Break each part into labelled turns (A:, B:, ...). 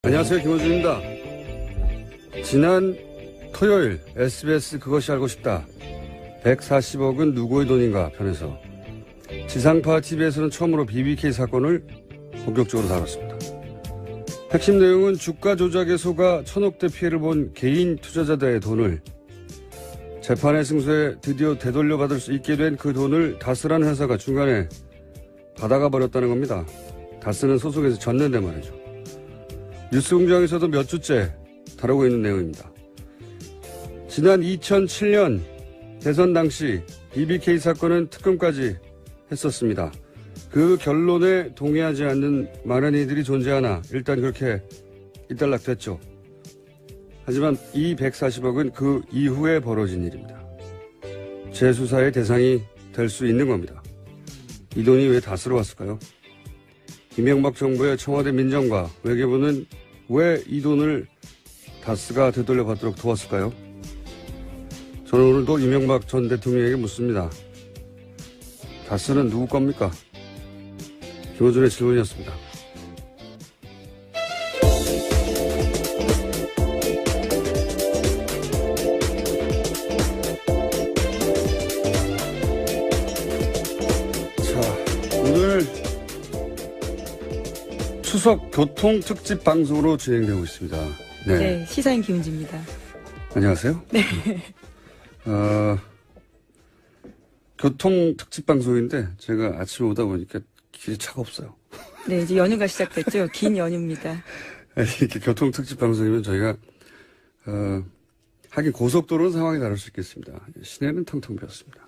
A: 안녕하세요. 김호준입니다. 지난 토요일 SBS 그것이 알고 싶다. 140억은 누구의 돈인가 편에서 지상파 TV에서는 처음으로 BBK 사건을 본격적으로 다뤘습니다. 핵심 내용은 주가 조작에 속아 천억대 피해를 본 개인 투자자들의 돈을 재판의 승소에 드디어 되돌려받을 수 있게 된 그 돈을 다스라는 회사가 중간에 받아가 버렸다는 겁니다. 다스는 소송에서 졌는데 말이죠. 뉴스공장에서도 몇 주째 다루고 있는 내용입니다. 지난 2007년 대선 당시 BBK 사건은 특검까지 했었습니다. 그 결론에 동의하지 않는 많은 이들이 존재하나 일단 그렇게 일단락됐죠. 하지만 이 140억은 그 이후에 벌어진 일입니다. 재수사의 대상이 될 수 있는 겁니다. 이 돈이 왜 다스러 왔을까요? 이명박 정부의 청와대 민정과 외교부는 왜 이 돈을 다스가 되돌려받도록 도왔을까요? 저는 오늘도 이명박 전 대통령에게 묻습니다. 다스는 누구 겁니까? 김호준의 질문이었습니다. 자, 오늘 추석 교통 특집 방송으로 진행되고 있습니다.
B: 네, 시사인 김은지입니다.
A: 안녕하세요.
B: 네.
A: 교통 특집 방송인데 제가 아침에 오다 보니까 길이 차가 없어요.
B: 네, 이제 연휴가 시작됐죠. 긴 연휴입니다.
A: 이렇게 교통 특집 방송이면 저희가 하긴 고속도로는 상황이 다를 수 있겠습니다. 시내는 텅텅 비었습니다.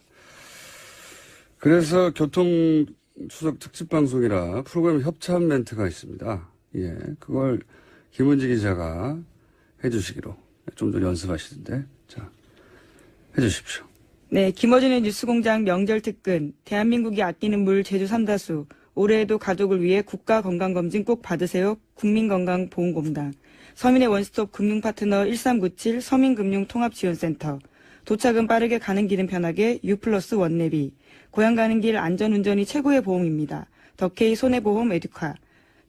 A: 그래서 교통 추석 특집 방송이라 프로그램 협찬 멘트가 있습니다. 예, 그걸 김은지 기자가 해주시기로 좀 전에 연습하시던데, 자, 해주십시오.
B: 네, 김어준의 뉴스공장 명절 특근, 대한민국이 아끼는 물 제주 삼다수, 올해에도 가족을 위해 국가건강검진 꼭 받으세요. 국민건강보험공단, 서민의 원스톱 금융파트너 1397 서민금융통합지원센터, 도착은 빠르게 가는 길은 편하게 U+1 원내비, 고향 가는 길 안전운전이 최고의 보험입니다. 더케이 손해보험 에듀카,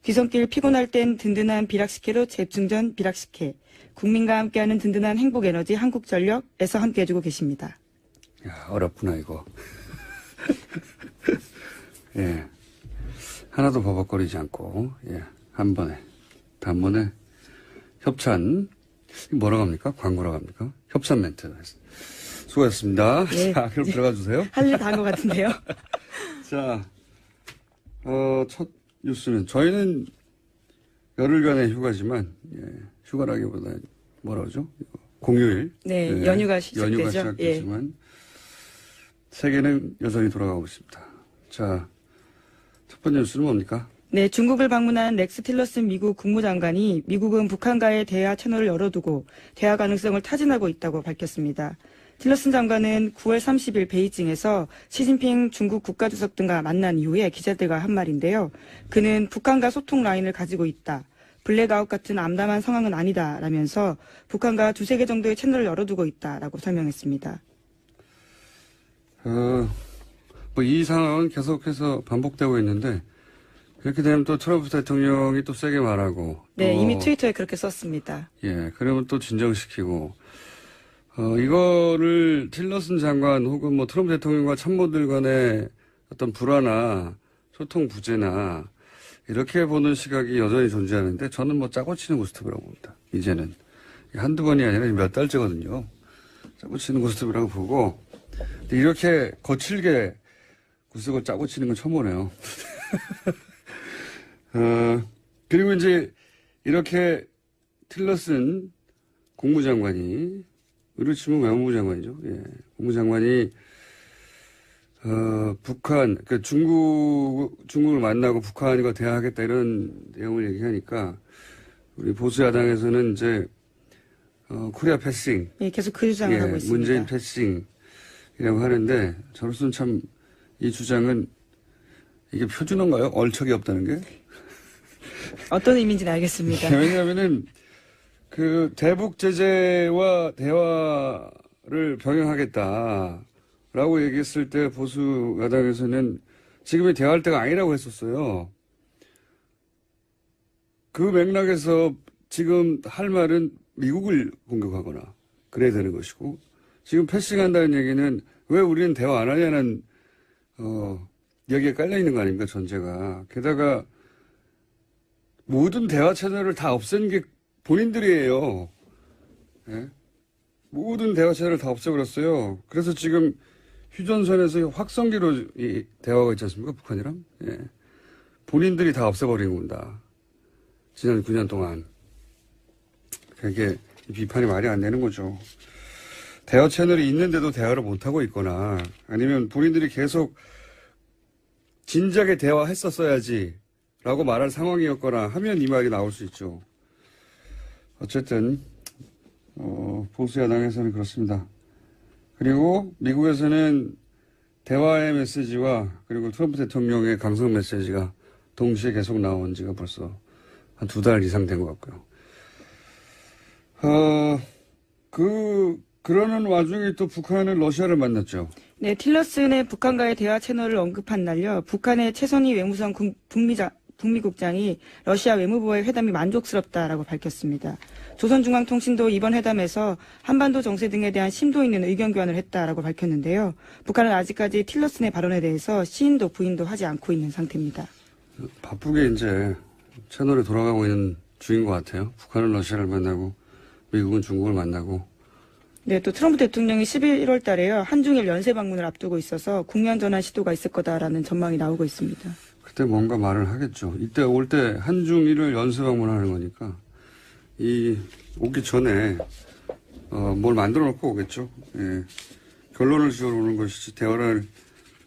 B: 귀성길 피곤할 땐 든든한 비락식혜로 재충전 비락식혜, 국민과 함께하는 든든한 행복에너지 한국전력에서 함께해주고 계십니다.
A: 야, 어렵구나 이거. 예, 하나도 버벅거리지 않고, 예, 한 번에 단번에 협찬, 뭐라고 합니까? 광고라고 합니까? 협찬 멘트. 수고하셨습니다.
B: 네.
A: 자, 그럼 들어가 주세요.
B: 할 일 다 한 것 같은데요.
A: 자, 첫 뉴스는 저희는 열흘간의 휴가지만, 예, 휴가라기보다 뭐라 그러죠? 공휴일.
B: 네,
A: 예,
B: 연휴가 시작되죠.
A: 연휴가 시작되지만 세계는 여전히 돌아가고 있습니다. 자, 첫 번째 뉴스는 뭡니까?
B: 네, 중국을 방문한 렉스 틸러슨 미국 국무장관이 미국은 북한과의 대화 채널을 열어두고 대화 가능성을 타진하고 있다고 밝혔습니다. 틸러슨 장관은 9월 30일 베이징에서 시진핑 중국 국가주석 등과 만난 이후에 기자들과 한 말인데요. 그는 북한과 소통 라인을 가지고 있다. 블랙아웃 같은 암담한 상황은 아니다라면서 북한과 두세 개 정도의 채널을 열어두고 있다라고 설명했습니다.
A: 뭐 이 상황은 계속해서 반복되고 있는데 그렇게 되면 또 트럼프 대통령이 또 세게 말하고.
B: 네, 이미 트위터에 그렇게 썼습니다.
A: 예, 그러면 또 진정시키고. 이거를 틸러슨 장관 혹은 뭐 트럼프 대통령과 참모들 간의 어떤 불화나 소통 부재나 이렇게 보는 시각이 여전히 존재하는데 저는 뭐 짜고 치는 고스톱이라고 봅니다. 이제는. 한두 번이 아니라 몇 달째거든요. 짜고 치는 고스톱이라고 보고. 근데 이렇게 거칠게 구석을 짜고 치는 건 처음 보네요. 그리고 이제 이렇게 틸러슨 국무장관이, 우리로 치면 외무부 장관이죠. 예. 국무장관이, 북한, 그러니까 중국을 만나고 북한과 대화하겠다 이런 내용을 얘기하니까 우리 보수 야당에서는 이제, 코리아 패싱.
B: 예, 계속 그 주장을 하고 있습니다.
A: 문재인 패싱이라고 하는데 저로서는 참 이 주장은 이게 표준어인가요? 얼척이 없다는 게?
B: 어떤 의미인지는 알겠습니다.
A: 왜냐하면은 그 대북 제재와 대화를 병행하겠다라고 얘기했을 때 보수 야당에서는 지금이 대화할 때가 아니라고 했었어요. 그 맥락에서 지금 할 말은 미국을 공격하거나 그래야 되는 것이고, 지금 패싱한다는 얘기는 왜 우리는 대화 안 하냐는, 여기에 깔려있는 거 아닙니까, 전제가. 게다가 모든 대화 채널을 다 없앤 게 본인들이에요. 예? 모든 대화 채널을 다 없애버렸어요. 그래서 지금 휴전선에서 확성기로 이 대화가 있지 않습니까, 북한이랑? 예. 본인들이 다 없애버린 겁니다. 지난 9년 동안. 그게 비판이 말이 안 되는 거죠. 대화 채널이 있는데도 대화를 못하고 있거나 아니면 본인들이 계속 진작에 대화했었어야지 라고 말할 상황이었거나 하면 이 말이 나올 수 있죠. 어쨌든 보수 야당에서는 그렇습니다. 그리고 미국에서는 대화의 메시지와 그리고 트럼프 대통령의 강성 메시지가 동시에 계속 나온 지가 벌써 한 2달 이상 된 것 같고요. 그러는 와중에 또 북한은 러시아를 만났죠.
B: 네, 틸러슨의 북한과의 대화 채널을 언급한 날요. 북한의 최선희 외무성 북미국장이 러시아 외무부와의 회담이 만족스럽다라고 밝혔습니다. 조선중앙통신도 이번 회담에서 한반도 정세 등에 대한 심도 있는 의견 교환을 했다라고 밝혔는데요. 북한은 아직까지 틸러슨의 발언에 대해서 시인도 부인도 하지 않고 있는 상태입니다.
A: 바쁘게 이제 채널에 돌아가고 있는 중인 것 같아요. 북한은 러시아를 만나고 미국은 중국을 만나고.
B: 네, 또 트럼프 대통령이 11월 달에요. 한중일 연쇄 방문을 앞두고 있어서 국면 전환 시도가 있을 거다라는 전망이 나오고 있습니다.
A: 그때 뭔가 말을 하겠죠. 이때 올 때 한중일을 연쇄 방문하는 거니까 오기 전에 뭘 만들어 놓고 오겠죠. 예. 결론을 지으러 오는 것이지 대화를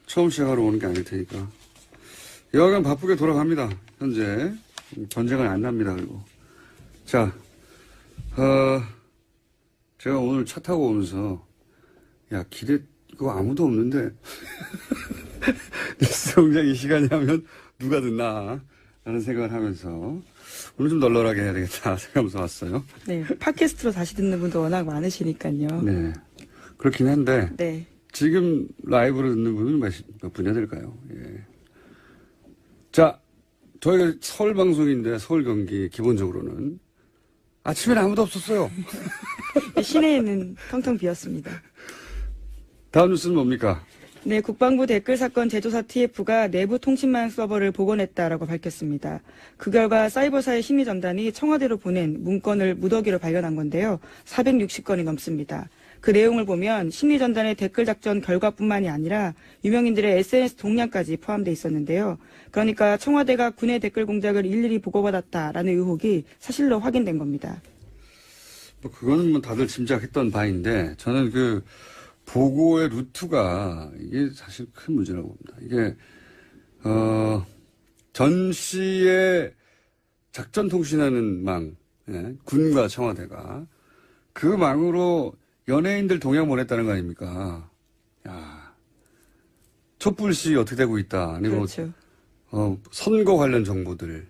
A: 처음 시작하러 오는 게 아닐 테니까. 여하간 바쁘게 돌아갑니다. 현재 전쟁은 안 납니다. 그리고 자, 제가 오늘 차 타고 오면서 야 길에 그거 아무도 없는데 뉴스 공장 이 시간이 하면 누가 듣나 라는 생각을 하면서 오늘 좀 널널하게 해야 되겠다 생각하면서 왔어요.
B: 네, 팟캐스트로 다시 듣는 분도 워낙 많으시니까요.
A: 네, 그렇긴 한데
B: 네.
A: 지금 라이브로 듣는 분은 몇 분이나 될까요? 예. 자, 저희가 서울 방송인데 서울 경기 기본적으로는 아침에는 아무도 없었어요.
B: 시내에는 텅텅 비었습니다.
A: 다음 뉴스는 뭡니까?
B: 네, 국방부 댓글 사건 재조사 TF가 내부 통신망 서버를 복원했다라고 밝혔습니다. 그 결과 사이버사의 심의전단이 청와대로 보낸 문건을 무더기로 발견한 건데요. 460건이 넘습니다. 그 내용을 보면 심의전단의 댓글 작전 결과뿐만이 아니라 유명인들의 SNS 동향까지 포함되어 있었는데요. 그러니까 청와대가 군의 댓글 공작을 일일이 보고받았다라는 의혹이 사실로 확인된 겁니다.
A: 그거는 뭐 다들 짐작했던 바인데 저는 그 보고의 루트가 이게 사실 큰 문제라고 봅니다. 이게 전시의 작전 통신하는 망, 예, 군과 청와대가 그 망으로 연예인들 동향 보냈다는 거 아닙니까? 야, 촛불시 어떻게 되고 있다. 아니면
B: 그렇죠.
A: 선거 관련 정보들.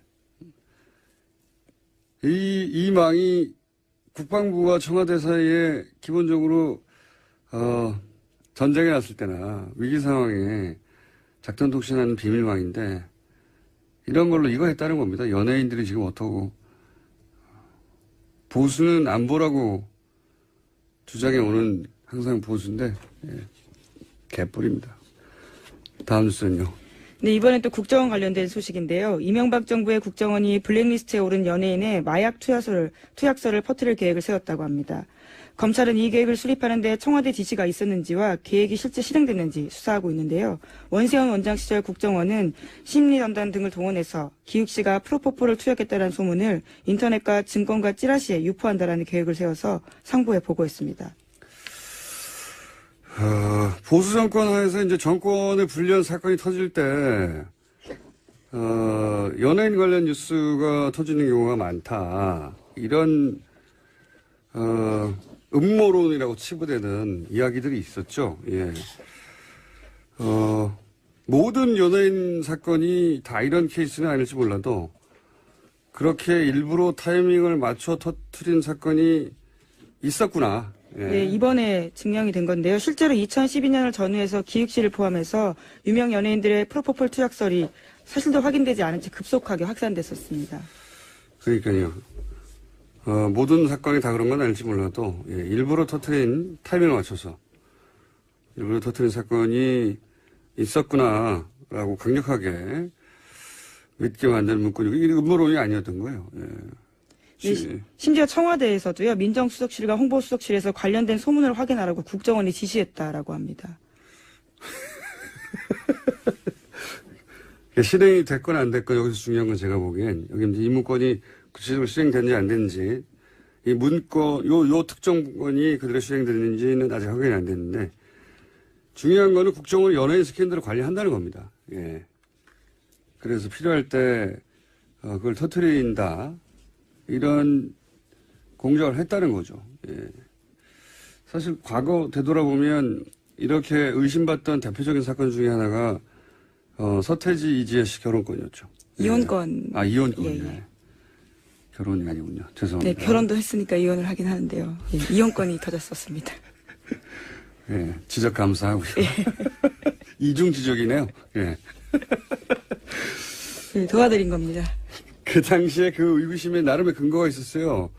A: 이 망이 국방부와 청와대 사이에 기본적으로 전쟁이 났을 때나 위기 상황에 작전 통신하는 비밀망인데 이런 걸로 이거 했다는 겁니다. 연예인들이 지금 어떠고 보수는 안 보라고 주장해 오는 항상 보수인데 개뿔입니다. 다음 뉴스는요.
B: 네, 이번엔 또 국정원 관련된 소식인데요. 이명박 정부의 국정원이 블랙리스트에 오른 연예인의 마약 투약서를 퍼뜨릴 계획을 세웠다고 합니다. 검찰은 이 계획을 수립하는데 청와대 지시가 있었는지와 계획이 실제 실행됐는지 수사하고 있는데요. 원세훈 원장 시절 국정원은 심리전단 등을 동원해서 기욱 씨가 프로포폴을 투약했다는 소문을 인터넷과 증권과 찌라시에 유포한다라는 계획을 세워서 상부에 보고했습니다.
A: 보수 정권 하에서 이제 정권의 불리한 사건이 터질 때, 연예인 관련 뉴스가 터지는 경우가 많다. 이런, 음모론이라고 치부되는 이야기들이 있었죠. 예. 모든 연예인 사건이 다 이런 케이스는 아닐지 몰라도, 그렇게 일부러 타이밍을 맞춰 터뜨린 사건이 있었구나. 예.
B: 네, 이번에 증명이 된 건데요. 실제로 2012년을 전후해서 기욱 씨를 포함해서 유명 연예인들의 프로포폴 투약설이 사실도 확인되지 않은 채 급속하게 확산됐었습니다.
A: 그러니까요. 모든 사건이 다 그런 건 아닐지 몰라도, 예, 일부러 터트린 타이밍을 맞춰서, 일부러 터트린 사건이 있었구나라고 강력하게 믿게 만드는 문구니까 이게 음모론이 아니었던 거예요. 예.
B: 심지어 청와대에서도요, 민정수석실과 홍보수석실에서 관련된 소문을 확인하라고 국정원이 지시했다라고 합니다.
A: 실행이 됐건 안 됐건 여기서 중요한 건 제가 보기엔 여기 이제 이 문건이 구체적으로 실행됐는지 안 됐는지 이 문건 요 특정 문건이 그대로 실행됐는지는 아직 확인이 안 됐는데 중요한 거는 국정원이 연예인 스캔들을 관리한다는 겁니다. 예. 그래서 필요할 때 그걸 터트린다 이런 공작을 했다는 거죠. 예. 사실 과거 되돌아보면 이렇게 의심받던 대표적인 사건 중에 하나가 서태지 이지혜 씨 결혼권이었죠.
B: 이혼권.
A: 아, 이혼권.
B: 예, 예.
A: 네. 결혼이 아니군요. 죄송합니다.
B: 네, 결혼도 했으니까 이혼을 하긴 하는데요. 예, 이혼권이 터졌었습니다.
A: 예, 지적 감사하고요. 이중 지적이네요. 예.
B: 네, 도와드린 겁니다.
A: 그 당시에 그 의구심에 나름의 근거가 있었어요.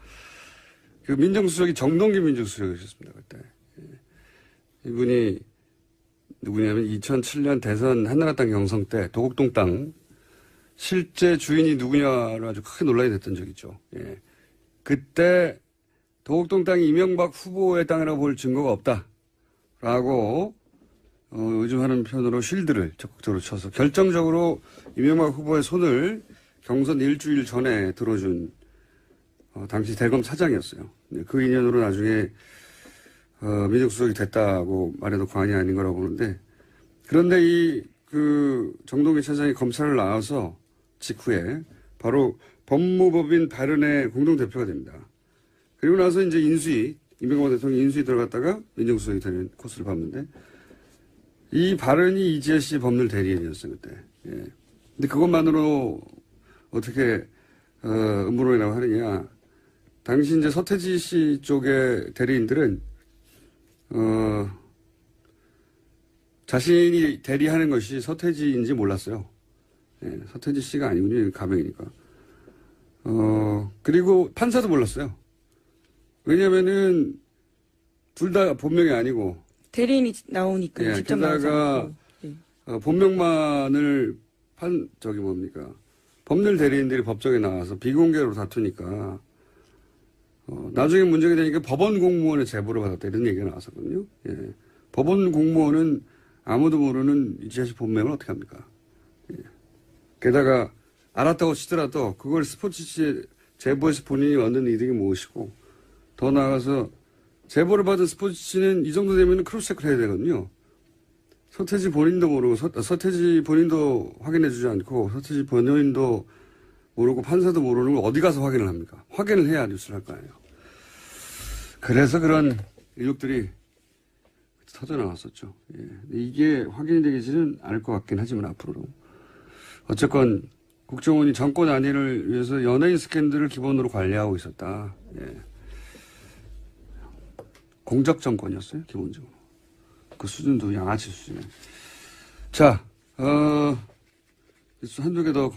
A: 그 민정수석이 정동기 민정수석이셨습니다. 그때. 예. 이분이 누구냐면 2007년 대선 한나라당 경선 때 도곡동 땅 실제 주인이 누구냐로 아주 크게 논란이 됐던 적이 있죠. 예. 그때 도곡동 땅이 이명박 후보의 땅이라고 볼 증거가 없다라고 요즘하는 편으로 쉴드를 적극적으로 쳐서 결정적으로 이명박 후보의 손을 경선 일주일 전에 들어준 당시 대검 차장이었어요. 그 인연으로 나중에 민정수석이 됐다고 말해도 과언이 아닌 거라고 보는데 그런데 그 정동기 차장이 검찰을 나와서 직후에 바로 법무법인 발언의 공동대표가 됩니다. 그리고 나서 이제 이명박 대통령이 인수위 들어갔다가 민정수석이 되는 코스를 밟는데 이 발언이 이지혜 씨 법률 대리인이었어요, 그때. 예. 근데 그것만으로 어떻게, 음모론이라고 하느냐. 당시 이제 서태지 씨 쪽의 대리인들은, 자신이 대리하는 것이 서태지인지 몰랐어요. 예, 서태지 씨가 아니군요. 가명이니까. 그리고 판사도 몰랐어요. 왜냐면은, 둘 다 본명이 아니고.
B: 대리인이 나오니까
A: 예,
B: 직접 나오지
A: 게다가,
B: 않고. 예.
A: 본명만을 법률 대리인들이 법정에 나와서 비공개로 다투니까, 나중에 문제가 되니까 법원 공무원의 제보를 받았다 이런 얘기가 나왔었거든요. 예. 법원 공무원은 아무도 모르는 이지혜 씨 본명을 어떻게 합니까? 예. 게다가 알았다고 치더라도 그걸 스포츠치에 제보해서 본인이 얻는 이득이 무엇이고 더 나아가서 제보를 받은 스포츠치는 이 정도 되면 크로스체크를 해야 되거든요. 서태지 본인도 모르고 서태지 본인도 확인해주지 않고 서태지 본인도 모르고 판사도 모르는 걸 어디 가서 확인을 합니까? 확인을 해야 뉴스를 할 거 아니에요. 그래서 그런 의혹들이 터져 나왔었죠. 예. 이게 확인이 되기지는 않을 것 같긴 하지만 앞으로도. 어쨌건 국정원이 정권 안위를 위해서 연예인 스캔들을 기본으로 관리하고 있었다. 예. 공적 정권이었어요, 기본적으로. 그 수준도 양아치 수준이에요. 자, 한두 개 더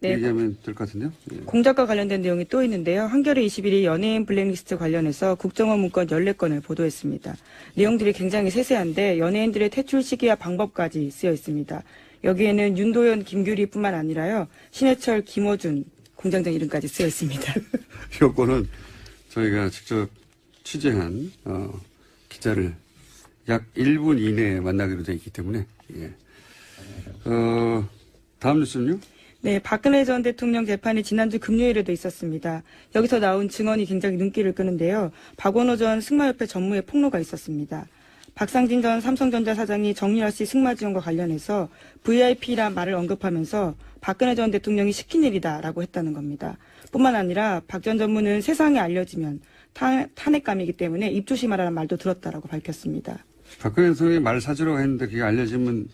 B: 네.
A: 얘기하면 될 것 같은데요. 예.
B: 공작과 관련된 내용이 또 있는데요. 한겨레 21이 연예인 블랙리스트 관련해서 국정원 문건 14건을 보도했습니다. 내용들이 굉장히 세세한데 연예인들의 퇴출 시기와 방법까지 쓰여 있습니다. 여기에는 윤도현, 김규리뿐만 아니라요. 신해철, 김어준 공장장 이름까지 쓰여 있습니다.
A: 이 건은 저희가 직접 취재한 기자를 약 1분 이내에 만나기로 돼 있기 때문에 예. 다음 뉴스는요?
B: 네, 박근혜 전 대통령 재판이 지난주 금요일에도 있었습니다. 여기서 나온 증언이 굉장히 눈길을 끄는데요. 박원호 전 승마협회 전무의 폭로가 있었습니다. 박상진 전 삼성전자 사장이 정유라 씨 승마 지원과 관련해서 VIP란 말을 언급하면서 박근혜 전 대통령이 시킨 일이다라고 했다는 겁니다. 뿐만 아니라 박 전 전무는 세상에 알려지면 탄핵감이기 때문에 입 조심하라는 말도 들었다라고 밝혔습니다.
A: 박근혜 대통령이 말 사주라고 했는데 그게 알려지면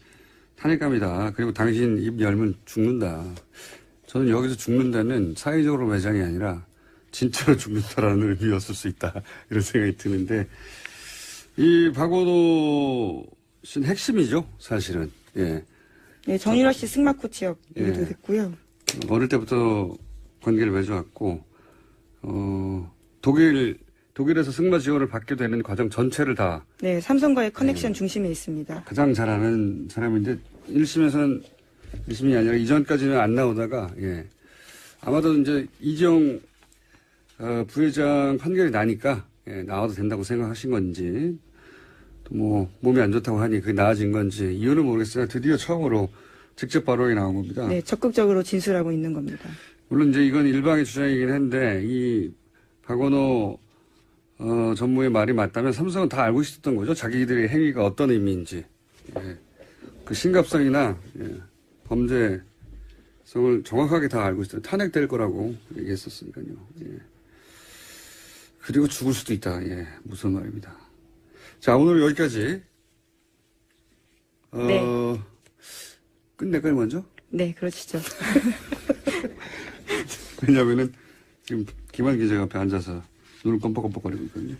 A: 탄핵감이다. 그리고 당신 입 열면 죽는다. 저는 여기서 죽는다는 사회적으로 매장이 아니라 진짜로 죽는다라는 의미였을 수 있다. 이런 생각이 드는데 이 박원호 씨는 핵심이죠. 사실은. 예.
B: 네, 정유라 씨 승마 코치였기도
A: 예.
B: 했고요.
A: 어릴 때부터 관계를 맺어왔고 독일에서 승마 지원을 받게 되는 과정 전체를 다
B: 네, 삼성과의 커넥션 중심에 있습니다.
A: 가장 잘하는 사람인데 1심에서는 1심이 아니라 이전까지는 안 나오다가 예. 아마도 이제 이재용 부회장 판결이 나니까 예, 나와도 된다고 생각하신 건지 또 뭐 몸이 안 좋다고 하니 그게 나아진 건지 이유는 모르겠으나 드디어 처음으로 직접 발언이 나온 겁니다.
B: 네, 적극적으로 진술하고 있는 겁니다.
A: 물론 이제 이건 일방의 주장이긴 한데 이 박원호 전무의 말이 맞다면 삼성은 다 알고 있었던 거죠. 자기들의 행위가 어떤 의미인지. 예. 그 심각성이나 예. 범죄성을 정확하게 다 알고 있어요. 탄핵될 거라고 얘기했었으니까요. 예. 그리고 죽을 수도 있다. 예. 무슨 말입니다. 자, 오늘 여기까지.
B: 네.
A: 끝낼까요, 먼저?
B: 네, 그러시죠.
A: 왜냐면은 지금 김한 기자가 앞에 앉아서 눈을 껌뻑껌뻑거리고 있거든요.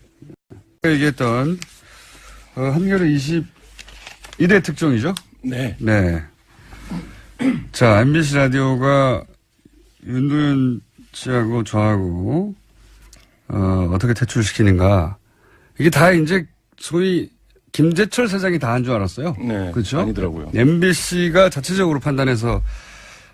A: 얘기했던 한겨레 21회 특종이죠?
C: 네.
A: 네. 자, MBC 라디오가 윤도현 씨하고 저하고 어떻게 퇴출시키는가. 이게 다 이제 소위 김재철 사장이 다 한 줄 알았어요.
C: 네.
A: 그렇죠?
C: 아니더라고요.
A: MBC가 자체적으로 판단해서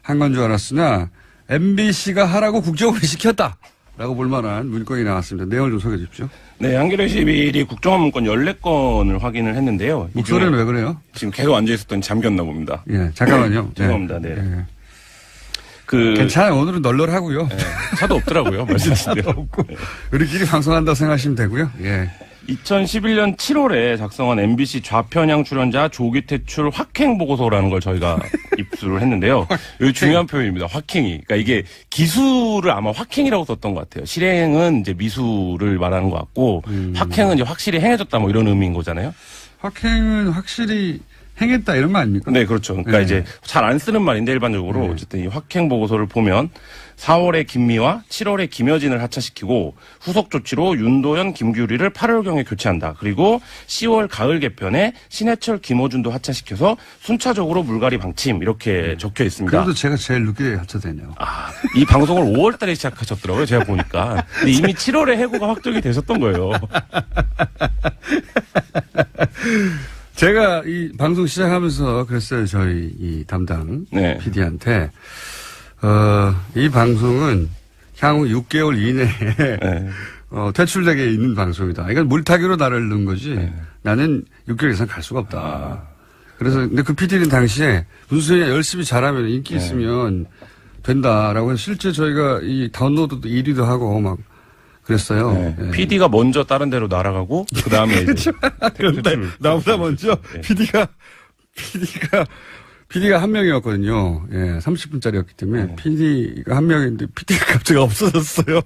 A: 한 건 줄 알았으나 MBC가 하라고 국정원이 시켰다. 라고 볼 만한 문건이 나왔습니다. 내용을 좀 소개해 주십시오.
C: 네, 한겨레 21이 국정원 문건 14건을 확인을 했는데요.
A: 목소리는 왜 그래요?
C: 지금 계속 앉아있었더니 잠겼나 봅니다.
A: 예, 잠깐만요.
C: 죄송합니다. 네.
A: 예. 괜찮아요. 오늘은 널널하고요.
C: 네, 차도 없더라고요. 말씀하신 대로.
A: 없고. 우리끼리 방송한다고 생각하시면 되고요. 예.
C: 2011년 7월에 작성한 MBC 좌편향 출연자 조기 퇴출 확행 보고서라는 걸 저희가 입수를 했는데요. 여기 중요한 표현입니다. 확행이. 그러니까 이게 기수를 아마 확행이라고 썼던 것 같아요. 실행은 이제 미수를 말하는 것 같고, 확행은 이제 확실히 행해졌다 뭐 이런 의미인 거잖아요.
A: 확행은 확실히 행했다 이런 거 아닙니까?
C: 네, 그렇죠. 그러니까
A: 네.
C: 이제 잘 안 쓰는 말인데 일반적으로
A: 네.
C: 어쨌든 이 확행 보고서를 보면 4월에 김미화, 7월에 김여진을 하차시키고 후속 조치로 윤도현, 김규리를 8월경에 교체한다. 그리고 10월 가을 개편에 신해철, 김어준도 하차시켜서 순차적으로 물갈이 방침 이렇게 적혀 있습니다.
A: 그래도 제가 제일 늦게 하차되네요.
C: 아, 이 방송을 5월 달에 시작하셨더라고요. 제가 보니까. 근데 이미 7월에 해고가 확정이 되셨던 거예요.
A: 제가 이 방송 시작하면서 그랬어요. 저희 이 담당
C: 네.
A: PD한테. 이 방송은 향후 6개월 이내에
C: 네.
A: 퇴출되게 있는 방송이다. 이건 물타기로 나를 넣은 거지.
C: 네.
A: 나는 6개월 이상 갈 수가 없다. 그래서 근데 그 PD는 당시에 무슨 열심히 잘하면 인기 있으면 된다라고 해서 실제 저희가 이 다운로드도 1위도 하고 막 그랬어요.
C: 네.
A: 예.
C: PD가 먼저 다른 데로 날아가고 그 다음에 이제
A: 그런데 나보다 먼저
C: 네.
A: PD가 한 명이었거든요. 예, 30분짜리였기 때문에 PD가 한 명인데 PD가 갑자기 없어졌어요.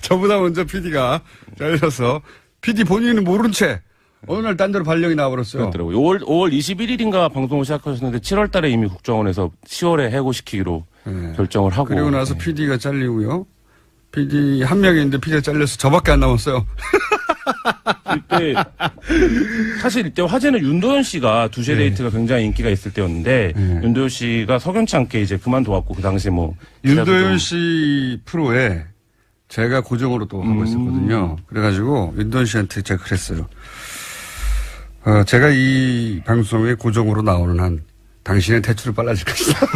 A: 저보다 먼저 PD가 잘려서 PD 본인은 모른 채 어느 날 딴 데로 발령이 나와버렸어요.
C: 그렇더라고요. 5월 21일인가 방송을 시작하셨는데 7월 달에 이미 국정원에서 10월에 해고시키기로
A: 네.
C: 결정을 하고.
A: 그리고 나서 PD가 잘리고요. PD 한 명인데 PD가 잘려서 저밖에 안 남았어요.
C: 이때 사실 이때 화제는 윤도현 씨가 두세
A: 네.
C: 데이트가 굉장히 인기가 있을 때였는데
A: 네.
C: 윤도현 씨가 석연치 않게 이제 그만둬왔고 그 당시에 뭐
A: 윤도현 씨 프로에 제가 고정으로 또 하고 있었거든요. 그래가지고 윤도현 씨한테 제가 그랬어요. 제가 이 방송에 고정으로 나오는 한 당신의 퇴출을 빨라질 것이다.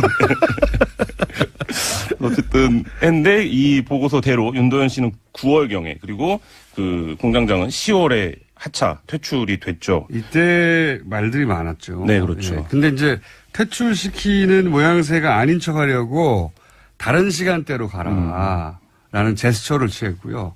C: 어쨌든 했는데 이 보고서대로 윤도현 씨는 9월경에 그리고 그 공장장은 10월에 하차 퇴출이 됐죠.
A: 이때 말들이 많았죠.
C: 네, 그렇죠.
A: 예. 근데 이제 퇴출시키는 모양새가 아닌 척 하려고 다른 시간대로 가라. 라는 제스처를 취했고요.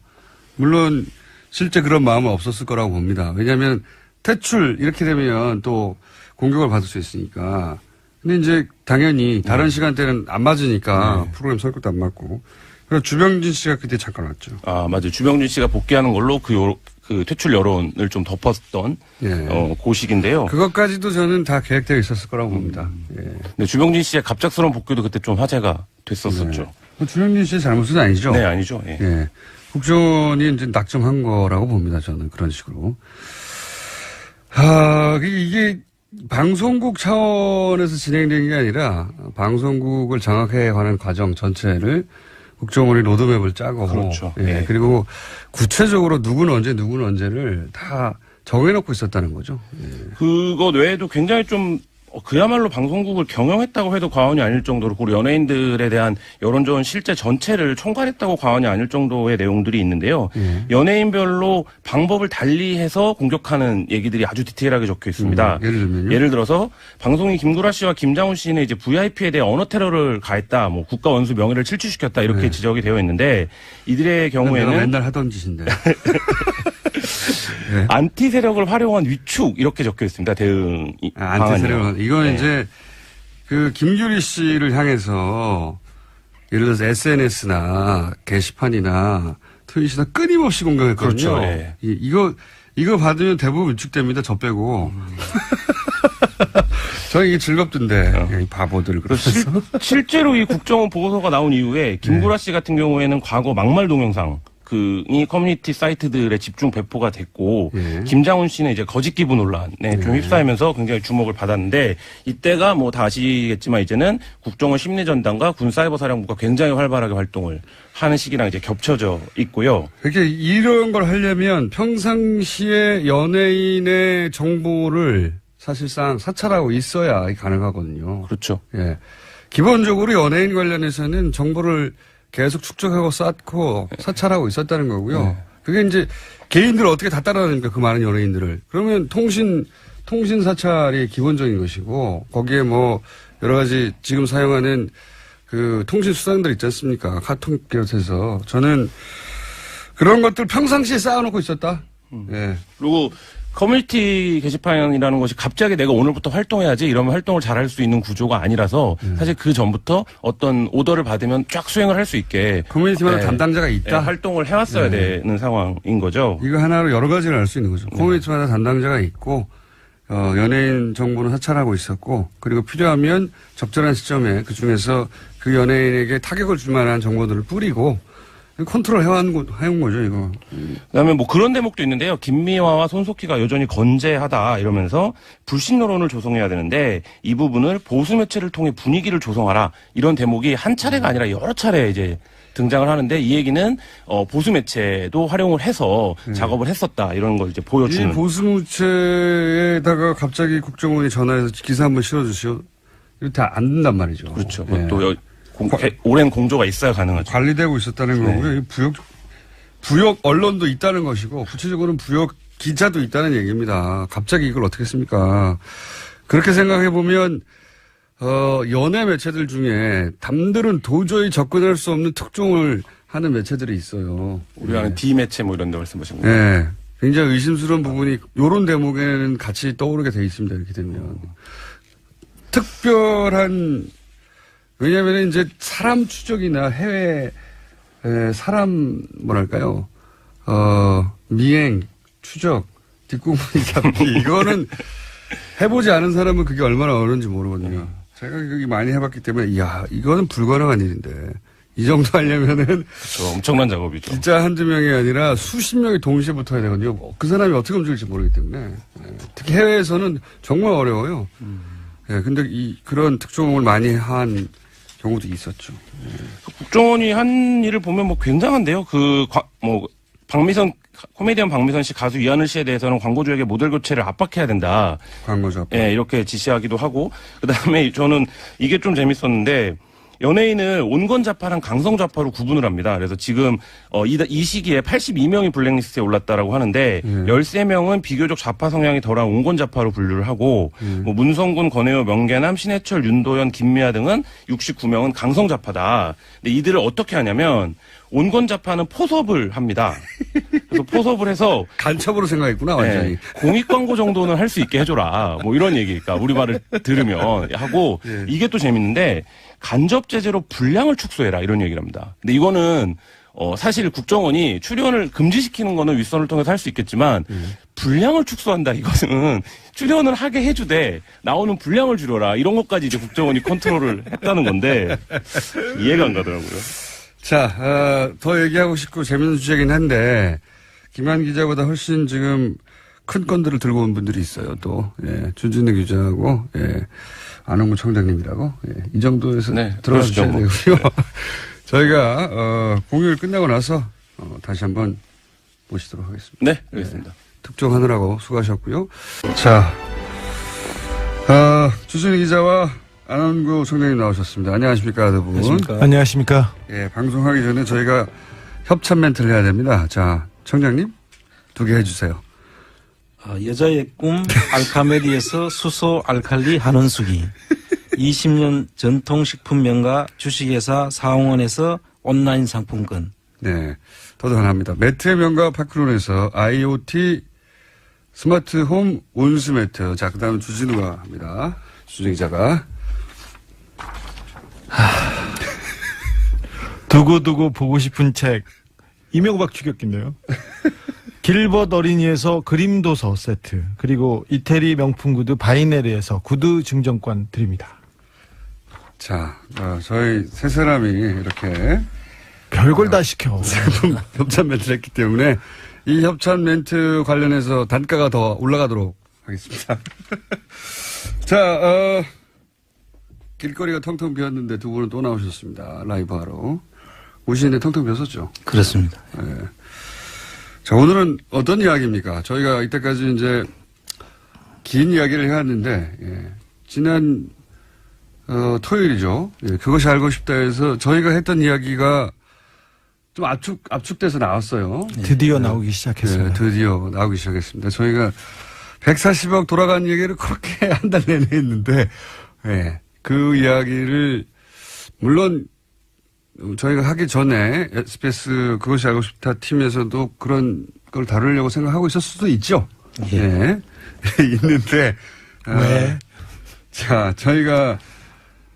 A: 물론 실제 그런 마음은 없었을 거라고 봅니다. 왜냐하면 퇴출 이렇게 되면 또 공격을 받을 수 있으니까. 근데 이제 당연히 다른 시간대는 안 맞으니까 프로그램 성격도 안 맞고. 그래서 주병진 씨가 그때 잠깐 왔죠.
C: 아, 맞아요. 주병진 씨가 복귀하는 걸로 그 퇴출 여론을 좀 덮었던
A: 예.
C: 고식인데요.
A: 그것까지도 저는 다 계획되어 있었을 거라고 봅니다. 예.
C: 근데 주병진 씨의 갑작스러운 복귀도 그때 좀 화제가 됐었었죠.
A: 네. 주병진 씨의 잘못은 아니죠.
C: 네, 아니죠. 예.
A: 예. 국정원이 이제 낙점한 거라고 봅니다. 저는 그런 식으로. 이게 방송국 차원에서 진행된 게 아니라 방송국을 장악해 가는 과정 전체를 국정원이 로드맵을 짜고.
C: 그렇죠.
A: 예.
C: 네.
A: 그리고 구체적으로 누구는 언제 누구는 언제를 다 정해놓고 있었다는 거죠. 예.
C: 그것 외에도 굉장히 좀 그야말로 방송국을 경영했다고 해도 과언이 아닐 정도로 그리고 연예인들에 대한 여론조원 실제 전체를 총괄했다고 과언이 아닐 정도의 내용들이 있는데요. 연예인별로 방법을 달리해서 공격하는 얘기들이 아주 디테일하게 적혀 있습니다.
A: 예를 들면요?
C: 예를 들어서 방송인 김구라 씨와 김장훈 씨는 이제 VIP에 대해 언어 테러를 가했다, 뭐 국가 원수 명예를 침취시켰다 이렇게
A: 네.
C: 지적이 되어 있는데 이들의
A: 내가
C: 경우에는
A: 맨날 하던 짓인데. 네.
C: 안티 세력을 활용한 위축 이렇게 적혀 있습니다. 대응
A: 안티 세력은 이건
C: 네.
A: 이제 그 김규리 씨를 향해서 예를 들어서 SNS나 게시판이나 트윗이나 끊임없이 공격했거든요.
C: 그렇죠. 예.
A: 이거 받으면 대부분 위축됩니다. 저 빼고. 저 이게 즐겁던데 이 바보들 그래서
C: 실제로 이 국정원 보고서가 나온 이후에 김구라 씨 같은 경우에는 과거 막말 동영상 이 커뮤니티 사이트들에 집중 배포가 됐고 김장훈 씨는 이제 거짓 기부 논란에 좀 휩싸이면서 굉장히 주목을 받았는데 이때가 뭐 다 아시겠지만 이제는 국정원 심리전단과 군사이버사령부가 굉장히 활발하게 활동을 하는 시기랑 이제 겹쳐져 있고요.
A: 그렇게 이런 걸 하려면 평상시에 연예인의 정보를 사실상 사찰하고 있어야 가능하거든요.
C: 그렇죠.
A: 예. 기본적으로 연예인 관련해서는 정보를 계속 축적하고 쌓고 사찰하고 있었다는 거고요. 그게 이제 개인들 어떻게 다 따라하니까 그 많은 연예인들을. 그러면 통신 사찰이 기본적인 것이고 거기에 뭐 여러 가지 지금 사용하는 그 통신 수단들 있지 않습니까? 카톡 비롯해서 저는 그런 것들 평상시에 쌓아놓고 있었다. 예.
C: 그리고 커뮤니티 게시판이라는 것이 갑자기 내가 오늘부터 활동해야지 이러면 활동을 잘할 수 있는 구조가 아니라서 사실 그 전부터 어떤 오더를 받으면 쫙 수행을 할 수 있게
A: 커뮤니티마다 담당자가 있다.
C: 활동을 해왔어야 되는 상황인 거죠.
A: 이거 하나로 여러 가지를 알 수 있는 거죠. 커뮤니티마다 담당자가 있고 연예인 정보는 사찰하고 있었고 그리고 필요하면 적절한 시점에 그중에서 그 연예인에게 타격을 줄 만한 정보들을 뿌리고 컨트롤 해온 거죠, 이거.
C: 그다음에 뭐 그런 대목도 있는데요. 김미화와 손석희가 여전히 건재하다 이러면서 불신 여론을 조성해야 되는데 이 부분을 보수 매체를 통해 분위기를 조성하라 이런 대목이 한 차례가 아니라 여러 차례 이제 등장을 하는데 이 얘기는 보수 매체도 활용을 해서 작업을 했었다 이런 걸 이제 보여주는.
A: 이 보수 매체에다가 갑자기 국정원이 전화해서 기사 한번 실어주시오. 이거 다 안 된단 말이죠.
C: 그렇죠.
A: 예.
C: 또 오랜 공조가 있어야 가능하죠.
A: 관리되고 있었다는 거고요. 부역 언론도 있다는 것이고 구체적으로는 부역 기자도 있다는 얘기입니다. 갑자기 이걸 어떻게 했습니까? 그렇게 생각해 보면 연예 매체들 중에 남들은 도저히 접근할 수 없는 특종을 하는 매체들이 있어요.
C: 우리가 아는 D 매체 뭐 이런 데 말씀하신 거예요.
A: 네. 굉장히 의심스러운 부분이 이런 대목에는 같이 떠오르게 돼 있습니다. 이렇게 되면 특별한 왜냐하면 이제 사람 추적이나 해외 사람 뭐랄까요 미행 추적 뒷공무니 잡기 이거는 해보지 않은 사람은 그게 얼마나 어려운지 모르거든요. 제가 여기 많이 해봤기 때문에 이거는 불가능한 일인데 이 정도 하려면은
C: 그렇죠. 엄청난 작업이죠.
A: 진짜 한두 명이 아니라 수십 명이 동시에 붙어야 되거든요. 그 사람이 어떻게 움직일지 모르기 때문에 특히 해외에서는 정말 어려워요. 근데 그런 특종을 많이 한 경우도 있었죠.
C: 국정원이 한 일을 보면 뭐 굉장한데요. 코미디언 박미선 씨, 가수 이하늘 씨에 대해서는 광고주에게 모델 교체를 압박해야 된다.
A: 광고주.
C: 예, 이렇게 지시하기도 하고. 그 다음에 저는 이게 좀 재밌었는데, 연예인을 온건좌파랑 강성좌파로 구분을 합니다. 그래서 지금 이 시기에 82명이 블랙리스트에 올랐다라고 하는데 13명은 비교적 좌파 성향이 덜한 온건좌파로 분류를 하고 뭐 문성군, 권혜요, 명계남, 신해철, 윤도현, 김미아 등은 69명은 강성좌파다. 근데 이들을 어떻게 하냐면 온건좌파는 포섭을 합니다. 그래서 포섭을 해서
A: 간첩으로 생각했구나 완전히.
C: 네, 공익 광고 정도는 할 수 있게 해줘라. 뭐 이런 얘기니까 우리 말을 들으면 하고 이게 또 재밌는데 간접 제재로 분량을 축소해라 이런 얘기를 합니다. 근데 이거는 사실 국정원이 출연을 금지시키는 거는 윗선을 통해서 할 수 있겠지만 분량을 축소한다 이것은 출연을 하게 해주되 나오는 분량을 줄여라 이런 것까지 이제 국정원이 컨트롤을 했다는 건데 이해가 안 가더라고요.
A: 자, 더 얘기하고 싶고 재밌는 주제긴 한데 김한 기자보다 훨씬 지금 큰 건들을 들고 온 분들이 있어요. 또 준진우 기자하고 안홍구 청장님이라고 이 정도에서 들어가 주셔야 되고요. 저희가 공휴일 끝나고 나서 다시 한번 모시도록 하겠습니다.
C: 네, 알겠습니다.
A: 특종하느라고 수고하셨고요. 자, 주진우 기자와 안원구 총장님 나오셨습니다. 안녕하십니까, 두 분.
D: 안녕하십니까.
A: 예, 방송하기 전에 저희가 협찬 멘트를 해야 됩니다. 자, 청장님, 2개 해주세요.
E: 여자의 꿈 알카메리에서 수소 알칼리 한원수기 20년 전통식품 명가 주식회사 사홍원에서 온라인 상품권.
A: 네, 더더 하나입니다. 매트의 명가 파크론에서 IoT 스마트홈 온수 매트. 자, 그 다음 주진우가 합니다. 주진우 기자가.
D: 두고두고 보고 싶은 책. 이명박 추격기인데요. 길벗 어린이에서 그림도서 세트. 그리고 이태리 명품 구두 바이네르에서 구두 증정권 드립니다.
A: 자, 저희 세 사람이 이렇게
D: 별걸 다 시켜.
A: 협찬 멘트를 했기 때문에 이 협찬 멘트 관련해서 단가가 더 올라가도록 하겠습니다. 자, 길거리가 텅텅 비었는데 두 분은 또 나오셨습니다. 라이브 하러. 오시는데 텅텅 비었었죠?
E: 그렇습니다.
A: 네. 자, 오늘은 어떤 이야기입니까? 저희가 이때까지 이제 긴 이야기를 해왔는데, 예. 지난, 토요일이죠. 예. 그것이 알고 싶다 해서 저희가 했던 이야기가 좀 압축돼서 나왔어요.
D: 드디어 나오기 시작했어요.
A: 네, 드디어 나오기 시작했습니다. 저희가 140억 돌아간 얘기를 그렇게 한 달 내내 했는데, 예. 그 이야기를, 물론, 저희가 하기 전에 SBS 그것이 알고 싶다 팀에서도 그런 걸 다루려고 생각하고 있을 수도 있죠.
E: 예.
A: 예. 있는데.
D: 왜?
A: 자, 저희가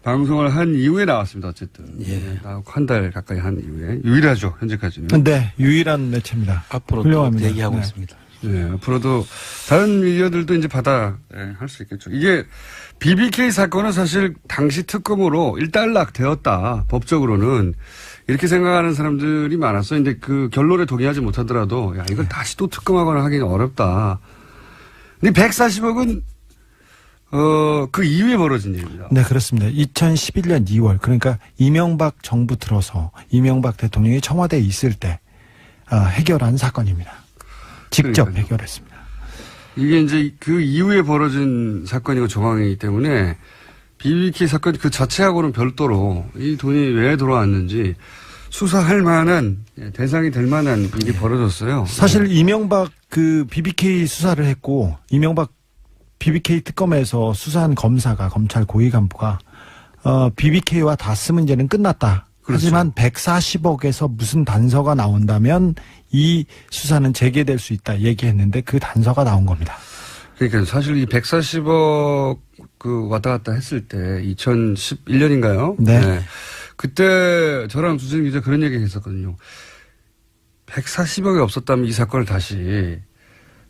A: 방송을 한 이후에 나왔습니다. 어쨌든.
E: 예.
A: 한 달 가까이 한 이후에. 유일하죠. 현재까지는.
D: 네, 유일한 매체입니다.
E: 앞으로
D: 훌륭합니다.
E: 또 대기하고
D: 네.
E: 있습니다.
A: 네, 앞으로도 다른 미디어들도 이제 할 수 있겠죠. 이게 BBK 사건은 사실 당시 특검으로 일단락 되었다. 법적으로는. 이렇게 생각하는 사람들이 많았어요. 근데 그 결론에 동의하지 못하더라도, 야, 이걸 다시 또 특검하거나 하기는 어렵다. 근데 140억은, 그 이후에 벌어진 일입니다.
D: 네, 그렇습니다. 2011년 2월, 그러니까 이명박 정부 들어서 이명박 대통령이 청와대에 있을 때 해결한 사건입니다. 직접
A: 그러니까요.
D: 해결했습니다.
A: 이게 이제 그 이후에 벌어진 사건이고 정황이기 때문에 BBK 사건 그 자체하고는 별도로 이 돈이 왜 들어왔는지 수사할 만한 대상이 될 만한 일이 벌어졌어요.
D: 사실 이명박 그 BBK 수사를 했고 이명박 BBK 특검에서 수사한 검사가 검찰 고위 간부가 BBK와 다스 문제는 끝났다.
A: 그렇죠.
D: 하지만 140억에서 무슨 단서가 나온다면 이 수사는 재개될 수 있다 얘기했는데 그 단서가 나온 겁니다.
A: 그러니까 사실 이 140억 그 왔다 갔다 했을 때 2011년인가요?
D: 네.
A: 그때 저랑 주진 기자 그런 얘기 했었거든요. 140억이 없었다면 이 사건을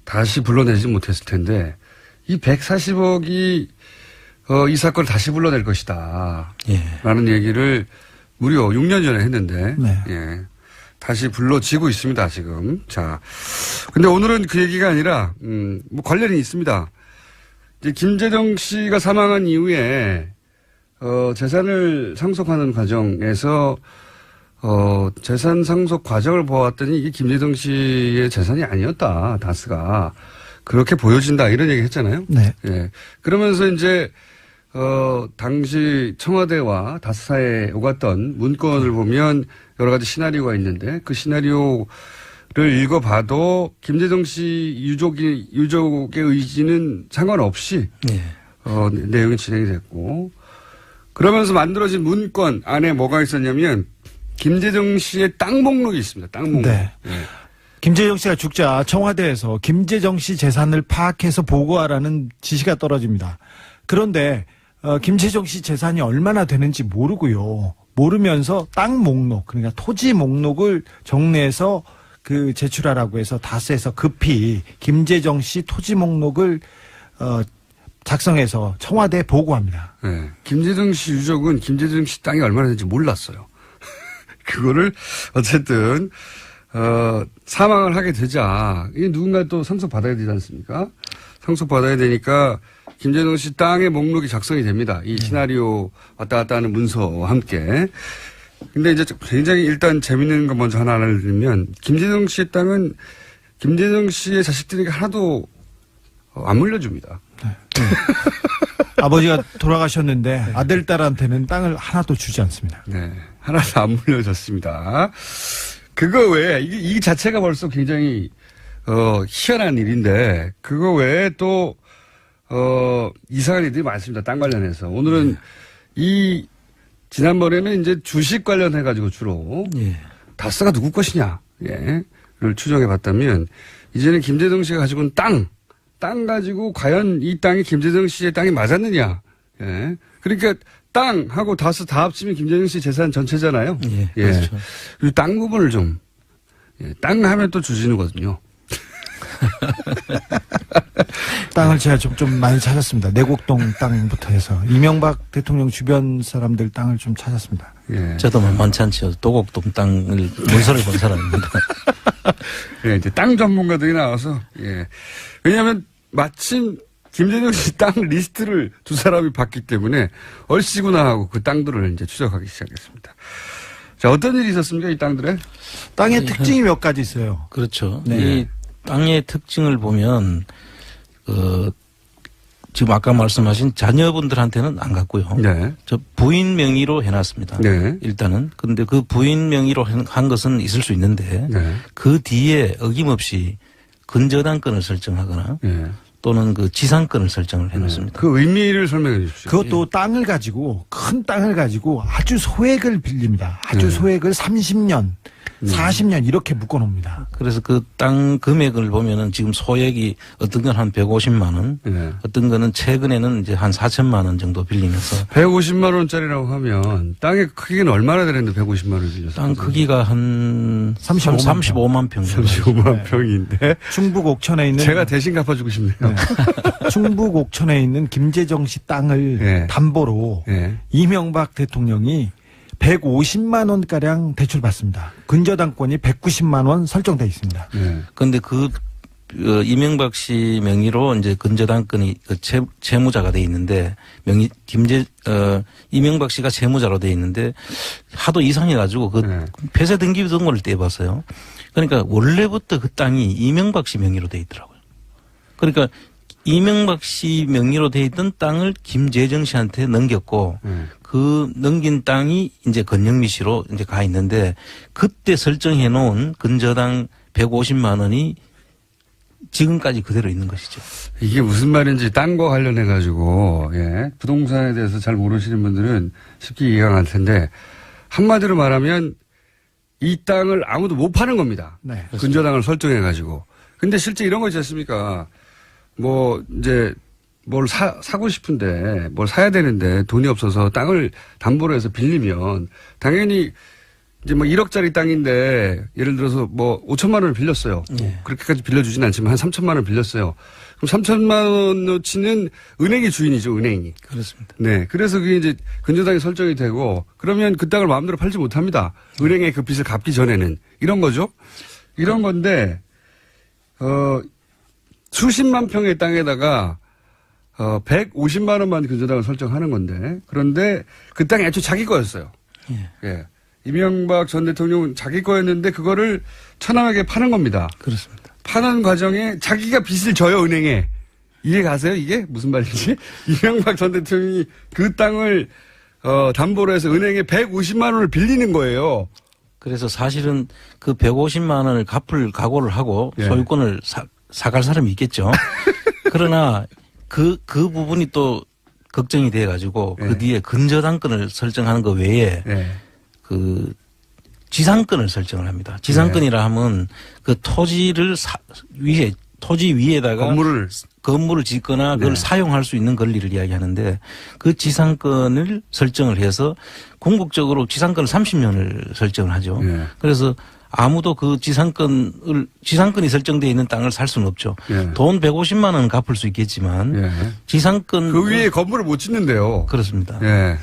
A: 다시 불러내지 못했을 텐데 이 140억이 이 사건을 다시 불러낼 것이다.
E: 예.
A: 라는 얘기를 무려 6년 전에 했는데
D: 네.
A: 예. 다시 불러지고 있습니다, 지금. 자. 근데 오늘은 그 얘기가 아니라 뭐 관련이 있습니다. 이제 김재정 씨가 사망한 이후에 재산을 상속하는 과정에서 재산 상속 과정을 보았더니 이게 김재정 씨의 재산이 아니었다. 다스가. 그렇게 보여진다. 이런 얘기 했잖아요.
D: 네.
A: 예. 그러면서 이제 당시 청와대와 다스사에 오갔던 문건을 보면 여러 가지 시나리오가 있는데 그 시나리오를 읽어봐도 김재정 씨 유족의 의지는 상관없이
E: 예.
A: 내용이 진행이 됐고 그러면서 만들어진 문건 안에 뭐가 있었냐면 김재정 씨의 땅 목록이 있습니다. 땅 목록.
D: 네.
A: 예.
D: 김재정 씨가 죽자 청와대에서 김재정 씨 재산을 파악해서 보고하라는 지시가 떨어집니다. 그런데 김재정 씨 재산이 얼마나 되는지 모르고요. 모르면서 땅 목록, 그러니까 토지 목록을 정리해서 그 제출하라고 해서 다스에서 급히 김재정 씨 토지 목록을 작성해서 청와대에 보고합니다.
A: 네. 김재정 씨 유족은 김재정 씨 땅이 얼마나 되는지 몰랐어요. 그거를 어쨌든 사망을 하게 되자 이 누군가 또 상속받아야 되지 않습니까? 상속받아야 되니까 김재정 씨 땅의 목록이 작성이 됩니다. 이 시나리오 왔다 갔다 하는 문서와 함께. 근데 이제 굉장히 일단 재밌는 거 먼저 하나 알려드리면, 김재정 씨의 땅은 김재정 씨의 자식들에게 하나도 안 물려줍니다.
D: 아버지가 돌아가셨는데 아들, 딸한테는 땅을 하나도 주지 않습니다.
A: 네. 하나도 안 물려졌습니다. 그거 외에, 이 자체가 벌써 굉장히, 희한한 일인데, 그거 외에 또, 이상한 일들이 많습니다. 땅 관련해서. 오늘은 지난번에는 이제 주식 관련해가지고 주로,
E: 예.
A: 다스가 누구 것이냐, 를 추정해 봤다면, 이제는 김재정 씨가 가지고 있는 땅 가지고 과연 이 땅이 김재정 씨의 땅이 맞았느냐. 예. 그러니까 땅하고 다스 다 합치면 김재정 씨 재산 전체잖아요.
E: 예. 그렇죠.
A: 그리고 땅 부분을 좀, 땅 하면 또 주진우거든요.
D: 땅을 제가 좀 많이 찾았습니다. 내곡동 땅부터 해서 이명박 대통령 주변 사람들 땅을 좀 찾았습니다.
A: 예.
E: 저도 만만치 않죠. 도곡동 땅을 문서를 본 사람입니다.
A: 예, 이제 땅 전문가들이 나와서, 왜냐하면 마침 김재정 씨 땅 리스트를 두 사람이 봤기 때문에 얼씨구나 하고 그 땅들을 이제 추적하기 시작했습니다. 자, 어떤 일이 있었습니까, 이 땅들에?
D: 땅의 특징이 몇 가지 있어요.
E: 그렇죠.
D: 네.
E: 이 땅의 특징을 보면 지금 아까 말씀하신 자녀분들한테는 안 갔고요.
A: 네.
E: 저 부인 명의로 해놨습니다.
A: 네.
E: 일단은. 근데 그 부인 명의로 한 것은 있을 수 있는데
A: 네.
E: 그 뒤에 어김없이 근저당권을 설정하거나
A: 예.
E: 또는 그 지상권을 설정을 해놓습니다.
A: 그 의미를 설명해 주십시오.
D: 그것도 땅을 가지고 큰 땅을 가지고 아주 소액을 빌립니다. 아주
A: 네.
D: 소액을 30년, 40년 이렇게 묶어놓습니다.
E: 그래서 그 땅 금액을 보면은 지금 소액이 어떤 건 한 150만 원,
A: 네.
E: 어떤 거는 최근에는 이제 한 4천만 원 정도 빌리면서
A: 150만 원짜리라고 하면 땅의 크기는 얼마나 되는데 150만 원을 빌려서?
E: 땅 크기가 한
D: 35만
E: 35만 평 정도.
A: 35만 평인데
D: 충북 옥천에 있는
A: 제가 대신 갚아주고 싶네요.
D: 충북 옥천에 있는 김재정 씨 땅을
A: 네.
D: 담보로
A: 예.
D: 이명박 대통령이 150만 원가량 대출받습니다. 근저당권이 190만 원 설정돼 있습니다.
A: 예.
E: 그런데 이명박 씨 명의로 이제 근저당권이 채무자가 돼 있는데 이명박 씨가 채무자로 돼 있는데 하도 이상해가지고
A: 네.
E: 폐쇄 등기 등본을 떼봤어요. 그러니까 원래부터 그 땅이 이명박 씨 명의로 돼 있더라고요. 그러니까 이명박 씨 명의로 돼 있던 땅을 김재정 씨한테 넘겼고 그 넘긴 땅이 이제 건영미 씨로 이제 가 있는데 그때 설정해 놓은 근저당 150만 원이 지금까지 그대로 있는 것이죠.
A: 이게 무슨 말인지 땅과 관련해 가지고 부동산에 대해서 잘 모르시는 분들은 쉽게 이해가 갈 텐데 한마디로 말하면 이 땅을 아무도 못 파는 겁니다.
D: 네.
A: 근저당을 설정해 가지고. 근데 실제 이런 거 있지 않습니까? 뭐 이제 뭘 사고 싶은데 뭘 사야 되는데 돈이 없어서 땅을 담보로 해서 빌리면 당연히 이제 뭐 1억짜리 땅인데 예를 들어서 뭐 5천만 원을 빌렸어요.
E: 예.
A: 그렇게까지 빌려주진 않지만 한 3천만 원을 빌렸어요. 그럼 3천만 원어치는 은행이 주인이죠, 은행이.
E: 그렇습니다.
A: 네. 그래서 그게 이제 근저당이 설정이 되고 그러면 그 땅을 마음대로 팔지 못합니다. 은행에 그 빚을 갚기 전에는. 이런 거죠. 이런 건데, 수십만 평의 땅에다가 150만 원만 근저당을 설정하는 건데 그런데 그 땅이 애초에 자기 거였어요. 예. 이명박 전 대통령은 자기 거였는데 그거를 천함에게 파는 겁니다.
E: 그렇습니다.
A: 파는 과정에 자기가 빚을 져요, 은행에. 이해 가세요, 이게? 무슨 말인지? 이명박 전 대통령이 그 땅을 담보로 해서 은행에 150만 원을 빌리는 거예요.
E: 그래서 사실은 그 150만 원을 갚을 각오를 하고
A: 예.
E: 소유권을 사갈 사람이 있겠죠. 그러나 그 부분이 또 걱정이 돼 가지고
A: 예.
E: 그 뒤에 근저당권을 설정하는 것 외에
A: 예.
E: 그 지상권을 설정을 합니다. 지상권이라 하면 그 토지를 토지 위에다가 건물을 짓거나 그걸 사용할 수 있는 권리를 이야기하는데 그 지상권을 설정을 해서 궁극적으로 지상권을 30년을 설정을 하죠.
A: 예.
E: 그래서 아무도 그 지상권이 설정되어 있는 땅을 살 수는 없죠.
A: 예.
E: 돈 150만 원 갚을 수 있겠지만
A: 예.
E: 지상권
A: 그 위에 건물을 못 짓는데요.
E: 그렇습니다.
A: 예.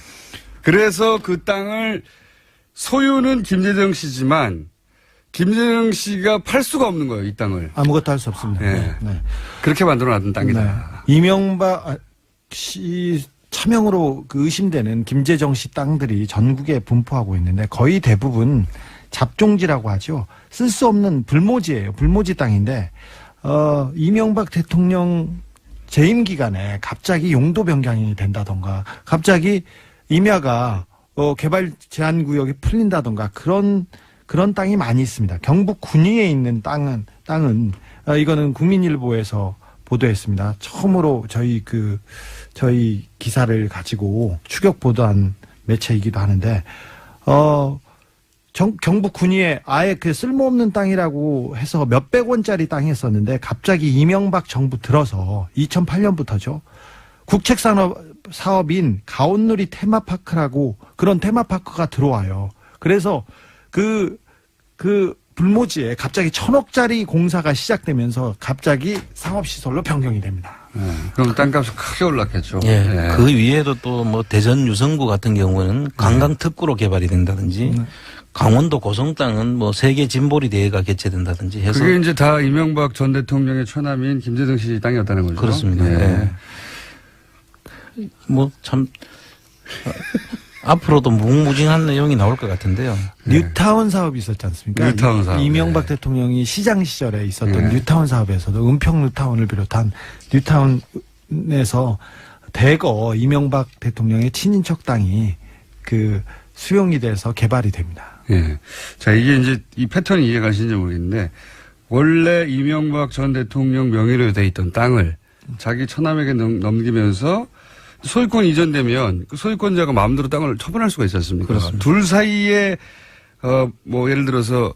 A: 그래서 그 땅을 소유는 김재정 씨지만 김재정 씨가 팔 수가 없는 거예요, 이 땅을.
D: 아무것도 할 수 없습니다.
A: 네.
D: 네.
A: 그렇게 만들어 놨던
D: 네.
A: 땅이다.
D: 이명박 씨 차명으로 그 의심되는 김재정 씨 땅들이 전국에 분포하고 있는데 거의 대부분 잡종지라고 하죠. 쓸 수 없는 불모지예요. 불모지 땅인데 이명박 대통령 재임 기간에 갑자기 용도 변경이 된다던가 갑자기 임야가 개발 제한 구역이 풀린다던가 그런 땅이 많이 있습니다. 경북 군위에 있는 땅은 이거는 국민일보에서 보도했습니다. 처음으로 저희 기사를 가지고 추격 보도한 매체이기도 하는데 경북 군위에 아예 그 쓸모없는 땅이라고 해서 몇백 원짜리 땅이 있었는데 갑자기 이명박 정부 들어서 2008년부터죠. 국책사업인 가온누리 테마파크라고 그런 테마파크가 들어와요. 그래서 그 불모지에 갑자기 1,000억짜리 공사가 시작되면서 갑자기 상업시설로 변경이 됩니다.
A: 그럼 땅값이 크게 올랐겠죠.
E: 예.
A: 네.
E: 그 위에도 또 뭐 대전 유성구 같은 경우는 관광특구로 개발이 된다든지 강원도 고성 땅은 뭐 세계 짐볼이 대회가 개최된다든지 해서
A: 그게 이제 다 이명박 전 대통령의 처남인 김재정 씨 땅이었다는 거죠.
E: 그렇습니다.
A: 예.
E: 뭐 참 앞으로도 무궁무진한 내용이 나올 것 같은데요.
D: 뉴타운 사업이 있었지 않습니까?
A: 뉴타운 사업.
D: 이명박 대통령이 시장 시절에 있었던
A: 네.
D: 뉴타운 사업에서도 은평 뉴타운을 비롯한 뉴타운에서 대거 이명박 대통령의 친인척 땅이 그 수용이 돼서 개발이 됩니다.
A: 예. 자, 이게 이제 이 패턴이 이해가 가시는지 모르겠는데 원래 이명박 전 대통령 명의로 돼 있던 땅을 자기 처남에게 넘기면서 소유권 이전되면 그 소유권자가 마음대로 땅을 처분할 수가 있지 않습니까?
E: 그렇습니다.
A: 둘 사이에 뭐 예를 들어서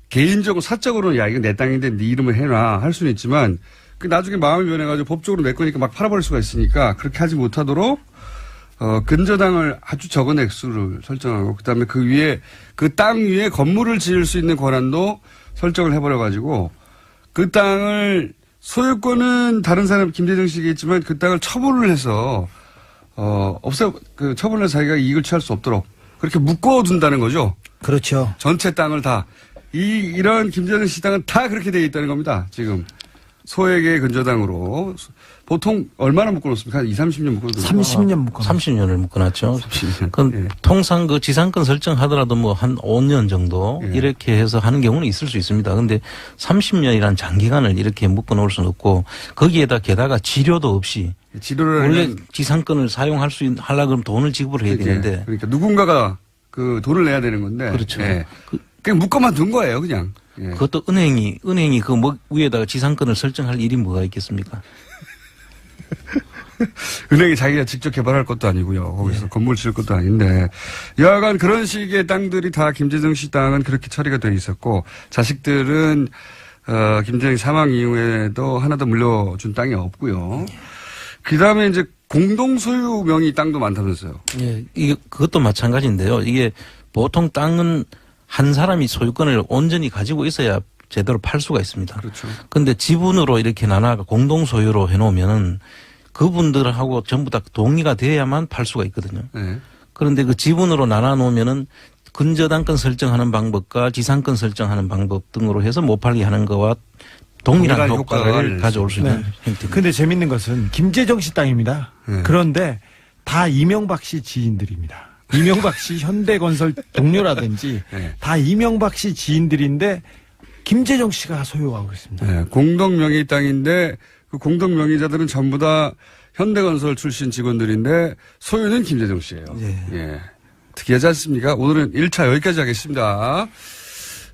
A: 개인적으로 사적으로는 야 이거 내 땅인데 네 이름을 해놔 할 수는 있지만 그 나중에 마음이 변해가지고 법적으로 내 거니까 막 팔아버릴 수가 있으니까 그렇게 하지 못하도록 근저당을 아주 적은 액수를 설정하고 그다음에 그 위에 그 땅 위에 건물을 지을 수 있는 권한도 설정을 해버려가지고 그 땅을 소유권은 다른 사람 김재정 씨가 있지만 그 땅을 처분을 해서 그 처분을 해서 자기가 이익을 취할 수 없도록 그렇게 묶어둔다는 거죠.
D: 그렇죠.
A: 전체 땅을 다 이런 김재정 씨 땅은 다 그렇게 되어 있다는 겁니다. 지금 소액의 근저당으로 보통 얼마나 묶어놓습니까? 한 20-30년 묶어놓습니까?
D: 30년 묶어.
E: 30년을 묶어놨죠.
A: 30년.
E: 그
A: 예.
E: 통상 그 지상권 설정하더라도 뭐 한 5년 정도
A: 예.
E: 이렇게 해서 하는 경우는 있을 수 있습니다. 근데 30년이란 장기간을 이렇게 묶어놓을 수는 없고 거기에다 게다가 지료도 없이
A: 지도를
E: 원래
A: 하려면
E: 지상권을 사용할 수 하려면 그러면 돈을 지급을 해야 되는데
A: 그러니까 누군가가 그 돈을 내야 되는 건데.
E: 그렇죠.
A: 예. 그냥 묶어만 둔 거예요, 그냥. 예.
E: 그것도 은행이 그 뭐 위에다가 지상권을 설정할 일이 뭐가 있겠습니까?
A: 은행이 자기가 직접 개발할 것도 아니고요. 거기서 건물 지을 것도 아닌데. 여하간 그런 식의 땅들이 다 김재정 씨 땅은 그렇게 처리가 돼 있었고 자식들은 김재정 사망 이후에도 하나도 물려준 땅이 없고요. 그다음에 이제 공동 소유 명의 땅도 많다면서요.
E: 예, 이게 그것도 마찬가지인데요. 이게 보통 땅은 한 사람이 소유권을 온전히 가지고 있어야 제대로 팔 수가 있습니다.
A: 그렇죠.
E: 근데 지분으로 이렇게 나눠가 공동 소유로 해놓으면은 그분들하고 전부 다 동의가 돼야만 팔 수가 있거든요.
A: 네.
E: 그런데 그 지분으로 나눠 놓으면은 근저당권 설정하는 방법과 지상권 설정하는 방법 등으로 해서 못 팔게 하는 거와 동일한
A: 동일한
E: 효과를
A: 효과를
E: 가져올 수 있는
D: 네.
E: 형태입니다.
D: 근데 재밌는 것은 김재정 씨 땅입니다.
A: 네.
D: 그런데 다 이명박 씨 지인들입니다. 이명박 씨 현대건설 동료라든지
A: 네.
D: 다 이명박 씨 지인들인데 김재정 씨가 소유하고 있습니다.
A: 네. 공동 명의 땅인데 그 공동 명의자들은 전부 다 현대건설 출신 직원들인데 소유는 김재정 씨예요. 예. 특이하지 않습니까? 오늘은 1차 여기까지 하겠습니다.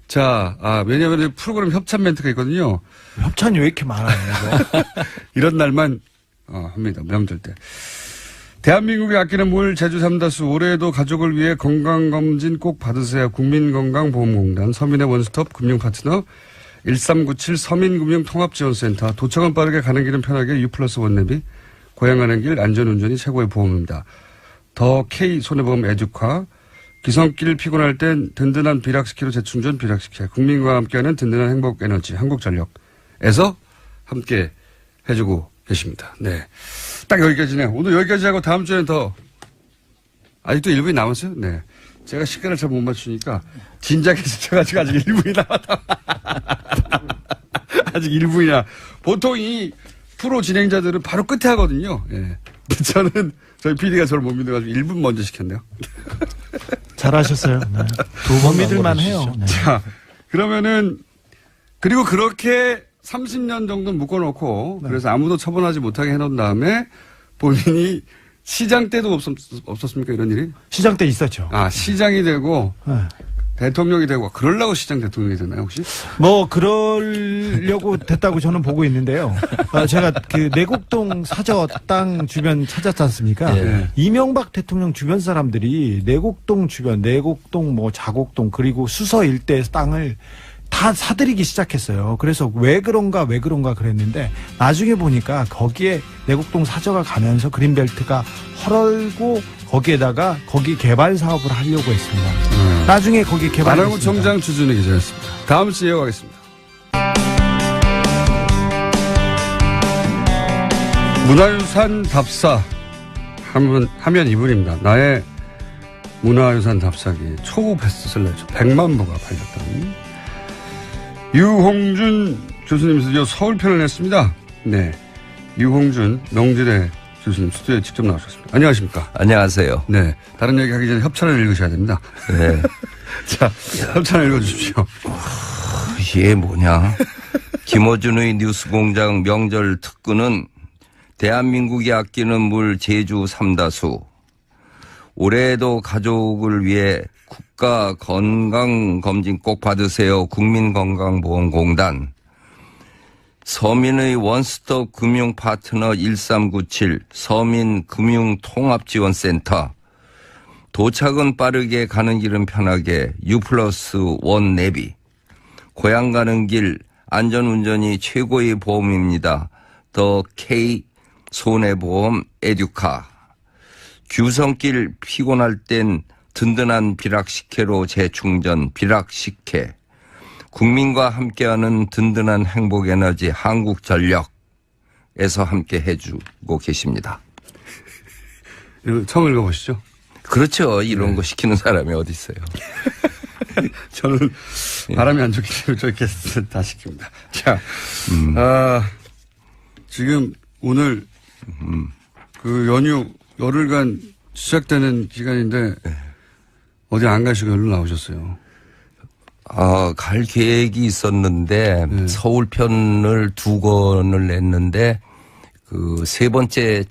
A: 자, 왜냐하면 프로그램 협찬 멘트가 있거든요.
D: 협찬이 왜 이렇게 많아요? 이거?
A: 이런 날만 합니다. 명절 때. 대한민국이 아끼는 물 제주 삼다수 올해에도 가족을 위해 건강검진 꼭 받으세요. 국민건강보험공단 서민의 원스톱 금융파트너 1397 서민금융통합지원센터 도착은 빠르게 가는 길은 편하게 U+1 내비 고향 가는 길 안전운전이 최고의 보험입니다. 더 K 손해보험 에듀카 기성길 피곤할 땐 든든한 비락스키로 재충전 비락스키 국민과 함께하는 든든한 행복에너지 한국전력에서 함께 해주고 계십니다. 네, 딱 여기까지네요. 오늘 여기까지 하고 다음 주에는 더 아직도 1분이 남았어요. 네, 제가 시간을 잘 못 맞추니까 진작에 지쳐가지고 아직 1분이 남았다. 아직 1분이나 보통 이 프로 진행자들은 바로 끝에 하거든요. 예. 저는 저희 PD가 저를 못 믿어가지고 1분 먼저 시켰네요.
D: 잘하셨어요. 네. 두 번 믿을만 해요. 네.
A: 자, 그러면은, 그리고 그렇게 30년 정도 묶어놓고, 그래서 아무도 처분하지 못하게 해놓은 다음에 본인이 시장 때도 없었습니까? 이런 일이?
D: 시장 때 있었죠.
A: 아, 시장이 되고,
D: 네.
A: 대통령이 되고, 그러려고 시장 대통령이 되나요, 혹시?
D: 뭐 그러려고 됐다고 저는 보고 있는데요. 제가 그 내곡동 사저 땅 주변 찾았지 않습니까?
A: 네.
D: 이명박 대통령 주변 사람들이 내곡동 주변, 내곡동 뭐 자곡동 그리고 수서 일대 땅을 다 사들이기 시작했어요. 그래서 왜 그런가 그랬는데 나중에 보니까 거기에 내곡동 사저가 가면서 그린벨트가 헐고 거기에다가 거기 개발 사업을 하려고 했습니다. 나중에 거기 개발했습니다.
A: 안하구청장 주준희 기자였습니다. 다음 주에 이어가겠습니다. 문화유산 답사 하면 이분입니다. 나의 문화유산 답사기 초우 베스트셀러죠. 100만 부가 팔렸던 유홍준 교수님 드디어 서울편을 냈습니다. 네, 유홍준 명지대 교수님 스튜디오에 직접 나오셨습니다. 안녕하십니까?
F: 안녕하세요.
A: 네, 다른 얘기 하기 전에 협찬을 읽으셔야 됩니다.
F: 네.
A: 자, 협찬을 읽어주십시오.
F: 이게 뭐냐. 김어준의 뉴스공장 명절 특근은 대한민국이 아끼는 물 제주 삼다수. 올해에도 가족을 위해 국가 건강검진 꼭 받으세요. 국민건강보험공단. 서민의 원스톱 금융파트너 1397 서민금융통합지원센터. 도착은 빠르게 가는 길은 편하게 U+1 내비. 고향 가는 길 안전운전이 최고의 보험입니다. 더 K 손해보험 에듀카. 규성길 피곤할 땐 든든한 비락식혜로 재충전 비락식혜. 국민과 함께하는 든든한 행복에너지 한국전력에서 함께 해주고 계십니다.
A: 처음 읽어보시죠.
F: 그렇죠. 이런 거 시키는 사람이 어디 있어요.
A: 저는 바람이 안 좋기 때문에 저렇게 다 시킵니다. 자, 지금 오늘 그 연휴 열흘간 시작되는 기간인데 어디 안 가시고 여기로 나오셨어요.
F: 갈 계획이 있었는데 서울편을 2권을 냈는데 그 3번째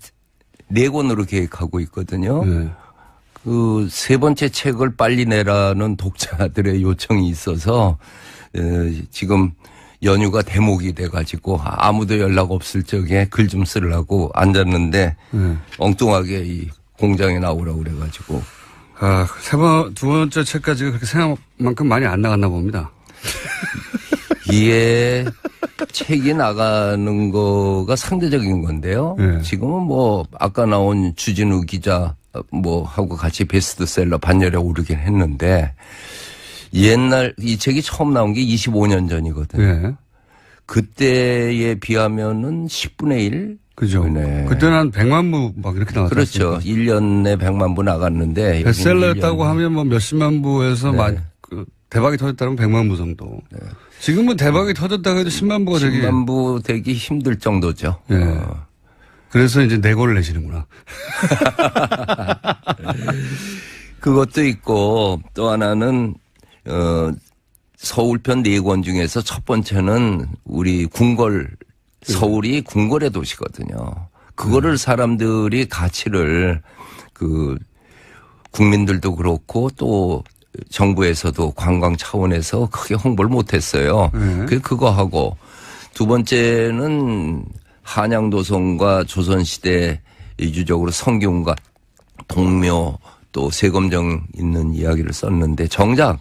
F: 4권으로 계획하고 있거든요.
A: 네.
F: 그 3번째 책을 빨리 내라는 독자들의 요청이 있어서 지금 연휴가 대목이 돼가지고 아무도 연락 없을 적에 글 좀 쓰려고 앉았는데 엉뚱하게 이 공장에 나오라고 그래가지고.
A: 두 번째 책까지가 그렇게 생각만큼 많이 안 나갔나 봅니다.
F: 이게 책이 나가는 거가 상대적인 건데요.
A: 네.
F: 지금은 뭐 아까 나온 주진우 기자 뭐 하고 같이 베스트셀러 반열에 오르긴 했는데 옛날 이 책이 처음 나온 게 25년 전이거든요.
A: 네.
F: 그때에 비하면은 10분의 1?
A: 그죠.
F: 네.
A: 그때는 한 100만 부 막 이렇게 나왔죠.
F: 그렇죠. 1년에 100만 부 나갔는데.
A: 베스트셀러였다고 하면 뭐 몇십만 부에서
F: 네.
A: 대박이 터졌다면 100만 부 정도. 네. 지금은 대박이 터졌다고 해도 10만 부가 되기.
F: 10만 부 되기 힘들 정도죠.
A: 네. 그래서 이제 4권을 내시는구나.
F: 그것도 있고 또 하나는 서울편 4권 중에서 첫 번째는 우리 궁궐 서울이 궁궐의 도시거든요. 그거를 사람들이 가치를 국민들도 그렇고 또 정부에서도 관광 차원에서 크게 홍보를 못했어요. 그거 하고 두 번째는 한양도성과 조선시대 유적으로 성균관, 동묘 또 세검정 있는 이야기를 썼는데 정작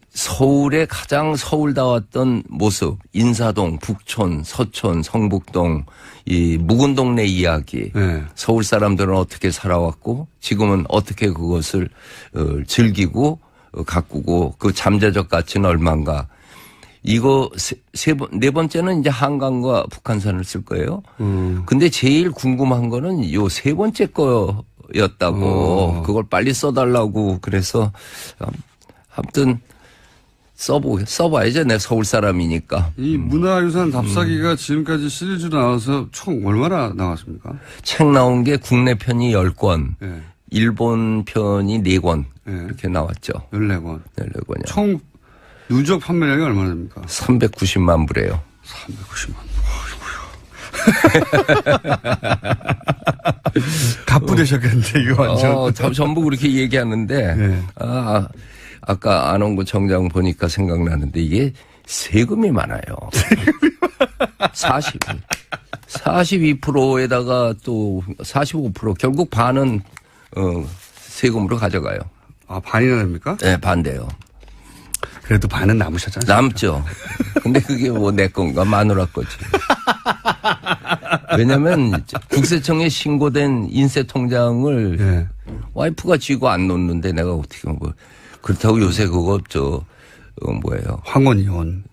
F: 서울의 가장 서울다웠던 모습, 인사동, 북촌, 서촌, 성북동, 이 묵은 동네 이야기, 서울 사람들은 어떻게 살아왔고 지금은 어떻게 그것을 즐기고 가꾸고 그 잠재적 가치는 얼마인가. 이거 네 번째는 이제 한강과 북한산을 쓸 거예요. 근데 제일 궁금한 거는 요 3번째 거였다고 그걸 빨리 써달라고 그래서 아무튼 써봐야죠. 내 서울 사람이니까.
A: 이 문화유산 답사기가 지금까지 시리즈로 나와서 총 얼마나 나왔습니까?
F: 책 나온 게 국내 편이 10권,
A: 예.
F: 일본 편이 4권
A: 예.
F: 이렇게 나왔죠.
A: 14권.
F: 14권이요.
A: 총 누적 판매량이 얼마나 됩니까?
F: 390만 부래요.
A: 390만. 갑부되셨겠는데 이거 완전.
F: 전부 그렇게 얘기하는데
A: 네.
F: 아까 안원구 청장 보니까 생각나는데 이게 세금이 많아요. 42%에다가 또 45% 결국 반은 세금으로 가져가요.
A: 아, 반이나 됩니까?
F: 네, 반대요.
A: 그래도 반은 남으셨잖아요.
F: 남죠. 근데 그게 뭐 내 건가 마누라 거지. 왜냐면 국세청에 신고된 인세 통장을
A: 예.
F: 와이프가 쥐고 안 놓는데 내가 어떻게 뭐 그렇다고 요새 그거 뭐예요?
A: 황혼이혼.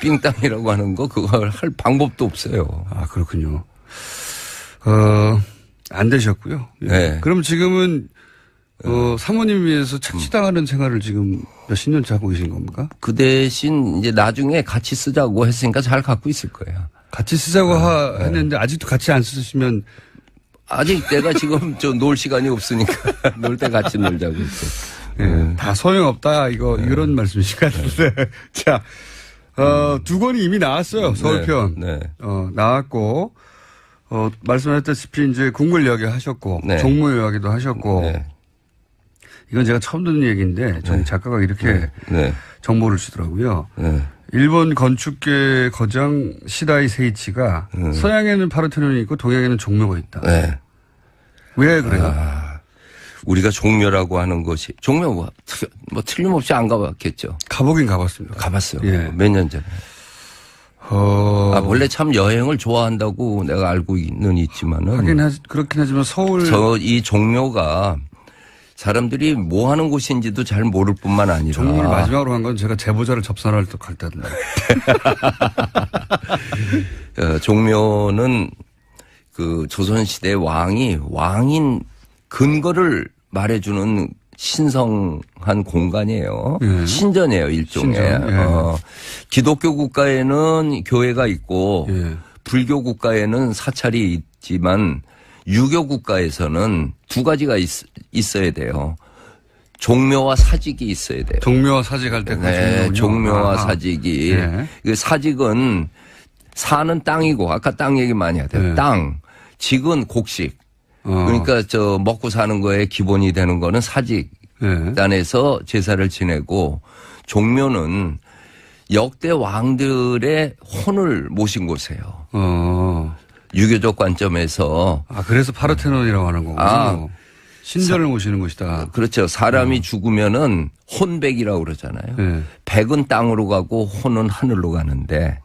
F: 삥땅이라고 하는 거 그걸 할 방법도 없어요.
A: 아, 그렇군요. 안 되셨고요. 예.
F: 네.
A: 그럼 지금은 사모님 위해서 착취당하는 생활을 지금 몇십 년째 하고 계신 겁니까?
F: 그 대신 이제 나중에 같이 쓰자고 했으니까 잘 갖고 있을 거예요.
A: 같이 쓰자고 했는데 아직도 같이 안 쓰시면
F: 아직 내가 지금 놀 시간이 없으니까 놀 때 같이 놀자고 했어.
A: 예, 다 소용없다 이런 말씀이신 것 같은데. 자, 2권이 이미 나왔어요. 서울편.
F: 네.
A: 나왔고 말씀하셨다시피 이제 국물 이야기 하셨고
F: 네.
A: 종무 이야기도 하셨고
F: 네.
A: 이건 제가 처음 듣는 얘기인데 전 작가가 이렇게
F: 네.
A: 정보를 주더라고요.
F: 네.
A: 일본 건축계 거장 시다이 세이치가 서양에는 파르테논이 있고 동양에는 종묘가 있다.
F: 네.
A: 왜 그래요?
F: 우리가 종묘라고 하는 것이 종묘 뭐 틀림없이 안 가봤겠죠.
A: 가보긴 가봤습니다.
F: 가봤어요.
A: 예.
F: 몇 년 전에. 원래 참 여행을 좋아한다고 내가 알고는 있지만은.
A: 그렇긴 하지만 서울.
F: 이 종묘가 사람들이 뭐 하는 곳인지도 잘 모를 뿐만 아니라.
A: 종묘를 마지막으로 간 건 제가 제보자를 접선할 때 갈 때던데.
F: 종묘는 그 조선시대 왕인 근거를 말해주는 신성한 공간이에요.
A: 예.
F: 신전이에요, 일종의.
A: 신전, 예.
F: 기독교 국가에는 교회가 있고
A: 예.
F: 불교 국가에는 사찰이 있지만 유교 국가에서는 두 가지가 있어야 돼요. 종묘와 사직이 있어야 돼요.
A: 종묘와 사직할 때.
F: 네, 종묘와 사직이.
A: 예.
F: 그 사직은 사는 땅이고 아까 땅 얘기 많이 하대요.
A: 예.
F: 땅. 직은 곡식. 그러니까 먹고 사는 거에 기본이 되는 거는 사직단에서 제사를 지내고 종묘는 역대 왕들의 혼을 모신 곳이에요. 유교적 관점에서.
A: 그래서 파르테논이라고 하는 거군요. 신전을 모시는 곳이다.
F: 그렇죠. 사람이 죽으면은 혼백이라고 그러잖아요.
A: 네.
F: 백은 땅으로 가고 혼은 하늘로 가는데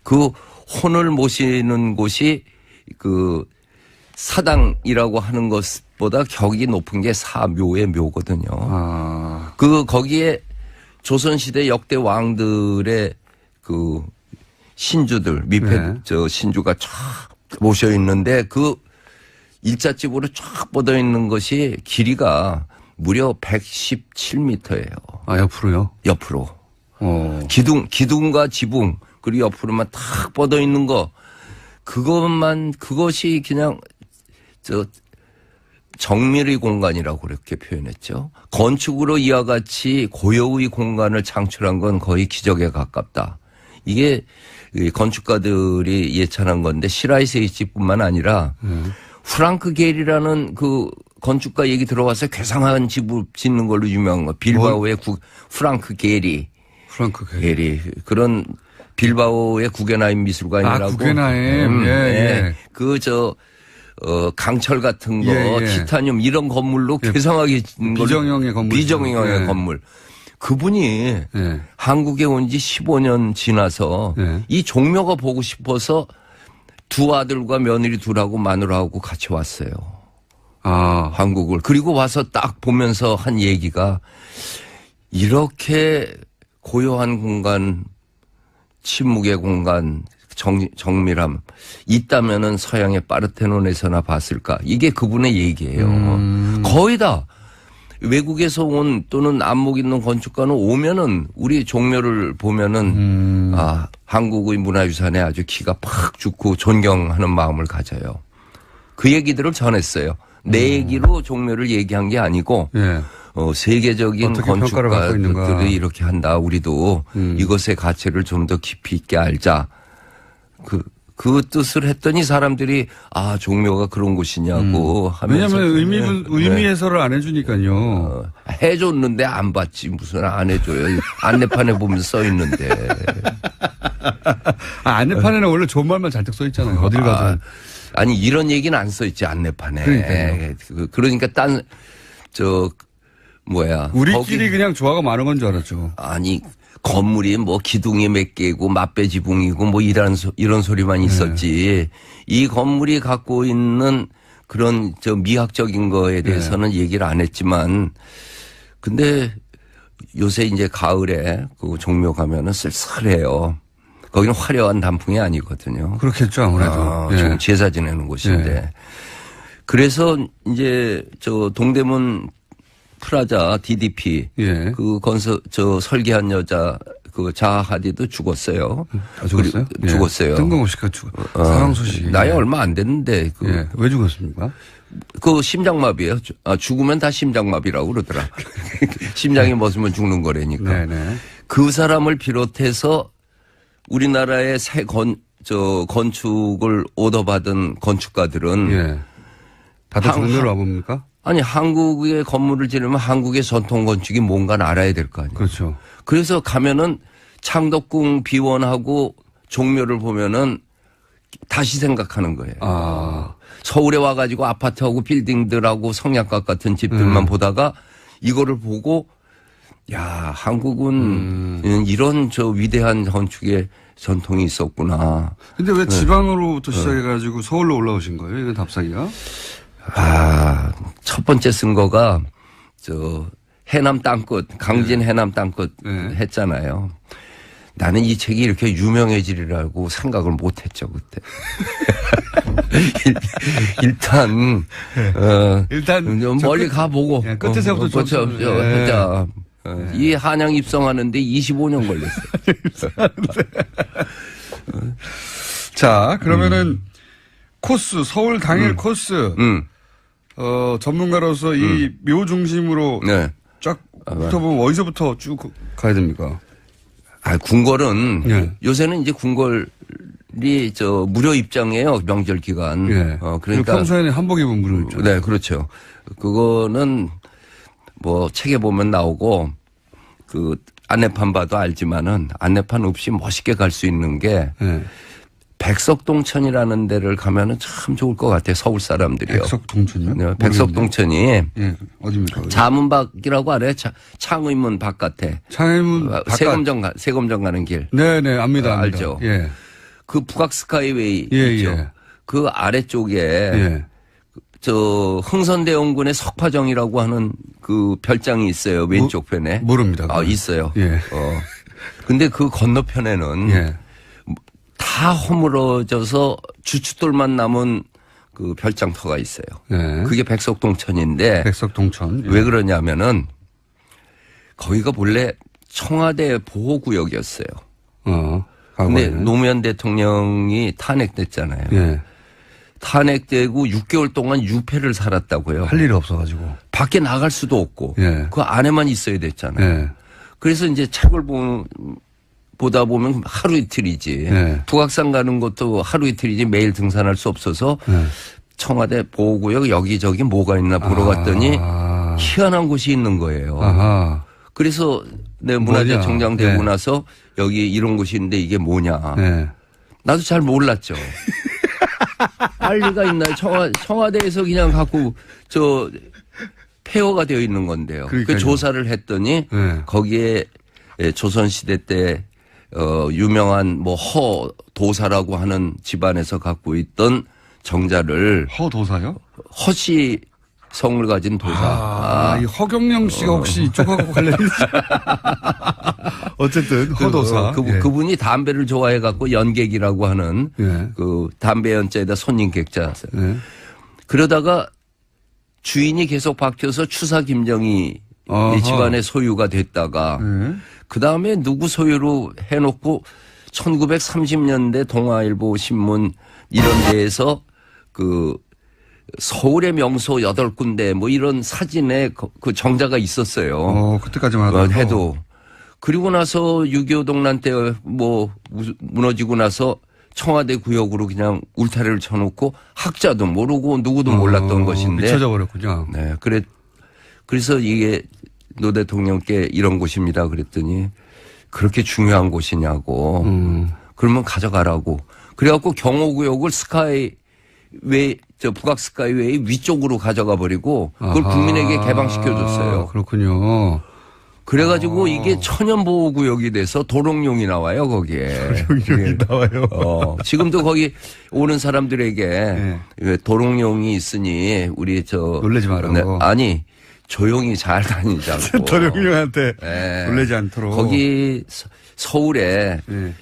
F: 그 혼을 모시는 곳이 그 사당이라고 하는 것보다 격이 높은 게 사묘의 묘거든요. 거기에 조선시대 역대 왕들의 그 신주들, 신주가 쫙 모셔 있는데 그 일자집으로 쫙 뻗어 있는 것이 길이가 무려 117m예요.
A: 옆으로요?
F: 옆으로. 기둥과 지붕, 그리고 옆으로만 탁 뻗어 있는 거. 그것이 그냥 정밀의 공간이라고 그렇게 표현했죠. 건축으로 이와 같이 고유의 공간을 창출한 건 거의 기적에 가깝다. 이게 건축가들이 예찬한 건데 시라이 세이치뿐만 아니라 프랑크 게리라는 그 건축가 얘기 들어와서 괴상한 집을 짓는 걸로 유명한 거. 빌바오의 프랑크 게리. 그런 빌바오의 구겐하임 미술관이라고.
A: 구겐하임. 예.
F: 강철 같은 거, 티타늄 이런 건물로 괴상하게 짓는
A: 비정형의 건물.
F: 비정형의 건물. 그분이 한국에 온 지 15년 지나서 이 종묘가 보고 싶어서 두 아들과 며느리 둘하고 마누라하고 같이 왔어요. 한국을. 그리고 와서 딱 보면서 한 얘기가 이렇게 고요한 공간, 침묵의 공간, 정밀함 있다면은 서양의 파르테논에서나 봤을까? 이게 그분의 얘기예요. 거의 다 외국에서 온 또는 안목 있는 건축가는 오면은 우리 종묘를 보면은 아, 한국의 문화유산에 아주 기가 팍 죽고 존경하는 마음을 가져요. 그 얘기들을 전했어요. 내 얘기로 종묘를 얘기한 게 아니고
A: 예.
F: 세계적인
A: 어떻게 평가를 받고 있는가.
F: 건축가들이 이렇게 한다. 우리도 이것의 가치를 좀 더 깊이 있게 알자. 그 뜻을 했더니 사람들이 아 종묘가 그런 곳이냐고 하면서
A: 왜냐하면 의미 해설을 안 해주니까요.
F: 해줬는데 안 받지 무슨 안 해줘요. 안내판에 보면 써 있는데.
A: 안내판에는 원래 좋은 말만 잔뜩 써 있잖아요. 어딜 가든.
F: 아니 이런 얘기는 안 써 있지 안내판에.
A: 그러니까요.
F: 그러니까
A: 우리끼리 그냥 조화가 많은 건 줄 알았죠.
F: 아니 건물이 뭐 기둥이 몇 개고 맛배 지붕이고 뭐 이런 소리만 있었지. 이 건물이 갖고 있는 그런 미학적인 거에 대해서는 얘기를 안 했지만 근데 요새 이제 가을에 그 종묘 가면은 쓸쓸해요. 거기는 화려한 단풍이 아니거든요.
A: 그렇겠죠, 아무래도. 예.
F: 지금 제사 지내는 곳인데.
A: 예.
F: 그래서 이제 동대문 프라자 DDP
A: 예.
F: 그 설계한 여자 그 자하 하디도 죽었어요.
A: 아, 죽었어요?
F: 예. 죽었어요.
A: 뜬금없이 사망 소식이.
F: 나이 얼마 안 됐는데
A: 예. 왜 죽었습니까?
F: 그 심장마비예요. 죽으면 다 심장마비라고 그러더라. 심장이 멎으면 죽는 거라니까.
A: 네네.
F: 그 사람을 비롯해서 우리나라의 새 건축을 오더받은 건축가들은
A: 예. 다들 종묘를 와봅니까?
F: 아니 한국의 건물을 지으려면 한국의 전통 건축이 뭔가는 알아야 될 거 아니에요.
A: 그렇죠.
F: 그래서 가면은 창덕궁 비원하고 종묘를 보면은 다시 생각하는 거예요.
A: 아.
F: 서울에 와가지고 아파트하고 빌딩들하고 성약각 같은 집들만 보다가 이거를 보고 야 한국은 이런 위대한 건축의 전통이 있었구나.
A: 근데 왜 지방으로부터 시작해가지고 서울로 올라오신 거예요? 이건 답사기가?
F: 첫 번째 쓴 거가 해남 땅끝, 강진 해남 땅끝 했잖아요. 나는 이 책이 이렇게 유명해지리라고 생각을 못 했죠, 그때. 일단 좀 멀리 가보고.
A: 예, 끝에서부터
F: 하자. 이 한양 입성하는데 25년 걸렸어요.
A: 자, 그러면은 코스, 서울 당일 코스. 전문가로서 이 묘 중심으로
F: 네.
A: 쫙 훑어보면 어디서부터 쭉 가야 됩니까?
F: 궁궐은
A: 예.
F: 요새는 이제 궁궐이 무료 입장이에요. 명절 기간.
A: 예.
F: 그러니까
A: 평소에는 한복 입은 무료 입장.
F: 네, 그렇죠. 그거는 뭐 책에 보면 나오고 그 안내판 봐도 알지만은 안내판 없이 멋있게 갈 수 있는 게
A: 예.
F: 백석동천이라는 데를 가면은 참 좋을 것 같아요. 서울 사람들이요.
A: 백석동천이요?
F: 네, 백석동천이
A: 예. 어디입니까?
F: 자문박이라고 알아요? 창의문 바깥에.
A: 창의문 바깥.
F: 세검정 가는 길.
A: 네네, 압니다.
F: 알죠.
A: 예.
F: 그 북악 스카이웨이
A: 예,
F: 있죠.
A: 예.
F: 그 아래쪽에
A: 예.
F: 흥선대원군의 석파정이라고 하는 그 별장이 있어요. 왼쪽 편에.
A: 모릅니다.
F: 있어요.
A: 예.
F: 근데 그 건너편에는
A: 예.
F: 다 허물어져서 주춧돌만 남은 그 별장터가 있어요.
A: 예.
F: 그게 백석동천인데
A: 백석동천. 예.
F: 왜 그러냐면은 거기가 본래 청와대 보호구역이었어요. 근데 노무현 대통령이 탄핵됐잖아요.
A: 예.
F: 탄핵되고 6개월 동안 유폐를 살았다고요.
A: 할 일이 없어가지고.
F: 밖에 나갈 수도 없고
A: 예.
F: 그 안에만 있어야 됐잖아요.
A: 예.
F: 그래서 이제 책을 보다 보면 하루 이틀이지.
A: 예.
F: 북악산 가는 것도 하루 이틀이지 매일 등산할 수 없어서
A: 예.
F: 청와대 보호구역 여기저기 뭐가 있나 보러 갔더니 희한한 곳이 있는 거예요.
A: 아하.
F: 그래서 내 문화재청장 되고
A: 네.
F: 나서 여기 이런 곳이 있는데 이게 뭐냐.
A: 네.
F: 나도 잘 몰랐죠. 알 리가 있나요? 청와대에서 그냥 갖고 폐허가 되어 있는 건데요.
A: 그러니까요.
F: 그 조사를 했더니
A: 네.
F: 거기에 조선시대 때 유명한 뭐 허도사라고 하는 집안에서 갖고 있던 정자를
A: 허도사요?
F: 허씨 성을 가진 도사.
A: 이 허경영 씨가 혹시 이쪽하고 관련이 어쨌든 허도사. 예.
F: 그분이 담배를 좋아해 갖고 연객이라고 하는
A: 예.
F: 그 담배 연자에다 손님 객자.
A: 예.
F: 그러다가 주인이 계속 바뀌어서 추사 김정희
A: 어허.
F: 이 집안의 소유가 됐다가 그 다음에 누구 소유로 해놓고 1930년대 동아일보 신문 이런 데에서 그 서울의 명소 8군데 뭐 이런 사진에 그 정자가 있었어요.
A: 그때까지만 하더라도.
F: 해도. 그리고 나서 6.25 동란 때 뭐 무너지고 나서 청와대 구역으로 그냥 울타리를 쳐놓고 학자도 모르고 누구도 몰랐던 것인데.
A: 잊혀져 버렸군요.
F: 네. 그래서 이게 노 대통령께 이런 곳입니다 그랬더니 그렇게 중요한 곳이냐고. 그러면 가져가라고. 그래갖고 경호구역을 스카이웨이, 북악 스카이웨이 위쪽으로 가져가 버리고 그걸 국민에게 개방시켜줬어요.
A: 그렇군요.
F: 그래가지고 이게 천연보호구역이 돼서 도롱뇽이 나와요, 거기에.
A: 도롱뇽이 나와요.
F: 지금도 거기 오는 사람들에게
A: 네.
F: 도롱뇽이 있으니 우리
A: 놀라지 말라고.
F: 네, 아니, 조용히 잘 다니자고.
A: 도롱뇽한테
F: 네.
A: 놀라지 않도록.
F: 거기 서울에
A: 네.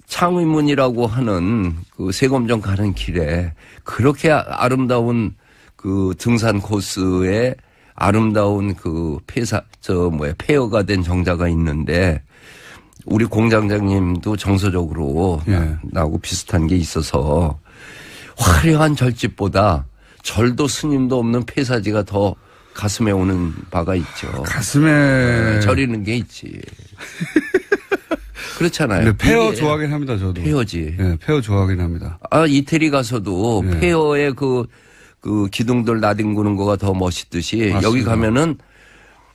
F: 창의문이라고 하는 그 세검정 가는 길에 그렇게 아름다운 그 등산 코스에 아름다운 그 폐허가 된 정자가 있는데 우리 공장장님도 정서적으로
A: 예.
F: 나하고 비슷한 게 있어서 화려한 절집보다 절도 스님도 없는 폐사지가 더 가슴에 오는 바가 있죠.
A: 가슴에.
F: 저리는 게 있지. 그렇잖아요.
A: 근데 폐허
F: 이게
A: 좋아하긴 합니다, 저도.
F: 폐허지.
A: 예, 폐허 좋아하긴 합니다.
F: 이태리 가서도
A: 네.
F: 폐허의 그 기둥들 나뒹구는 거가 더 멋있듯이
A: 맞습니다.
F: 여기 가면은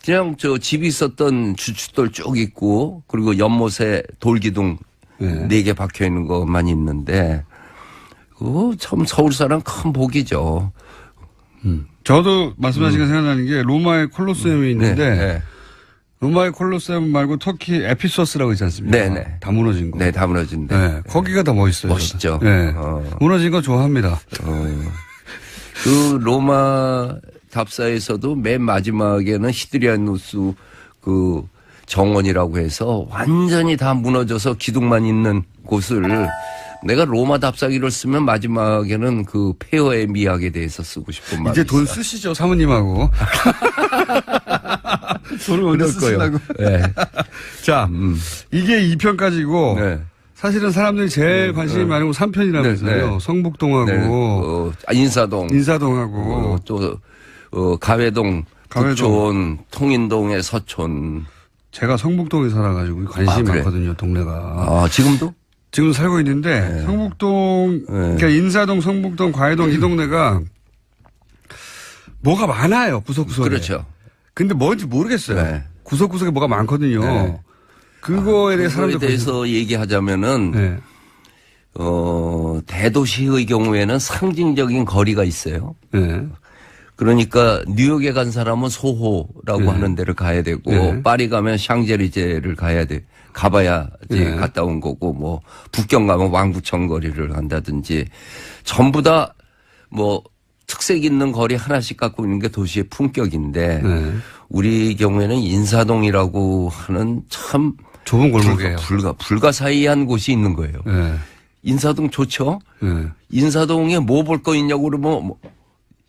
F: 그냥 집이 있었던 주춧돌 쭉 있고 그리고 연못에 돌기둥
A: 네.
F: 4개 박혀 있는 것만 있는데 그거 참 서울 사람 큰 복이죠.
A: 저도 말씀하신 게 생각나는 게 로마의 콜로세움이 있는데
F: 네.
A: 로마의 콜로세움 말고 터키 에피소스라고 있지 않습니까?
F: 네네.
A: 다 무너진 거.
F: 네, 다 무너진데.
A: 네, 거기가 더 멋있어요.
F: 멋있죠.
A: 저도. 네. 무너진 거 좋아합니다.
F: 그 로마 답사에서도 맨 마지막에는 히드리아누스 그 정원이라고 해서 완전히 다 무너져서 기둥만 있는 곳을 내가 로마 답사기를 쓰면 마지막에는 그 폐허의 미학에 대해서 쓰고 싶은 마음이
A: 이제 돈
F: 있어요.
A: 쓰시죠, 사모님하고. 돈을 먼저
F: 그럴 거예요.
A: 쓰신다고.
F: 네.
A: 자, 이게 2편까지고
F: 네.
A: 사실은 사람들이 제일 관심이 많은 건 3편이라면서요.
F: 네, 네.
A: 성북동하고
F: 인사동,
A: 인사동하고
F: 또 가회동,
A: 가회동.
F: 북촌, 통인동의 서촌.
A: 제가 성북동에 살아가지고 관심이
F: 그래?
A: 많거든요, 동네가.
F: 지금도?
A: 지금 살고 있는데 성북동, 그러니까 인사동, 성북동, 과회동 이 동네가 뭐가 많아요, 구석구석에.
F: 그렇죠.
A: 근데 뭔지 모르겠어요.
F: 네.
A: 구석구석에 뭐가 많거든요.
F: 네.
A: 그거에 대해
F: 그거에
A: 사람들
F: 대해서 얘기하자면은
A: 네.
F: 대도시의 경우에는 상징적인 거리가 있어요.
A: 네.
F: 그러니까 뉴욕에 간 사람은 소호라고
A: 네.
F: 하는 데를 가야 되고
A: 네. 파리
F: 파리 가면 샹젤리제를 가봐야지
A: 네.
F: 갔다 온 거고 뭐 북경 가면 왕부청 거리를 간다든지 전부 다 뭐 특색 있는 거리 하나씩 갖고 있는 게 도시의 품격인데
A: 네.
F: 우리 경우에는 인사동이라고 하는 참
A: 좁은 골목이에요.
F: 불가사의한 곳이 있는 거예요.
A: 네.
F: 인사동 좋죠?
A: 네.
F: 인사동에 뭐 볼 거 있냐고 그러면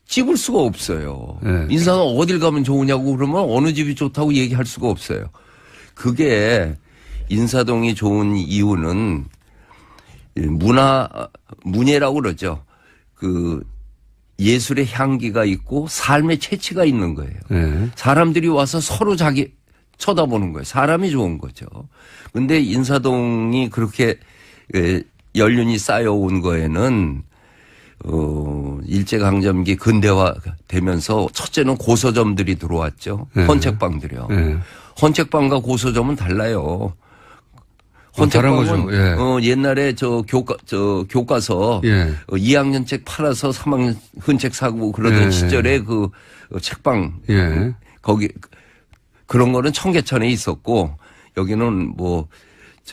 F: 찍을 수가 없어요.
A: 네.
F: 인사동 어딜 가면 좋으냐고 그러면 어느 집이 좋다고 얘기할 수가 없어요. 그게 인사동이 좋은 이유는 문예라고 그러죠. 그 예술의 향기가 있고 삶의 채취가 있는 거예요.
A: 네.
F: 사람들이 와서 서로 자기 쳐다보는 거예요. 사람이 좋은 거죠. 근데 인사동이 그렇게 연륜이 쌓여온 거에는 일제강점기 근대화 되면서 첫째는 고서점들이 들어왔죠.
A: 네.
F: 헌책방들이요.
A: 네.
F: 헌책방과 고서점은 달라요.
A: 다른
F: 헌책방은
A: 거죠. 예.
F: 옛날에 교과서
A: 예.
F: 2학년 책 팔아서 3학년 흔책 사고 그러던
A: 예.
F: 시절에 그 책방
A: 예.
F: 거기 그런 거는 청계천에 있었고 여기는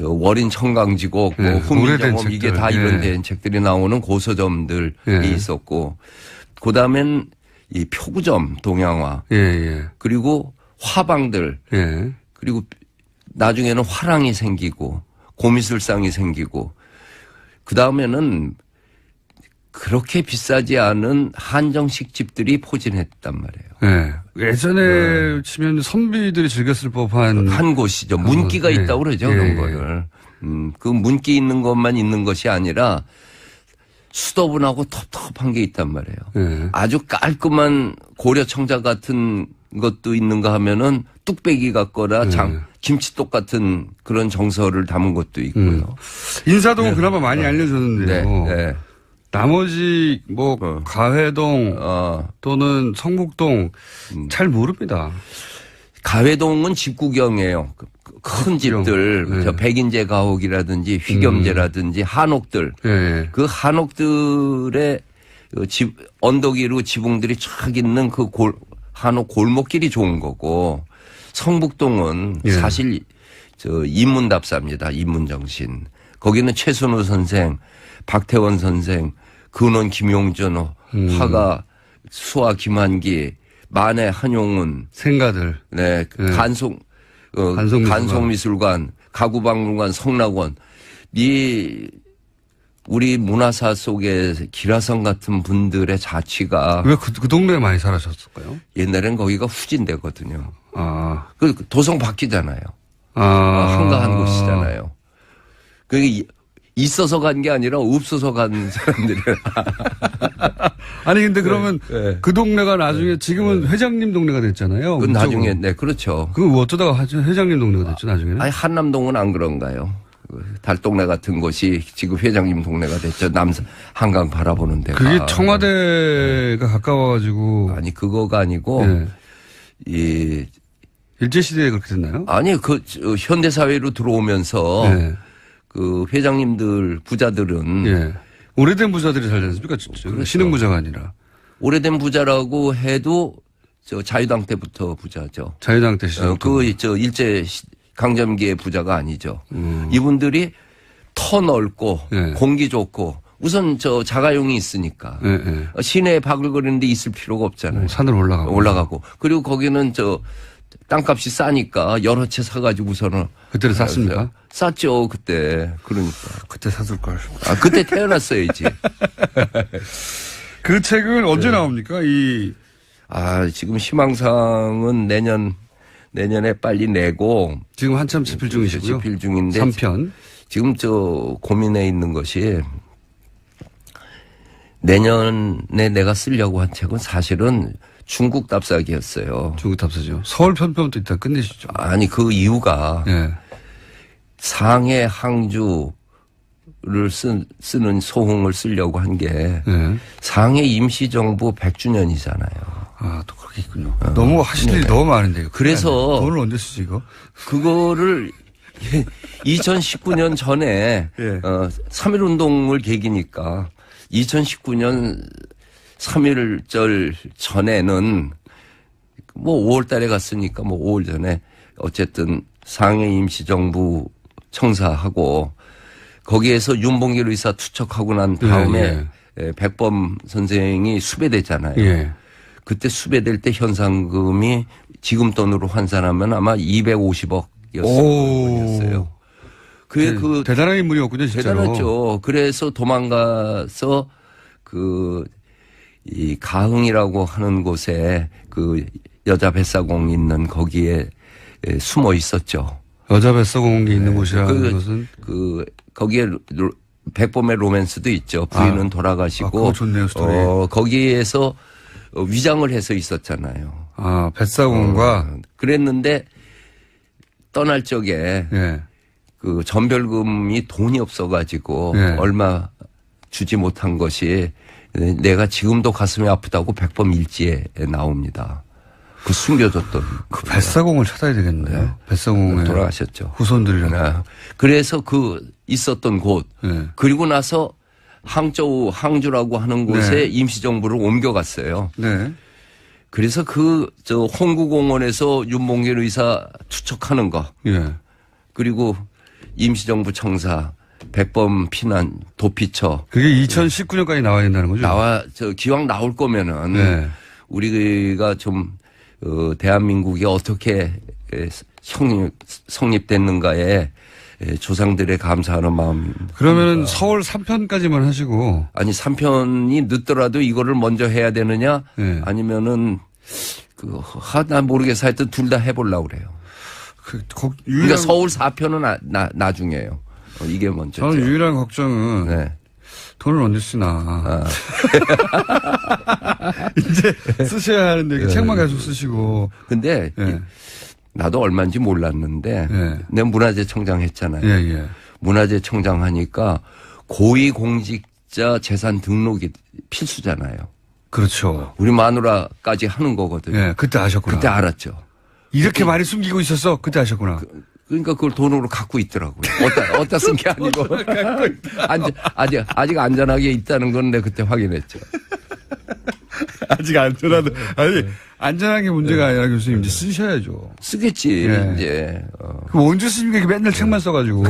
F: 월인 청강지곡,
A: 예, 오래된
F: 훈민정음 이게
A: 책들.
F: 다
A: 예.
F: 이런 된 책들이 나오는 고서점들이
A: 예.
F: 있었고 그다음엔 이 표구점 동양화
A: 예.
F: 그리고 화방들
A: 예.
F: 그리고 나중에는 화랑이 생기고 고미술상이 생기고 그다음에는 그렇게 비싸지 않은 한정식 집들이 포진했단 말이에요.
A: 네. 예전에 치면 선비들이 즐겼을 법한
F: 한 곳이죠. 문기가
A: 네.
F: 있다고 그러죠.
A: 예.
F: 그런 거를. 그 문기 있는 것만 있는 것이 아니라 수도분하고 텁텁한 게 있단 말이에요.
A: 네.
F: 아주 깔끔한 고려청자 같은 것도 있는가 하면은 뚝배기 같거나 김치떡 같은 그런 정서를 담은 것도 있고요.
A: 인사동은 그나마 많이 알려졌는데요.
F: 네. 네.
A: 나머지 뭐 가회동 또는 성북동 잘 모릅니다.
F: 가회동은 집구경이에요. 큰 집들,
A: 네.
F: 저 백인제 가옥이라든지 휘겸제라든지 한옥들,
A: 네.
F: 그 한옥들의 집 언덕 위로 지붕들이 쫙 있는 그 한옥 골목길이 좋은 거고, 성북동은
A: 예.
F: 사실 저 인문답사입니다. 인문정신. 거기는 최순호 선생, 박태원 선생, 근원 김용준, 화가 수아 김한기, 만해 한용운,
A: 생가들.
F: 네,
A: 네.
F: 간송미술관, 간송미술관, 가구박물관, 성락원, 우리 문화사 속에 기라성 같은 분들의 자취가
A: 왜 그 동네에 많이 살아셨을까요?
F: 옛날엔 거기가 후진대거든요.
A: 아.
F: 그 도성 바뀌잖아요. 한가한 곳이잖아요. 그게 있어서 간 게 아니라 없어서 간 사람들이.
A: 아니 근데 그러면
F: 네.
A: 그 동네가 나중에 지금은 회장님 동네가 됐잖아요.
F: 그 나중에 네 그렇죠.
A: 그거 어쩌다가 회장님 동네가 됐죠 나중에는?
F: 아니 한남동은 안 그런가요? 달동네 같은 곳이 지금 회장님 동네가 됐죠. 한강 바라보는 데가.
A: 그게 청와대가 가까워가지고.
F: 아니 그거가 아니고
A: 네.
F: 이
A: 일제시대에 그렇게 됐나요?
F: 아니 그 현대사회로 들어오면서
A: 네.
F: 그 회장님들 부자들은
A: 예. 오래된 부자들이 살지 않습니까?
F: 그렇죠.
A: 신흥 부자가 아니라.
F: 오래된 부자라고 해도 저 자유당 때부터 부자죠.
A: 자유당 때 시절.
F: 일제 강점기의 부자가 아니죠. 이분들이 터 넓고
A: 네.
F: 공기 좋고 우선 저 자가용이 있으니까
A: 예, 예.
F: 시내에 바글거리는데 있을 필요가 없잖아요.
A: 산을 올라가고.
F: 그리고 거기는 저 땅값이 싸니까 여러 채 사가지고서는
A: 그때는 쌌습니까?
F: 쌌죠 그때. 그러니까
A: 그때 사둘 걸.
F: 그때 태어났어야지.
A: 그 책은 언제 나옵니까?
F: 지금 희망상은 내년에 빨리 내고
A: 지금 한참 집필 중이시고요.
F: 집필 중인데
A: 3편.
F: 지금 저 고민해 있는 것이 내년에 내가 쓰려고 한 책은 사실은 중국 답사기였어요.
A: 중국 답사죠. 서울 편편부터 일단 끝내시죠.
F: 아니 그 이유가
A: 예.
F: 상해 항주를 쓰는 소흥을 쓰려고 한 게
A: 예.
F: 상해 임시정부 100주년이잖아요.
A: 또 그렇게 있군요. 너무 하실 일이 너무 많은데요.
F: 그래서
A: 돈을 언제 쓰지 이거?
F: 그거를 2019년 전에
A: 예.
F: 3.1운동을 계기니까 2019년 3.1절 전에는 뭐 5월 달에 갔으니까 뭐 5월 전에 어쨌든 상해 임시정부 청사하고 거기에서 윤봉길 의사 투척하고 난 다음에 백범 선생이 수배됐잖아요.
A: 예.
F: 그때 수배될 때 현상금이 지금 돈으로 환산하면 아마 250억이었어요. 그
A: 대단한 인물이었군요, 진짜로.
F: 대단했죠. 그래서 도망가서 이 가흥이라고 하는 곳에 그 여자 뱃사공 있는 거기에 숨어 있었죠.
A: 여자 뱃사공이 있는 곳이라는 것은
F: 거기에 백범의 로맨스도 있죠. 부인은 돌아가시고
A: 그거 좋네요, 스토리.
F: 거기에서 위장을 해서 있었잖아요.
A: 뱃사공과
F: 그랬는데 떠날 적에
A: 예.
F: 그 전별금이 돈이 없어가지고
A: 네.
F: 얼마 주지 못한 것이 내가 지금도 가슴이 아프다고 백범 일지에 나옵니다. 그 숨겨뒀던.
A: 그 뱃사공을 찾아야 되겠네요.
F: 네.
A: 뱃사공에
F: 돌아가셨죠.
A: 후손들이랑.
F: 그래서 그 있었던 곳
A: 네.
F: 그리고 나서 항주라고 하는 곳에
A: 네.
F: 임시정부를 옮겨갔어요.
A: 네.
F: 그래서 저 홍구공원에서 윤봉길 의사 투척하는 거
A: 예.
F: 그리고 임시정부 청사 백범 피난 도피처
A: 그게 2019년까지 나와야 된다는 거죠?
F: 기왕 나올 거면은
A: 네.
F: 우리가 좀 대한민국이 어떻게 성립됐는가에 조상들의 감사하는 마음.
A: 그러면은 서울 3편까지만 하시고.
F: 아니 3편이 늦더라도 이거를 먼저 해야 되느냐
A: 네.
F: 아니면은 난 모르겠어 하여튼 둘 다 해보려고 그래요. 그러니까 서울 4편은 나중에요. 이게 먼저.
A: 저는 유일한 걱정은
F: 네.
A: 돈을 언제 쓰나. 이제 쓰셔야 하는데 책만 계속 쓰시고.
F: 근데
A: 네.
F: 나도 얼마인지 몰랐는데
A: 네.
F: 내가 문화재청장 했잖아요.
A: 예, 예.
F: 문화재청장 하니까 고위공직자 재산 등록이 필수잖아요.
A: 그렇죠.
F: 우리 마누라까지 하는 거거든요.
A: 예, 그때 아셨구나.
F: 그때 알았죠.
A: 이렇게 많이 숨기고 있었어? 그때 아셨구나.
F: 그러니까 그걸 돈으로 갖고 있더라고요. 어디다 쓴 게 아니고. 아직 안전하게 있다는 건 내가 그때 확인했죠.
A: 아직 안전하다. 아니, 안전한 게 문제가 아니라 교수님 이제 쓰셔야죠.
F: 쓰겠지,
A: 네.
F: 이제.
A: 그럼 언제 쓰십니까? 이렇게 맨날 책만 써가지고.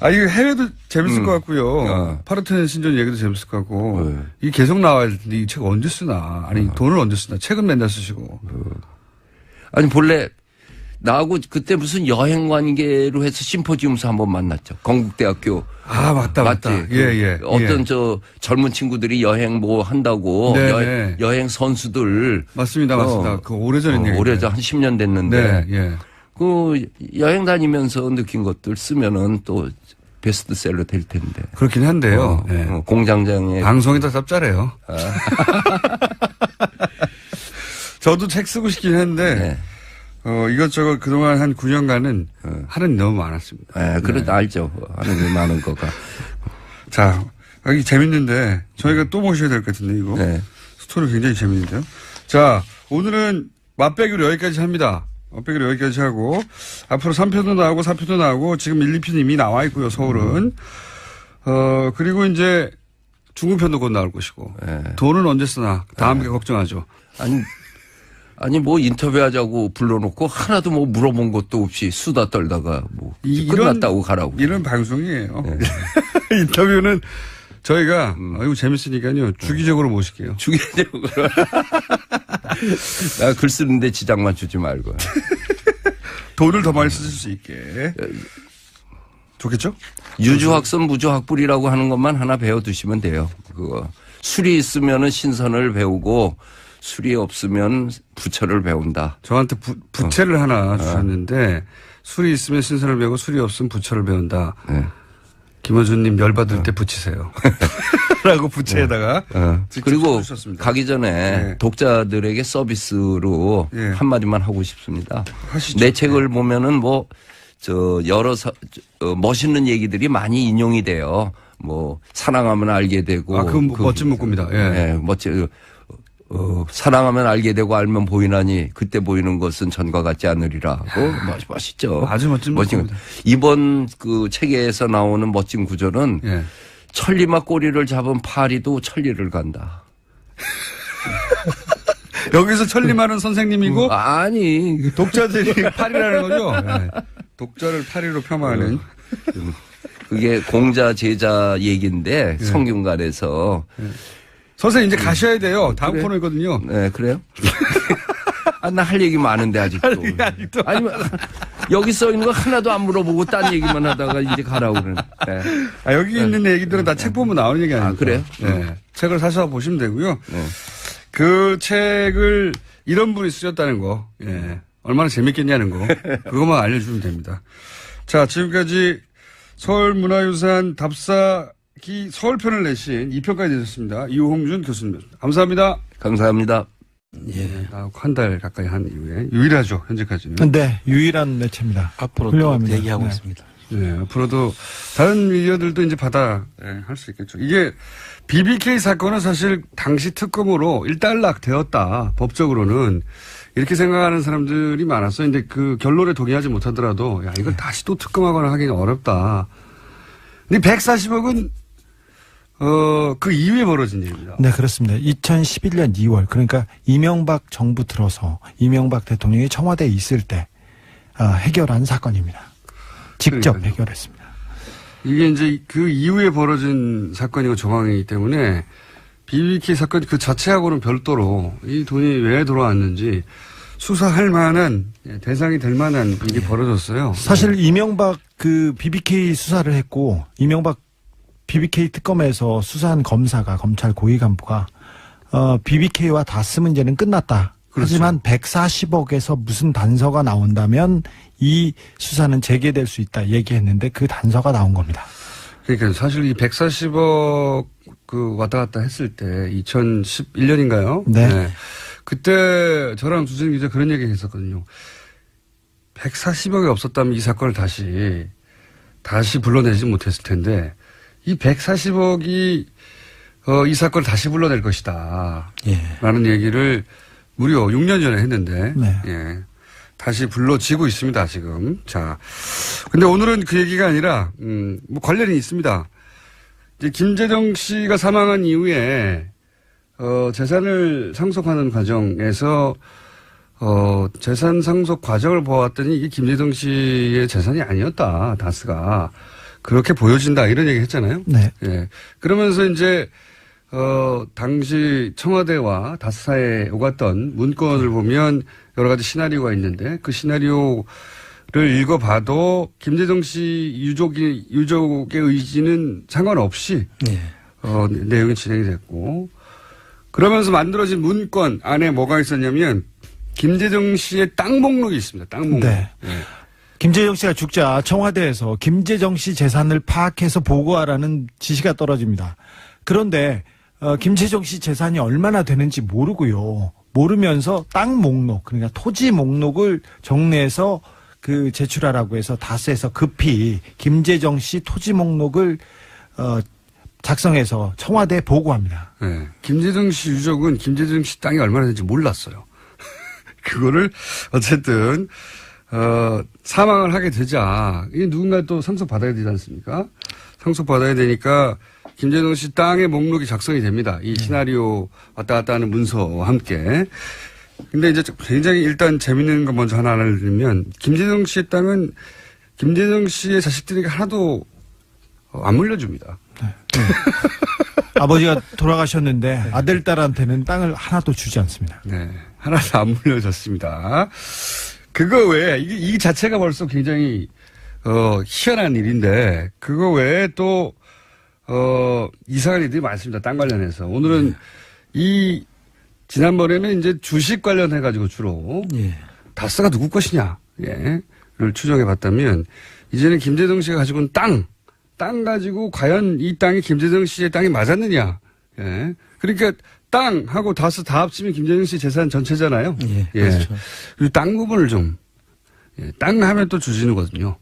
A: 이거 해외도 재밌을 것 같고요. 파르테논 신전 얘기도 재밌을 것 같고. 이게 계속 나와야 될 텐데 이 책 언제 쓰나. 아니, 돈을 언제 쓰나. 책은 맨날 쓰시고.
F: 아니, 본래 나하고 그때 무슨 여행 관계로 해서 심포지움에서 한번 만났죠. 건국대학교.
A: 맞다.
F: 맞지?
A: 예.
F: 어떤 젊은 친구들이 여행 뭐 한다고.
A: 네.
F: 여행 선수들.
A: 맞습니다. 그 오래전인 얘기.
F: 오래전 한 10년 됐는데.
A: 네, 예.
F: 그 여행 다니면서 느낀 것들 쓰면은 또 베스트셀러 될 텐데.
A: 그렇긴 한데요. 예.
F: 공장장에.
A: 방송이 더 짭짤해요. 저도 책 쓰고 싶긴 했는데, 이것저것 그동안 한 9년간은 하는 일이 너무 많았습니다.
F: 그래도 알죠. 하는 일 많은 거가.
A: 자, 여기 재밌는데, 저희가 또 모셔야 될 것 같은데, 이거.
F: 네.
A: 스토리 굉장히 재밌는데요. 자, 오늘은 맛배기로 여기까지 합니다. 맛배기로 여기까지 하고, 앞으로 3편도 나오고 4편도 나오고, 지금 1, 2편 이미 나와 있고요, 서울은. 그리고 이제 중국편도 곧 나올 것이고, 돈은 언제 쓰나, 다음 게 걱정하죠.
F: 아니 뭐 인터뷰하자고 불러놓고 하나도 뭐 물어본 것도 없이 수다 떨다가 뭐 끝났다고 가라고.
A: 이런 방송이에요. 네. 인터뷰는 저희가 이거 재밌으니까요. 주기적으로 모실게요.
F: 주기적으로. 나 글 쓰는데 지장만 주지 말고.
A: 돈을 더 많이 쓰실 수 있게. 좋겠죠?
F: 유주학선 무주학불이라고 하는 것만 하나 배워두시면 돼요. 그거 술이 있으면은 신선을 배우고 술이 없으면 부처를 배운다.
A: 저한테 부채를 하나 주셨는데 술이 있으면 신선을 배우고 술이 없으면 부처를 배운다.
F: 네.
A: 김어준님 열받을 때 붙이세요. 라고 부채에다가.
F: 그리고
A: 주셨습니다.
F: 가기 전에 독자들에게 서비스로 한마디만 하고 싶습니다.
A: 하시죠.
F: 내 책을 보면은 여러 멋있는 얘기들이 많이 인용이 돼요. 뭐 사랑하면 알게 되고.
A: 그건 멋진 문구입니다.
F: 사랑하면 알게 되고 알면 보이나니 그때 보이는 것은 전과 같지 않으리라 하고 멋있죠.
A: 아주 멋진 문구입니다.
F: 이번 그 책에서 나오는 멋진 구절은 천리마 꼬리를 잡은 파리도 천리를 간다.
A: 여기서 천리마는 선생님이고
F: 아니
A: 독자들이 파리라는 거죠. 네. 독자를 파리로 폄하하는.
F: 그게 공자 제자 얘기인데 성균관에서
A: 선생님 이제 가셔야 돼요. 다음 코너거든요.
F: 네, 그래요? 나 할 얘기 많은데 아직도. 아니면 여기 써 있는 거 하나도 안 물어보고 딴 얘기만 하다가 이제 가라고 그러네.
A: 여기 있는 얘기들은 다 책 보면 나오는 얘기 아니에요?
F: 그래요?
A: 네. 책을 사서 보시면 되고요. 그 책을 이런 분이 쓰셨다는 거, 얼마나 재밌겠냐는 거, 그것만 알려주면 됩니다. 자, 지금까지 서울문화유산 답사기 서울편을 내신 2편까지 되셨습니다. 이홍준 교수님이었습니다. 감사합니다.
F: 감사합니다.
A: 한 달 가까이 한 이후에 유일하죠, 현재까지는.
D: 네, 유일한 매체입니다.
E: 앞으로도
D: 훌륭합니다.
E: 대기하고
D: 네.
E: 있습니다.
A: 네, 앞으로도 다른 미디어들도 이제 할 수 있겠죠. 이게 BBK 사건은 사실 당시 특검으로 일단락 되었다. 법적으로는 이렇게 생각하는 사람들이 많았어요. 근데 그 결론에 동의하지 못하더라도 이걸 다시 또 특검하거나 하기는 어렵다. 근데 140억은 그 이후에 벌어진 일입니다.
D: 네, 그렇습니다. 2011년 2월, 그러니까 이명박 정부 들어서 이명박 대통령이 청와대에 있을 때 해결한 사건입니다. 직접
A: 그러니까요.
D: 해결했습니다.
A: 이게 이제 그 이후에 벌어진 사건이고 정황이기 때문에 BBK 사건 그 자체하고는 별도로 이 돈이 왜 돌아왔는지 수사할 만한 대상이 될 만한 일이 벌어졌어요.
D: 사실 이명박 그 BBK 수사를 했고 이명박 BBK 특검에서 수사한 검사가 검찰 고위 간부가 BBK와 다스 문제는 끝났다.
A: 그렇죠.
D: 하지만 140억에서 무슨 단서가 나온다면 이 수사는 재개될 수 있다 얘기했는데 그 단서가 나온 겁니다.
A: 그러니까 사실 이 140억 그 왔다 갔다 했을 때 2011년인가요?
D: 네.
A: 그때 저랑 주진 기자 그런 얘기 했었거든요. 140억이 없었다면 이 사건을 다시 불러내지 못했을 텐데 이 140억이 이 사건을 다시 불러낼 것이다.
E: 예.
A: 라는 얘기를 무려 6년 전에 했는데
D: 네.
A: 예. 다시 불러지고 있습니다, 지금. 자. 근데 오늘은 그 얘기가 아니라 뭐 관련이 있습니다. 이제 김재정 씨가 사망한 이후에 재산을 상속하는 과정에서 재산 상속 과정을 보았더니 이게 김재정 씨의 재산이 아니었다. 다스가. 그렇게 보여진다. 이런 얘기 했잖아요.
D: 네.
A: 예. 그러면서 이제 당시 청와대와 다스사에 오갔던 문건을 보면 여러 가지 시나리오가 있는데 그 시나리오를 읽어봐도 김재정 씨 유족의 의지는 상관없이
E: 예.
A: 내용이 진행이 됐고 그러면서 만들어진 문건 안에 뭐가 있었냐면 김재정 씨의 땅 목록이 있습니다. 땅 목록.
D: 네.
A: 예.
D: 김재정 씨가 죽자 청와대에서 김재정 씨 재산을 파악해서 보고하라는 지시가 떨어집니다. 그런데 김재정 씨 재산이 얼마나 되는지 모르고요. 모르면서 땅 목록, 그러니까 토지 목록을 정리해서 그 제출하라고 해서 다스에서 급히 김재정 씨 토지 목록을 작성해서 청와대에 보고합니다.
A: 네. 김재정 씨 유족은 김재정 씨 땅이 얼마나 되는지 몰랐어요. 그거를 어쨌든 사망을 하게 되자 이 누군가 또 상속받아야 되지 않습니까? 상속받아야 되니까 김재정 씨 땅의 목록이 작성이 됩니다. 이 시나리오 왔다 갔다 하는 문서와 함께. 근데 이제 굉장히 일단 재밌는 거 먼저 하나 알려드리면 김재정 씨의 땅은 김재정 씨의 자식들에게 하나도 안 물려줍니다.
D: 아버지가 돌아가셨는데 아들, 딸한테는 땅을 하나도 주지 않습니다.
A: 네. 하나도 안 물려졌습니다. 그거 외에, 이 자체가 벌써 굉장히, 희한한 일인데, 그거 외에 또, 이상한 일들이 많습니다. 땅 관련해서. 오늘은 지난번에는 이제 주식 관련해가지고 주로,
E: 예.
A: 다스가 누구 것이냐, 를 추정해 봤다면, 이제는 김재정 씨가 가지고 있는 땅 가지고 과연 이 땅이 김재정 씨의 땅이 맞았느냐, 예. 그러니까 땅하고 다스 다 합치면 김재정 씨 재산 전체잖아요.
E: 예. 그렇죠.
A: 그리고 땅 부분을 좀, 땅 하면 또 주진우거든요.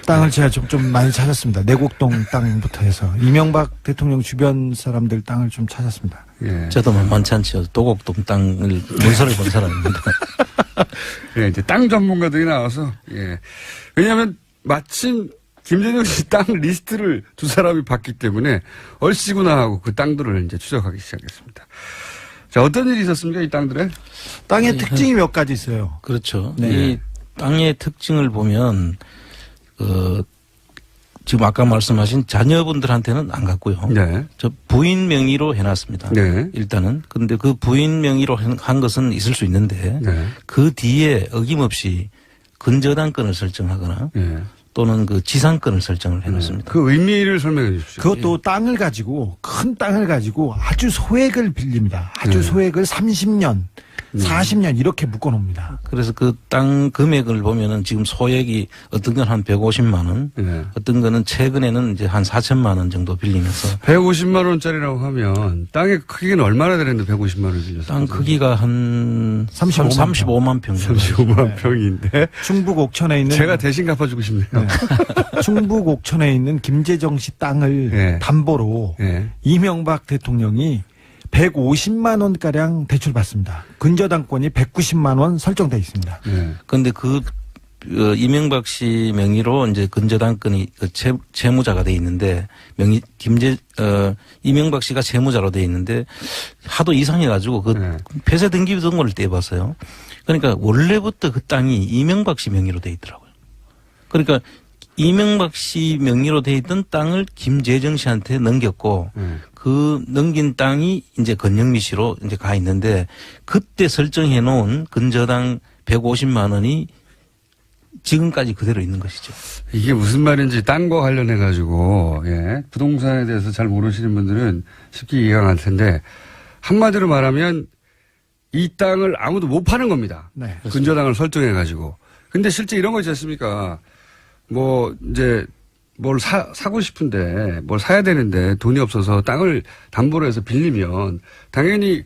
D: 땅을 제가 좀 많이 찾았습니다. 내곡동 땅부터 해서 이명박 대통령 주변 사람들 땅을 좀 찾았습니다.
A: 예.
E: 저도 만만치 않죠. 도곡동 땅을 문서를 본 사람입니다.
A: 예, 이제 땅 전문가들이 나와서, 예. 왜냐하면 마침 김재정 씨 땅 리스트를 두 사람이 봤기 때문에 얼씨구나 하고 그 땅들을 이제 추적하기 시작했습니다. 자, 어떤 일이 있었습니까, 이 땅들에?
D: 땅의 특징이 몇 가지 있어요.
E: 그렇죠.
D: 네.
E: 이 땅의 특징을 보면 지금 아까 말씀하신 자녀분들한테는 안 갔고요.
A: 네.
E: 저 부인 명의로 해놨습니다.
A: 네.
E: 일단은. 근데 그 부인 명의로 한 것은 있을 수 있는데
A: 네.
E: 그 뒤에 어김없이 근저당권을 설정하거나
A: 네.
E: 또는 그 지상권을 설정을 해놓습니다.
A: 그 의미를 설명해 주십시오.
D: 그것도 땅을 가지고 큰 땅을 가지고 아주 소액을 빌립니다. 아주
A: 네.
D: 소액을 30년, 40년 이렇게 묶어놓습니다.
E: 그래서 그 땅 금액을 보면은 지금 소액이 어떤 건 한 150만 원,
A: 네.
E: 어떤 거는 최근에는 이제 한 4천만 원 정도 빌리면서
A: 150만 원짜리라고 하면 땅의 크기는 얼마나 되는데 150만 원을 빌렸어요?
E: 땅 크기가 한
D: 35만
E: 35만 평 정도.
A: 35만 평인데
D: 충북 옥천에 있는
A: 제가 대신 갚아주고 싶네요.
D: 충북 옥천에 있는 김재정 씨 땅을
A: 네.
D: 담보로
A: 네.
D: 이명박 대통령이 150만 원가량 대출받습니다. 근저당권이 190만 원 설정돼 있습니다.
A: 네.
E: 그런데 그 이명박 씨 명의로 이제 근저당권이 채무자가 돼 있는데 이명박 씨가 채무자로 돼 있는데 하도 이상해가지고 그
A: 네.
E: 폐쇄 등기 등본을 떼봤어요. 그러니까 원래부터 그 땅이 이명박 씨 명의로 돼 있더라고요. 그러니까 이명박 씨 명의로 돼 있던 땅을 김재정 씨한테 넘겼고 그 넘긴 땅이 이제 건영미 씨로 이제 가 있는데 그때 설정해 놓은 근저당 150만 원이 지금까지 그대로 있는 것이죠.
A: 이게 무슨 말인지 땅과 관련해 가지고 예, 부동산에 대해서 잘 모르시는 분들은 쉽게 이해가 갈 텐데 한마디로 말하면 이 땅을 아무도 못 파는 겁니다.
D: 네.
A: 근저당을 설정해 가지고. 근데 실제 이런 거 있지 않습니까? 뭐 이제 뭘 사고 싶은데 뭘 사야 되는데 돈이 없어서 땅을 담보로 해서 빌리면 당연히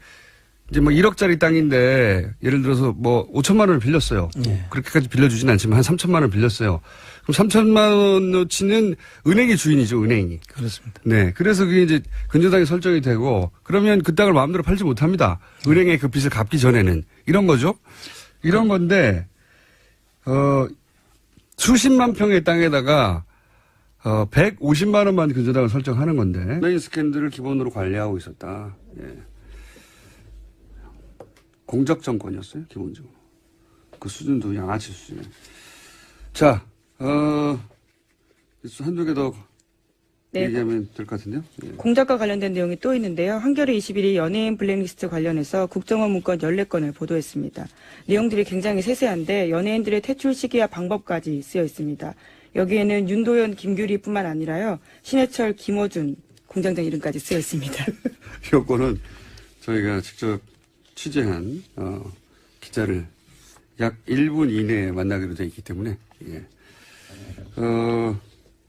A: 이제 뭐 1억짜리 땅인데 예를 들어서 뭐 5천만 원을 빌렸어요.
E: 네.
A: 그렇게까지 빌려주진 않지만 한 3천만 원을 빌렸어요. 그럼 3천만 원어치는 은행이 주인이죠, 은행이.
E: 그렇습니다.
A: 네. 그래서 그게 이제 근저당이 설정이 되고 그러면 그 땅을 마음대로 팔지 못합니다. 은행에 그 빚을 갚기 전에는. 이런 거죠. 이런 건데, 수십만 평의 땅에다가 150만 원만 근저당을 설정하는 건데 온라인 스캔들을 기본으로 관리하고 있었다. 예. 공작 정권이었어요, 기본적으로. 그 수준도 양아치 수준에. 자, 한두 개 더
B: 네.
A: 얘기하면 될 것 같은데요. 예.
B: 공작과 관련된 내용이 또 있는데요. 한겨레 21이 연예인 블랙리스트 관련해서 국정원 문건 14건을 보도했습니다. 내용들이 굉장히 세세한데 연예인들의 퇴출 시기와 방법까지 쓰여 있습니다. 여기에는 윤도현, 김규리뿐만 아니라요. 신해철, 김어준 공장장 이름까지 쓰여 있습니다.
A: 이 요건은 저희가 직접 취재한 기자를 약 1분 이내에 만나기로 되어 있기 때문에 예.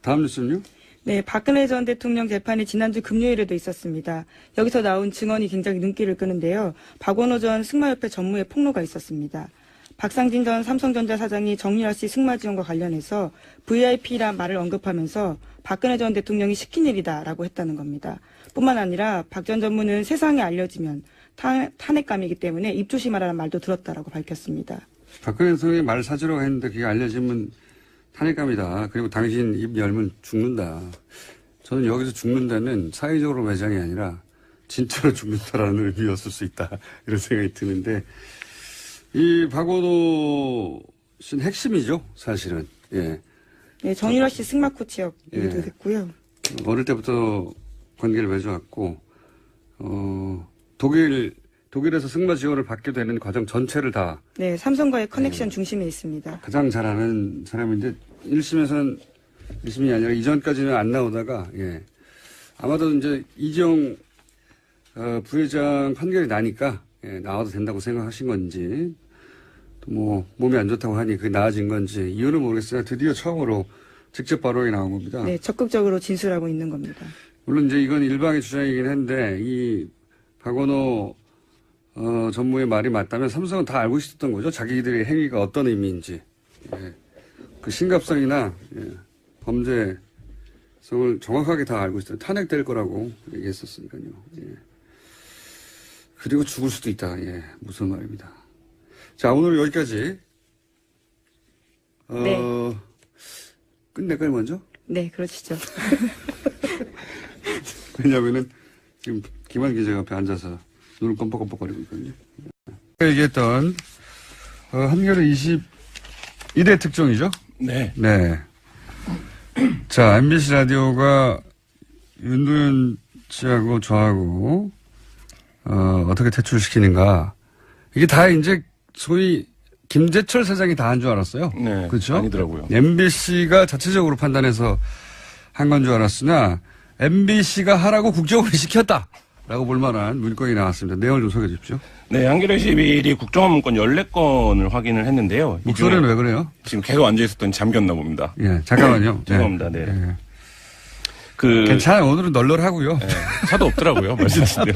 A: 다음 뉴스는요?
B: 네, 박근혜 전 대통령 재판이 지난주 금요일에도 있었습니다. 여기서 나온 증언이 굉장히 눈길을 끄는데요. 박원호 전 승마협회 전무의 폭로가 있었습니다. 박상진 전 삼성전자 사장이 정유라 씨 승마 지원과 관련해서 VIP란 말을 언급하면서 박근혜 전 대통령이 시킨 일이다라고 했다는 겁니다. 뿐만 아니라 박 전 전무는 세상에 알려지면 탄핵감이기 때문에 입 조심하라는 말도 들었다라고 밝혔습니다.
A: 박근혜 대통령이 말 사주라고 했는데 그게 알려지면 탄핵감이다. 그리고 당신 입 열면 죽는다. 저는 여기서 죽는다는 사회적으로 매장이 아니라 진짜로 죽는다라는 의미였을 수 있다. 이런 생각이 드는데 이 박원호 씨는 핵심이죠, 사실은. 예.
B: 네, 정유라 씨 승마 코치였기도
A: 예.
B: 했고요.
A: 어릴 때부터 관계를 맺어왔고, 독일에서 승마 지원을 받게 되는 과정 전체를 다
B: 네, 삼성과의 커넥션 중심에 있습니다.
A: 가장 잘하는 사람인데 1심에서는 1심이 아니라 이전까지는 안 나오다가 예. 아마도 이제 이재용 부회장 판결이 나니까 예, 나와도 된다고 생각하신 건지 또 뭐 몸이 안 좋다고 하니 그게 나아진 건지 이유는 모르겠으나 드디어 처음으로 직접 발언이 나온 겁니다.
B: 네, 적극적으로 진술하고 있는 겁니다.
A: 물론 이제 이건 일방의 주장이긴 한데 이 박원호 전무의 말이 맞다면 삼성은 다 알고 있었던 거죠. 자기들의 행위가 어떤 의미인지. 예. 그 심각성이나 예. 범죄성을 정확하게 다 알고 있어요. 탄핵될 거라고 얘기했었으니까요. 예. 그리고 죽을 수도 있다. 예. 무슨 말입니다. 자, 오늘 여기까지.
B: 네.
A: 끝낼까요, 먼저?
B: 네, 그러시죠.
A: 왜냐면은 지금 김한 기자가 앞에 앉아서 눈을 껌뻑껌뻑거리고 있거든요. 얘기했던 한겨레 21회 특종이죠?
C: 네.
A: 네. 자, MBC 라디오가 윤도현 씨하고 저하고 어떻게 퇴출시키는가. 이게 다 이제 소위 김재철 사장이 다 한 줄 알았어요.
C: 네.
A: 그렇죠?
C: 아니더라고요.
A: MBC가 자체적으로 판단해서 한 건 줄 알았으나 MBC가 하라고 국정원이 시켰다. 라고 볼 만한 문건이 나왔습니다. 내용을 좀 소개해 주십시오.
C: 네, 한겨레 21이 국정원 문건 14건을 확인을 했는데요. 이
A: 목소리는
C: 중에
A: 왜 그래요?
C: 지금 계속 앉아있었더니 잠겼나 봅니다.
A: 예, 잠깐만요.
C: 죄송합니다. 네.
A: 예.
C: 그
A: 괜찮아요. 오늘은 널널하고요.
C: 네, 차도 없더라고요. 말씀드린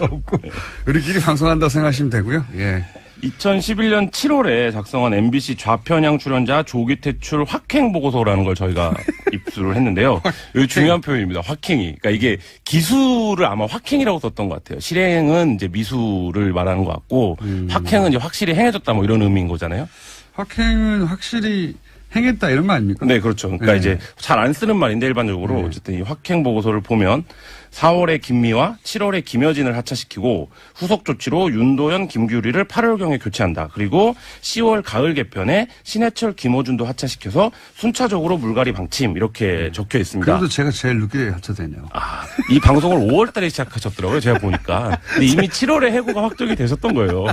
A: 우리끼리 방송한다고 생각하시면 되고요. 예.
C: 2011년 7월에 작성한 MBC 좌편향 출연자 조기 퇴출 확행 보고서라는 걸 저희가 입수를 했는데요. 여기 중요한 표현입니다. 확행이. 그러니까 이게 기수를 아마 확행이라고 썼던 것 같아요. 실행은 이제 미수를 말하는 것 같고 확행은 이제 확실히 행해졌다 뭐 이런 의미인 거잖아요.
A: 확행은 확실히 행했다 이런 거 아닙니까?
C: 네, 그렇죠. 그러니까
A: 네.
C: 이제 잘 안 쓰는 말인데 일반적으로
A: 네.
C: 어쨌든 이 확행 보고서를 보면 4월에 김미화, 7월에 김여진을 하차시키고 후속 조치로 윤도현, 김규리를 8월경에 교체한다. 그리고 10월 가을 개편에 신해철, 김호준도 하차시켜서 순차적으로 물갈이 방침 이렇게 적혀 있습니다.
A: 그래도 제가 제일 늦게 하차되네요.
C: 아, 이 방송을 5월 달에 시작하셨더라고요. 제가 보니까. 근데 이미 7월에 해고가 확정이 되셨던 거예요.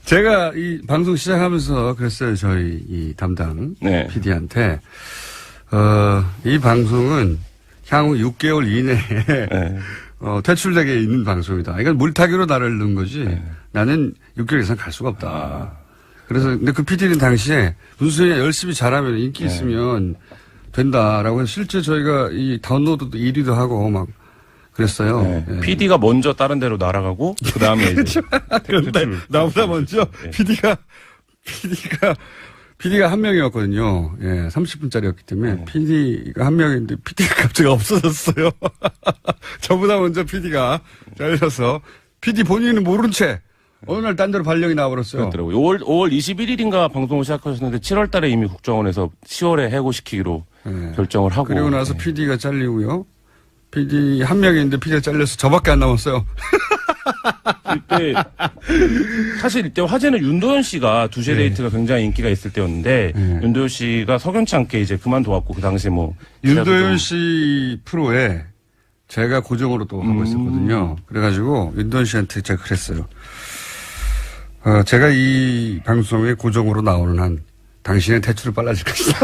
A: 제가 이 방송 시작하면서 그랬어요. 저희 이 담당
C: 네.
A: PD한테 이 방송은 향후 6개월 이내에
C: 네.
A: 퇴출되게 있는 방송이다. 이건 물타기로 나를 넣은 거지.
C: 네.
A: 나는 6개월 이상 갈 수가 없다. 그래서 근데 그 PD는 당시에 무슨 소리냐 열심히 잘하면 인기 있으면 된다라고 해서 실제 저희가 이 다운로드도 1위도 하고 막 그랬어요.
C: 네.
A: 예.
C: PD가 먼저 다른 데로 날아가고 그 다음에 이제
A: 그런데 나보다 먼저
C: 네.
A: PD가 한 명이었거든요. 예, 30분짜리였기 때문에 PD가 한 명인데 PD가 갑자기 없어졌어요. 저보다 먼저 PD가 잘려서 PD 본인은 모른 채 어느 날 딴 데로 발령이 나와버렸어요.
C: 그렇더라고요. 5월 21일인가 방송을 시작하셨는데 7월 달에 이미 국정원에서 10월에 해고시키기로
A: 예.
C: 결정을 하고.
A: 그리고 나서
C: 네.
A: PD가 잘리고요. PD 한 명인데 PD가 잘려서 저밖에 안 남았어요.
C: 이때 사실 이때 화제는 윤도현 씨가 두시에 데이트가 굉장히 인기가 있을 때였는데
A: 네.
C: 윤도현 씨가 석연치 않게 이제 그만둬왔고 그 당시에 뭐
A: 윤도현 씨 프로에 제가 고정으로 또 하고 있었거든요. 그래가지고 윤도현 씨한테 제가 그랬어요. 제가 이 방송에 고정으로 나오는 한 당신의 퇴출을 빨라질 것이다.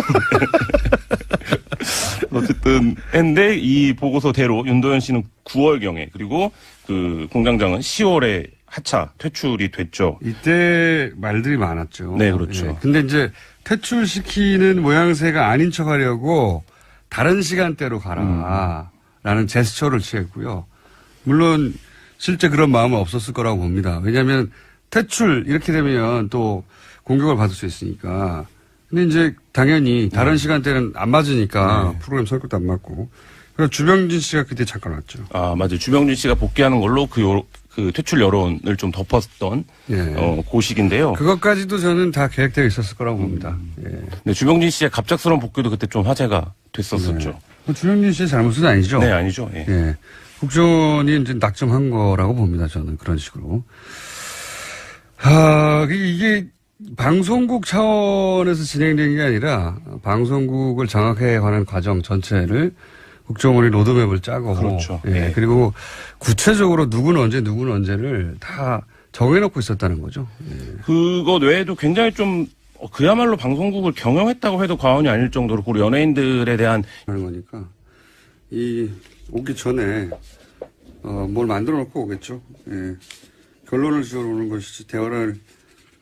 C: 어쨌든 했는데 이 보고서대로 윤도현 씨는 9월경에 그리고 그 공장장은 10월에 하차 퇴출이 됐죠.
A: 이때 말들이 많았죠.
C: 네, 그렇죠.
A: 예. 근데 이제 퇴출시키는 모양새가 아닌 척 하려고 다른 시간대로 가라. 라는 제스처를 취했고요. 물론 실제 그런 마음은 없었을 거라고 봅니다. 왜냐하면 퇴출 이렇게 되면 또 공격을 받을 수 있으니까. 근데 이제 당연히 다른 시간대는 안 맞으니까 프로그램 성격도 안 맞고. 그래서 주병진 씨가 그때 잠깐 왔죠.
C: 아, 맞아요. 주병진 씨가 복귀하는 걸로 그 퇴출 여론을 좀 덮었던
A: 예.
C: 그 시기인데요.
A: 그것까지도 저는 다 계획되어 있었을 거라고 봅니다. 예.
C: 근데 주병진 씨의 갑작스러운 복귀도 그때 좀 화제가 됐었었죠.
A: 주병진 씨의 잘못은 아니죠.
C: 네, 아니죠. 예.
A: 예. 국정원이 이제 낙점한 거라고 봅니다. 저는 그런 식으로. 이게 방송국 차원에서 진행된 게 아니라 방송국을 장악해 가는 과정 전체를 국정원이 로드맵을 짜고.
C: 그렇죠.
A: 예.
C: 네.
A: 그리고 구체적으로 누구는 언제를 다 정해놓고 있었다는 거죠. 예.
C: 그것 외에도 굉장히 좀 그야말로 방송국을 경영했다고 해도 과언이 아닐 정도로 그 연예인들에 대한
A: 하는 거니까 오기 전에 뭘 만들어 놓고 오겠죠. 예. 결론을 지으러 오는 것이지 대화를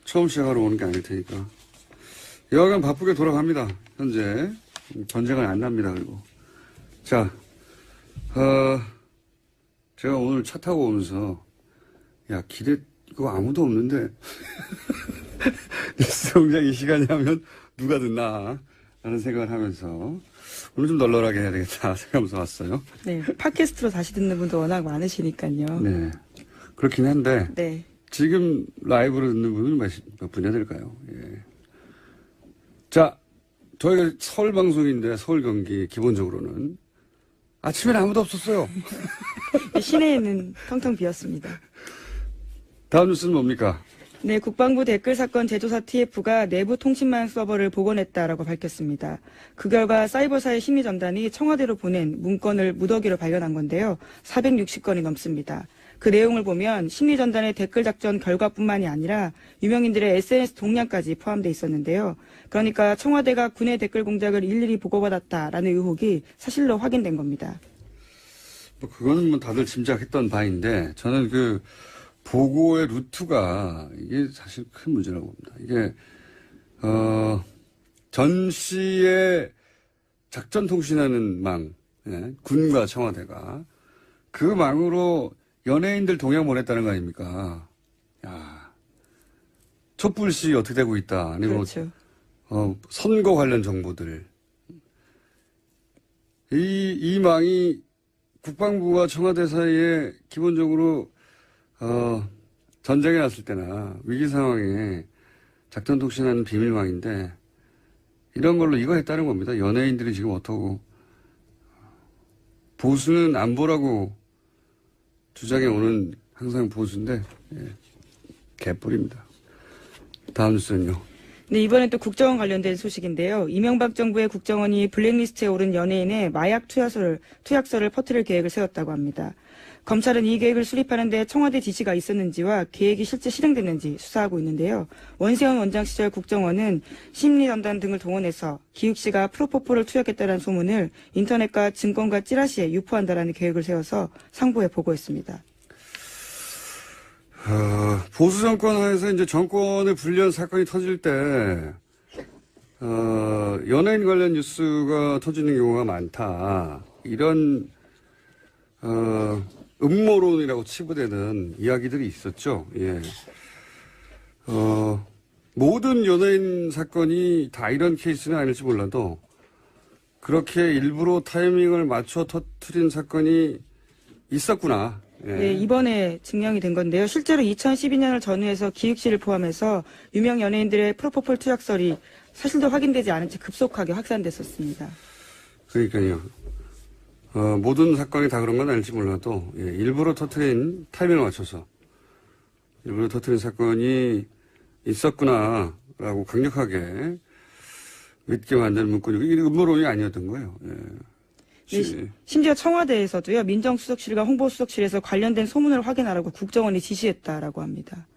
A: 처음 시작하러 오는 게 아닐 테니까. 여하간 바쁘게 돌아갑니다. 현재 전쟁은 안 납니다. 그리고 자, 제가 오늘 차 타고 오면서 야 길에 이거 아무도 없는데 뉴스 공장 이 시간이 하면 누가 듣나 라는 생각을 하면서 오늘 좀 널널하게 해야 되겠다 생각하면서 왔어요.
B: 네, 팟캐스트로 다시 듣는 분도 워낙 많으시니까요.
A: 네. 그렇긴 한데
B: 네.
A: 지금 라이브로 듣는 분은 몇 분이나 될까요? 예. 자, 저희가 서울 방송인데 서울 경기 기본적으로는 아침에는 아무도 없었어요.
B: 시내에는 텅텅 비었습니다.
A: 다음 뉴스는 뭡니까?
B: 네, 국방부 댓글 사건 제조사 TF가 내부 통신망 서버를 복원했다라고 밝혔습니다. 그 결과 사이버사의 심의전단이 청와대로 보낸 문건을 무더기로 발견한 건데요. 460건이 넘습니다. 그 내용을 보면 심의전단의 댓글 작전 결과뿐만이 아니라 유명인들의 SNS 동향까지 포함되어 있었는데요. 그러니까 청와대가 군의 댓글 공작을 일일이 보고받았다라는 의혹이 사실로 확인된 겁니다.
A: 뭐 그거는 뭐 다들 짐작했던 바인데 저는 그 보고의 루트가 이게 사실 큰 문제라고 봅니다. 이게 전 씨의 작전 통신하는 망, 예, 군과 청와대가 그 망으로 연예인들 동향 보냈다는 거 아닙니까? 야, 촛불 씨 어떻게 되고 있다. 아니면
B: 그렇죠.
A: 선거 관련 정보들. 이 망이 국방부와 청와대 사이에 기본적으로 전쟁이 났을 때나 위기 상황에 작전통신하는 비밀망인데 이런 걸로 이거 했다는 겁니다. 연예인들이 지금 어떠고 보수는 안보라고 주장해 오는 항상 보수인데 개뿔입니다. 다음 뉴스는요.
B: 네, 이번엔 또 국정원 관련된 소식인데요. 이명박 정부의 국정원이 블랙리스트에 오른 연예인의 마약 투약서를 퍼뜨릴 계획을 세웠다고 합니다. 검찰은 이 계획을 수립하는데 청와대 지시가 있었는지와 계획이 실제 실행됐는지 수사하고 있는데요. 원세훈 원장 시절 국정원은 심리전단 등을 동원해서 기욱 씨가 프로포폴을 투약했다는 소문을 인터넷과 증권가 찌라시에 유포한다라는 계획을 세워서 상부에 보고했습니다.
A: 보수 정권 하에서 이제 정권을 불리한 사건이 터질 때, 연예인 관련 뉴스가 터지는 경우가 많다. 이런, 음모론이라고 치부되는 이야기들이 있었죠. 예. 모든 연예인 사건이 다 이런 케이스는 아닐지 몰라도, 그렇게 일부러 타이밍을 맞춰 터뜨린 사건이 있었구나. 예.
B: 네, 이번에 증명이 된 건데요. 실제로 2012년을 전후해서 기욱 씨를 포함해서 유명 연예인들의 프로포폴 투약설이 사실도 확인되지 않은 채 급속하게 확산됐었습니다.
A: 그러니까요. 모든 사건이 다 그런 건 아닐지 몰라도, 예, 일부러 터뜨린 타이밍을 맞춰서, 일부러 터뜨린 사건이 있었구나라고 강력하게 믿게 만드는 문구죠. 이게 음모론이 아니었던 거예요. 예.
B: 네, 심지어 청와대에서도요, 민정수석실과 홍보수석실에서 관련된 소문을 확인하라고 국정원이 지시했다라고 합니다.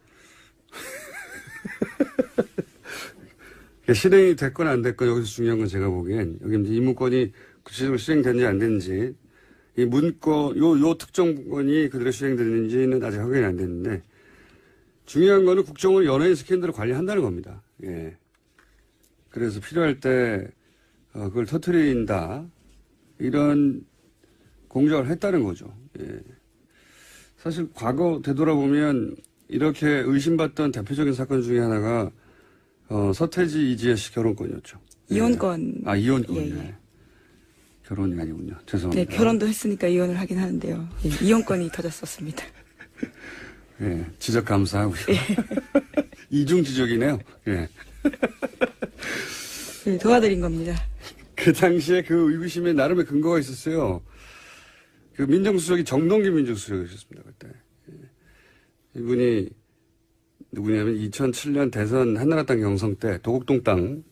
A: 실행이 됐건 안 됐건 여기서 중요한 건 제가 보기엔 여기 이제 이 문건이 구체적으로 실행됐는지 안 됐는지 이 문건 요 특정 문건이 그대로 실행됐는지는 아직 확인이 안 됐는데 중요한 거는 국정원이 연예인 스캔들을 관리한다는 겁니다. 예. 그래서 필요할 때 그걸 터뜨린다. 이런 공작을 했다는 거죠. 예. 사실 과거 되돌아보면 이렇게 의심받던 대표적인 사건 중에 하나가 서태지 이지혜 씨 결혼권이었죠.
B: 이혼권.
A: 아, 이혼권.
B: 예, 예.
A: 예. 결혼이 아니군요. 죄송합니다.
B: 네, 결혼도 했으니까 이혼을 하긴 하는데요. 예, 이혼권이 터졌었습니다.
A: 예, 지적 감사하고요. 이중 지적이네요. 예.
B: 네, 도와드린 겁니다.
A: 그 당시에 그 의구심에 나름의 근거가 있었어요. 그 민정수석이 정동기 민정수석이셨습니다, 그때. 예. 이분이 누구냐면 2007년 대선 한나라당 경선 때 도곡동 땅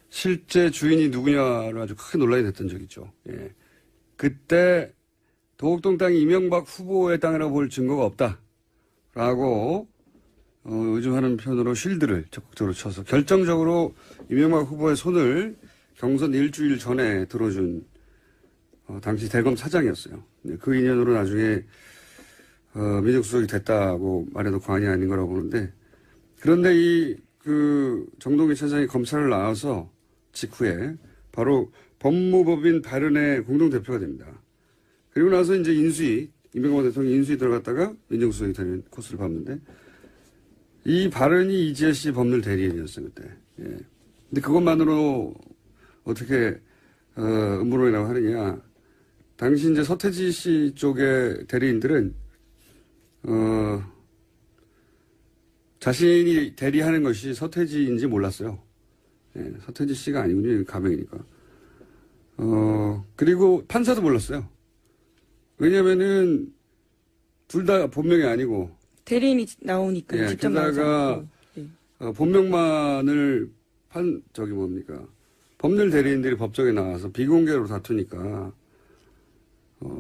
A: 실제 주인이 누구냐로 아주 크게 논란이 됐던 적이 있죠. 예. 그때 도곡동 땅이 이명박 후보의 땅이라고 볼 증거가 없다라고 요즘 하는 편으로 쉴드를 적극적으로 쳐서 결정적으로 이명박 후보의 손을 경선 일주일 전에 들어준 당시 대검 차장이었어요. 그 인연으로 나중에 민정수석이 됐다고 말해도 과언이 아닌 거라고 보는데 그런데 그 정동기 차장이 검찰을 나와서 직후에 바로 법무법인 발언의 공동대표가 됩니다. 그리고 나서 이제 이명박 대통령이 인수위 들어갔다가 민정수석이 되는 코스를 밟는데 이 발언이 이지혜 씨 법률 대리인이었어요, 그때. 예. 근데 그것만으로 어떻게, 음모론이라고 하느냐. 당시 이제 서태지 씨 쪽의 대리인들은, 자신이 대리하는 것이 서태지인지 몰랐어요. 예, 서태지 씨가 아니군요. 가명이니까. 그리고 판사도 몰랐어요. 왜냐면은, 둘 다 본명이 아니고.
B: 대리인이 나오니까
A: 예,
B: 직접
A: 게다가,
B: 나오죠.
A: 본명만을 법률 대리인들이 법정에 나와서 비공개로 다투니까,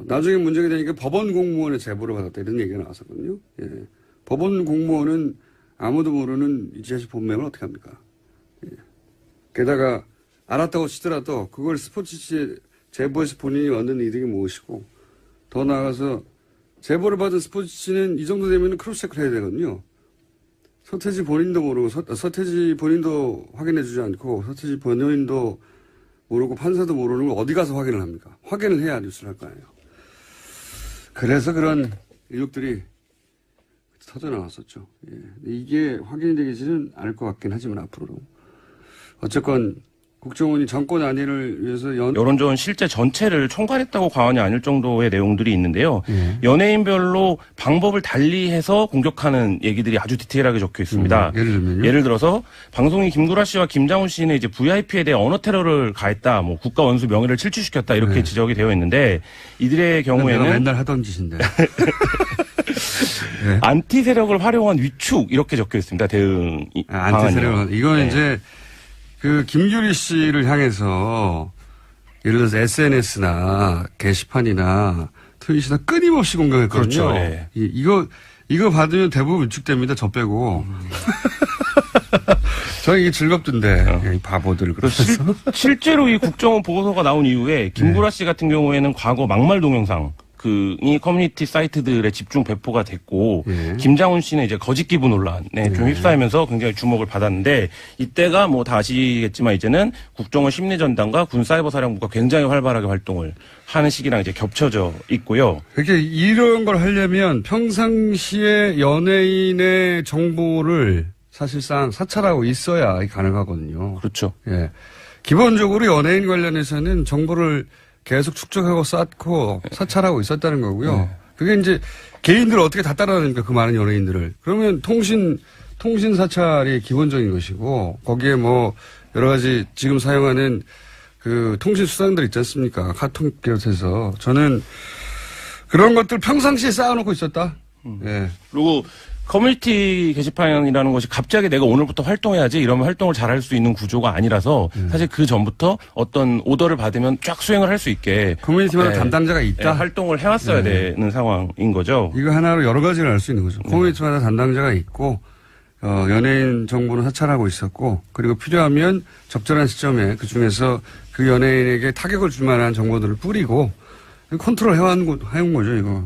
A: 나중에 문제가 되니까 법원 공무원의 제보를 받았다 이런 얘기가 나왔었거든요. 예. 법원 공무원은 아무도 모르는 이지혜 씨 본명을 어떻게 합니까? 예. 게다가 알았다고 치더라도 그걸 스포츠지에 제보해서 본인이 얻는 이득이 무엇이고 더 나아가서 제보를 받은 스포츠지는 이 정도 되면 크로스체크를 해야 되거든요. 서태지 본인도 모르고 서태지 본인도 확인해주지 않고 서태지 본인도 모르고 판사도 모르는 걸 어디 가서 확인을 합니까? 확인을 해야 뉴스를 할 거 아니에요. 그래서 그런 의혹들이 터져 나왔었죠. 예. 이게 확인이 되지는 않을 것 같긴 하지만 앞으로도. 어쨌건 국정원이 정권 안위를 위해서
C: 여론조사 실제 전체를 총괄했다고 과언이 아닐 정도의 내용들이 있는데요. 연예인별로 방법을 달리해서 공격하는 얘기들이 아주 디테일하게 적혀 있습니다.
A: 예를 들면요?
C: 예를 들어서 방송인 김구라 씨와 김장훈 씨는 이제 VIP에 대해 언어 테러를 가했다, 뭐 국가 원수 명예를 침취시켰다 이렇게 지적이 되어 있는데 이들의
A: 내가
C: 경우에는
A: 맨날 하던 짓인데. 네.
C: 안티 세력을 활용한 위축 이렇게 적혀 있습니다. 대응
A: 안티 세력. 이건
C: 네.
A: 이제 그 김규리 씨를 향해서 예를 들어서 SNS나 게시판이나 트윗이나 끊임없이 공격했거든요.
C: 그렇죠. 네.
A: 이거 받으면 대부분 위축됩니다. 저 빼고. 저는 이게 즐겁던데. 이 바보들. 그래서
C: 실제로 이 국정원 보고서가 나온 이후에 김구라 씨 같은 경우에는 과거 막말 동영상 이 커뮤니티 사이트들에 집중 배포가 됐고 김장훈 씨는 이제 거짓 기부 논란에 좀 휩싸이면서 굉장히 주목을 받았는데 이때가 뭐 다 아시겠지만 이제는 국정원 심리전단과 군사이버사령부가 굉장히 활발하게 활동을 하는 시기랑 이제 겹쳐져 있고요.
A: 그렇게 이런 걸 하려면 평상시에 연예인의 정보를 사실상 사찰하고 있어야 가능하거든요.
C: 그렇죠.
A: 예. 기본적으로 연예인 관련해서는 정보를 계속 축적하고 쌓고 사찰하고 있었다는 거고요. 그게 이제 개인들을 어떻게 다 따라다니까 그 많은 연예인들을. 그러면 통신 사찰이 기본적인 것이고 거기에 뭐 여러 가지 지금 사용하는 그 통신 수단들 있지 않습니까? 카톡 비롯해서 저는 그런 것들 평상시에 쌓아놓고 있었다. 예.
C: 그리고 커뮤니티 게시판이라는 것이 갑자기 내가 오늘부터 활동해야지 이러면 활동을 잘할 수 있는 구조가 아니라서 사실 그 전부터 어떤 오더를 받으면 쫙 수행을 할 수 있게
A: 커뮤니티마다 담당자가 있다.
C: 활동을 해왔어야 되는 상황인 거죠.
A: 이거 하나로 여러 가지를 알 수 있는 거죠. 커뮤니티마다 담당자가 있고 연예인 정보는 사찰하고 있었고 그리고 필요하면 적절한 시점에 그중에서 그 연예인에게 타격을 줄 만한 정보들을 뿌리고 컨트롤 해온 거죠, 이거.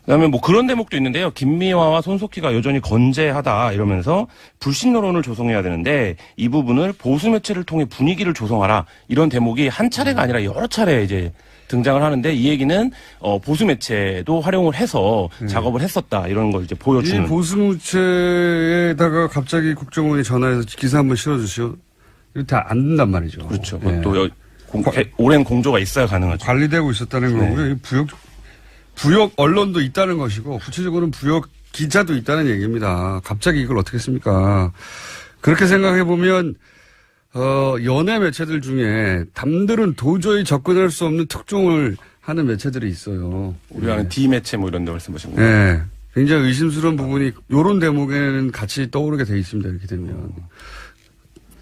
C: 그다음에 뭐 그런 대목도 있는데요. 김미화와 손석희가 여전히 건재하다 이러면서 불신 여론을 조성해야 되는데 이 부분을 보수 매체를 통해 분위기를 조성하라 이런 대목이 한 차례가 아니라 여러 차례 이제 등장을 하는데 이 얘기는 보수 매체도 활용을 해서 작업을 했었다 이런 걸 이제 보여주는.
A: 이 보수 매체에다가 갑자기 국정원이 전화해서 기사 한번 실어주시오. 이렇게 안 된단 말이죠.
C: 그렇죠.
A: 예.
C: 또 오랜 공조가 있어야 가능하죠.
A: 관리되고 있었다는 거고요. 이 부역 언론도 있다는 것이고 구체적으로는 부역 기자도 있다는 얘기입니다. 갑자기 이걸 어떻게 했습니까? 그렇게 생각해 보면 연예 매체들 중에 남들은 도저히 접근할 수 없는 특종을 하는 매체들이 있어요.
C: 우리가 하는 D 매체 뭐 이런 데 말씀하신 거예요.
A: 네. 굉장히 의심스러운 부분이 이런 대목에는 같이 떠오르게 돼 있습니다. 이렇게 되면.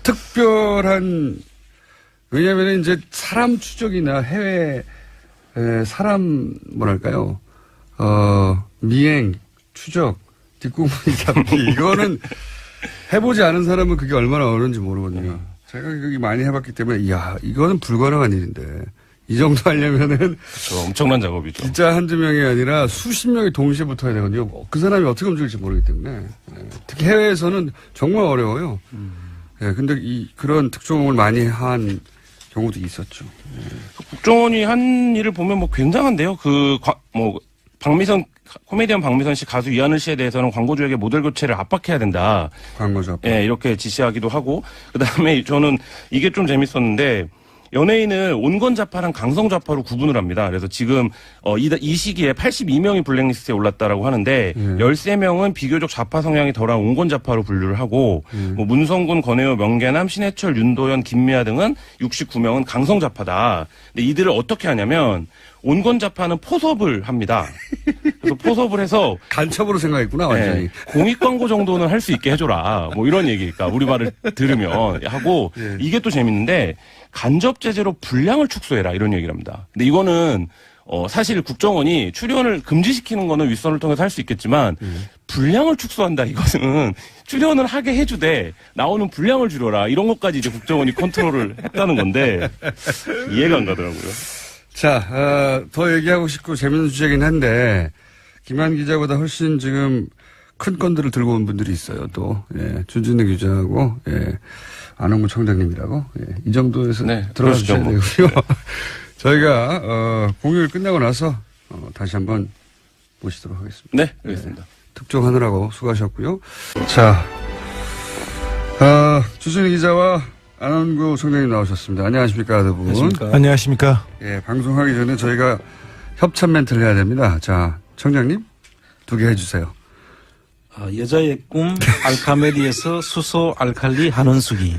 A: 특별한 왜냐하면 이제 사람 추적이나 해외 사람 뭐랄까요 미행 추적 뒷구멍이 잡기 이거는 해보지 않은 사람은 그게 얼마나 어려운지 모르거든요. 제가 그게 많이 해봤기 때문에 이야 이거는 불가능한 일인데 이 정도 하려면은
C: 그렇죠. 엄청난 작업이죠.
A: 진짜 한두 명이 아니라 수십 명이 동시에 붙어야 되거든요. 그 사람이 어떻게 움직일지 모르기 때문에 특히 해외에서는 정말 어려워요. 근데 그런 특종을 많이 한 경우도 있었죠.
C: 국정원이 한 일을 보면 뭐 굉장한데요. 코미디언 박미선 씨, 가수 이하늘 씨에 대해서는 광고주에게 모델 교체를 압박해야 된다.
A: 광고주 압박.
C: 예, 이렇게 지시하기도 하고. 그 다음에 저는 이게 좀 재밌었는데, 연예인을 온건좌파랑 강성좌파로 구분을 합니다. 그래서 지금 이 시기에 82명이 블랙리스트에 올랐다라고 하는데 13명은 비교적 좌파 성향이 덜한 온건좌파로 분류를 하고 뭐 문성군, 권혜요, 명계남, 신해철, 윤도현, 김미아 등은 69명은 강성좌파다. 근데 이들을 어떻게 하냐면 온건좌파는 포섭을 합니다. 그래서 포섭을 해서
A: 간첩으로 생각했구나 완전히.
C: 공익 광고 정도는 할 수 있게 해줘라. 뭐 이런 얘기니까 우리 말을 들으면 하고 이게 또 재밌는데 간접 제재로 분량을 축소해라 이런 얘기를 합니다. 근데 이거는 사실 국정원이 출연을 금지시키는 거는 윗선을 통해서 할 수 있겠지만 분량을 축소한다 이것은 출연을 하게 해주되 나오는 분량을 줄여라 이런 것까지 이제 국정원이 컨트롤을 했다는 건데 이해가 안 가더라고요.
A: 자, 더 얘기하고 싶고 재밌는 주제긴 한데 김한 기자보다 훨씬 지금 큰 건들을 들고 온 분들이 있어요. 또 준진우 기자하고 안홍무 청장님이라고 이 정도에서 들어가 주셔야 되고요. 저희가 공휴일 끝나고 나서 다시 한번 모시도록 하겠습니다.
C: 네, 알겠습니다.
A: 특종하느라고 수고하셨고요. 자, 주진우 기자와 안원구 총장님 나오셨습니다. 안녕하십니까, 두 분.
D: 안녕하십니까.
A: 예, 방송하기 전에 저희가 협찬 멘트를 해야 됩니다. 자, 청장님, 2개 해주세요.
E: 여자의 꿈 알카메디에서 수소 알칼리 한원수기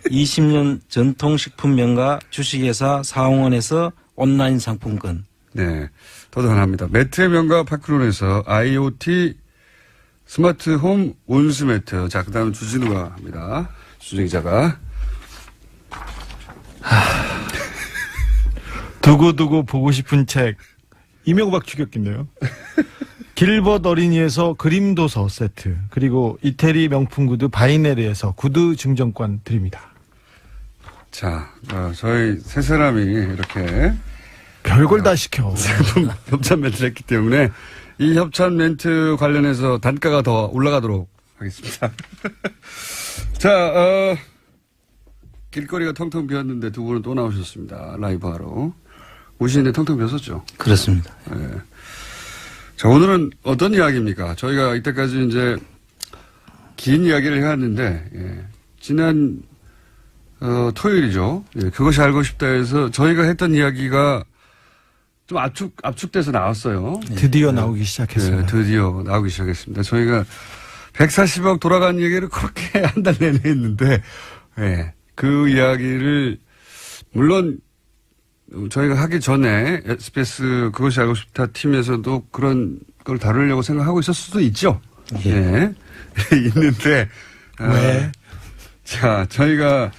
E: 20년 전통식품 명가 주식회사 사홍원에서 온라인 상품권
A: 네, 더도 하나입니다. 매트의 명가 파크론에서 IoT 스마트홈 온수 매트. 자, 그 다음에 주진우가 합니다. 주진 기자가.
D: 두고두고 보고 싶은 책. 이명박 추격기인데요. 길벗 어린이에서 그림 도서 세트. 그리고 이태리 명품 구두 바이네르에서 구두 증정권 드립니다.
A: 자, 저희 세 사람이 이렇게
D: 별걸 다 시켜.
A: 협찬 멘트를 했기 때문에 이 협찬 멘트 관련해서 단가가 더 올라가도록 하겠습니다. 자, 길거리가 텅텅 비었는데 두 분은 또 나오셨습니다. 라이브 하러. 오시는데 텅텅 비었었죠.
E: 그렇습니다.
A: 네. 자, 오늘은 어떤 이야기입니까? 저희가 이때까지 이제 긴 이야기를 해왔는데, 예. 지난, 토요일이죠. 예. 그것이 알고 싶다 해서 저희가 했던 이야기가 좀 압축돼서 나왔어요.
D: 드디어 나오기 시작했습니다.
A: 네, 드디어 나오기 시작했습니다. 저희가 140억 돌아간 얘기를 그렇게 한 달 내내 했는데, 예. 그 이야기를, 물론, 저희가 하기 전에 SBS 그것이 알고 싶다 팀에서도 그런 걸 다루려고 생각하고 있었을 수도 있죠.
E: 예.
A: 예. 있는데.
D: 왜?
A: 자, 저희가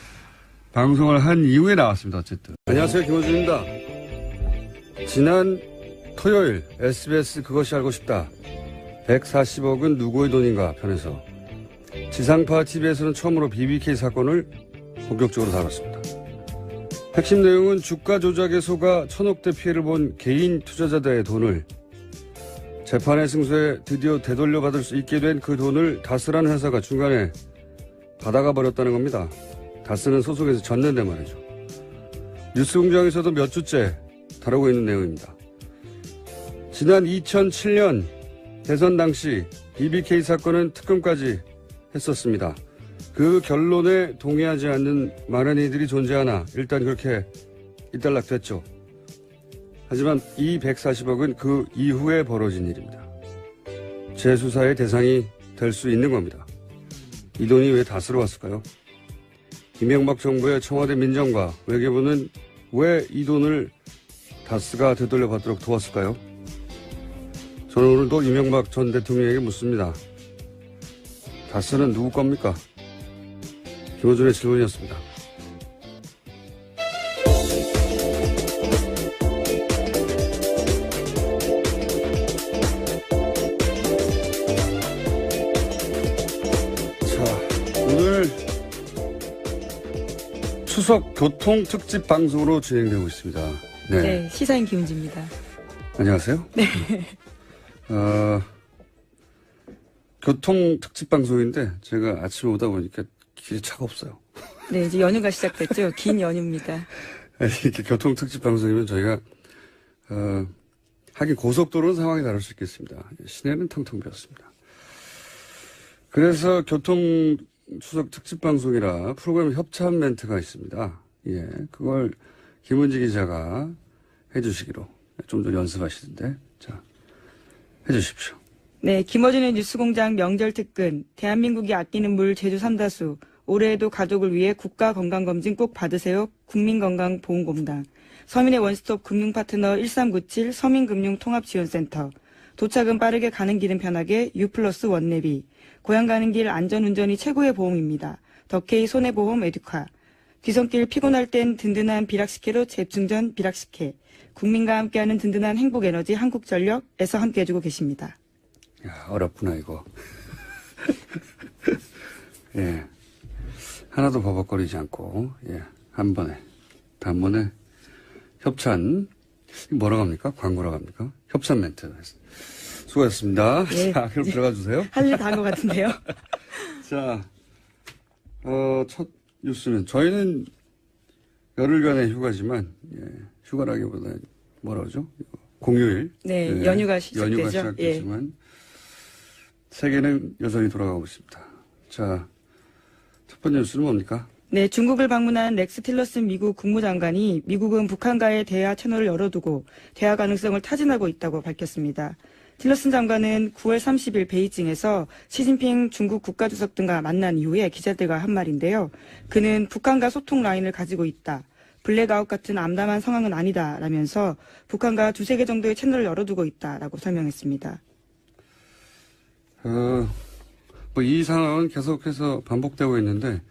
A: 방송을 한 이후에 나왔습니다. 어쨌든. 안녕하세요. 김호준입니다. 지난 토요일 SBS 그것이 알고 싶다. 140억은 누구의 돈인가 편에서 지상파 TV에서는 처음으로 BBK 사건을 본격적으로 다뤘습니다. 핵심 내용은 주가 조작에 속아 천억대 피해를 본 개인 투자자들의 돈을 재판의 승소에 드디어 되돌려받을 수 있게 된 그 돈을 다스라는 회사가 중간에 받아가 버렸다는 겁니다. 다스는 소속에서 졌는데 말이죠. 뉴스공장에서도 몇 주째 다루고 있는 내용입니다. 지난 2007년 대선 당시 BBK 사건은 특검까지 했었습니다. 그 결론에 동의하지 않는 많은 이들이 존재하나 일단 그렇게 일단락됐죠. 하지만 이 140억은 그 이후에 벌어진 일입니다. 재수사의 대상이 될 수 있는 겁니다. 이 돈이 왜 다스로 왔을까요? 이명박 정부의 청와대 민정과 외교부는 왜 이 돈을 다스가 되돌려받도록 도왔을까요? 저는 오늘도 이명박 전 대통령에게 묻습니다. 다스는 누구 겁니까? 김호준의 질문이었습니다. 자, 오늘 추석 교통 특집 방송으로 진행되고 있습니다. 네.
B: 네, 시사인 김은지입니다.
A: 안녕하세요. 네. 교통 특집 방송인데 제가 아침에 오다 보니까 길에 차가 없어요.
B: 네, 이제 연휴가 시작됐죠. 긴 연휴입니다.
A: 이렇게 교통 특집 방송이면 저희가 하긴 고속도로는 상황이 다를 수 있겠습니다. 시내는 텅텅 비었습니다. 그래서 교통 추석 특집 방송이라 프로그램 협찬 멘트가 있습니다. 예, 그걸 김은지 기자가 해주시기로 좀 전에 연습하시던데, 자, 해주십시오.
B: 네, 김어준의 뉴스공장 명절 특근, 대한민국이 아끼는 물 제주 삼다수, 올해에도 가족을 위해 국가건강검진 꼭 받으세요. 국민건강보험공단, 서민의 원스톱 금융파트너 1397 서민금융통합지원센터, 도착은 빠르게 가는 길은 편하게 U+1 원내비, 고향 가는 길 안전운전이 최고의 보험입니다. 더케이 손해보험 에듀카, 귀성길 피곤할 땐 든든한 비락식혜로 재충전 비락식혜, 국민과 함께하는 든든한 행복에너지 한국전력에서 함께해주고 계십니다.
A: 야, 어렵구나, 이거. 예. 하나도 버벅거리지 않고, 예. 단번에 협찬, 뭐라고 합니까? 광고라고 합니까? 협찬 멘트. 수고하셨습니다.
B: 예.
A: 자, 그럼 들어가 주세요.
B: 할 일 다 한 것 같은데요.
A: 자, 첫 뉴스는, 저희는 열흘간의 휴가지만, 예. 휴가라기보다 뭐라 그러죠? 공휴일.
B: 네,
A: 예.
B: 연휴가 시작되죠.
A: 연휴가 시작되지만, 세계는 여전히 돌아가고 있습니다. 자, 첫 번째 뉴스는 뭡니까?
B: 네, 중국을 방문한 렉스 틸러슨 미국 국무장관이 미국은 북한과의 대화 채널을 열어두고 대화 가능성을 타진하고 있다고 밝혔습니다. 틸러슨 장관은 9월 30일 베이징에서 시진핑 중국 국가주석 등과 만난 이후에 기자들과 한 말인데요. 그는 북한과 소통 라인을 가지고 있다. 블랙아웃 같은 암담한 상황은 아니다라면서 북한과 두세 개 정도의 채널을 열어두고 있다라고 설명했습니다.
A: 뭐 이 상황은 계속해서 반복되고 있는데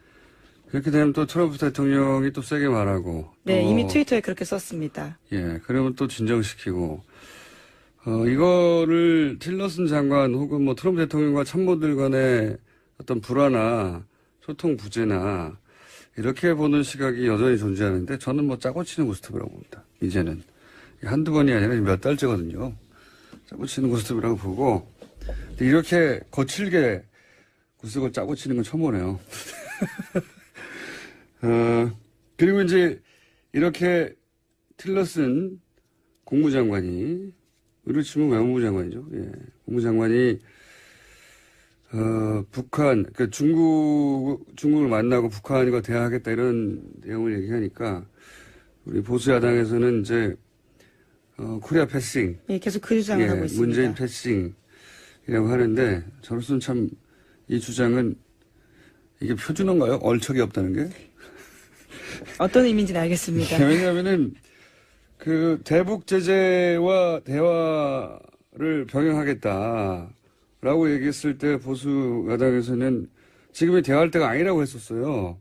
A: 그렇게 되면 또 트럼프 대통령이 또 세게 말하고.
B: 네, 이미 트위터에 그렇게 썼습니다.
A: 예, 그러면 또 진정시키고. 이거를 틸러슨 장관 혹은 뭐 트럼프 대통령과 참모들 간의 어떤 불화나 소통 부재나 이렇게 보는 시각이 여전히 존재하는데 저는 뭐 짜고 치는 구스톱이라고 봅니다. 이제는. 한두 번이 아니라 몇 달째거든요. 짜고 치는 구스톱이라고 보고 이렇게 거칠게 구석을 짜고 치는 건 처음 보네요. 그리고 이제 이렇게 틸러슨 국무장관이 우리로 치면 외무부 장관이죠. 예. 국무장관이 북한, 그러니까 중국을 만나고 북한과 대화하겠다 이런 내용을 얘기하니까 우리 보수 야당에서는 이제 코리아 패싱,
B: 예, 계속 그 주장을 하고 있습니다.
A: 문재인 패싱이라고 하는데 저로서는 참 이 주장은 이게 표준어인가요? 얼척이 없다는 게?
B: 어떤 의미인지는 알겠습니다.
A: 왜냐하면은 그 대북 제재와 대화를 병행하겠다라고 얘기했을 때 보수 야당에서는 지금이 대화할 때가 아니라고 했었어요.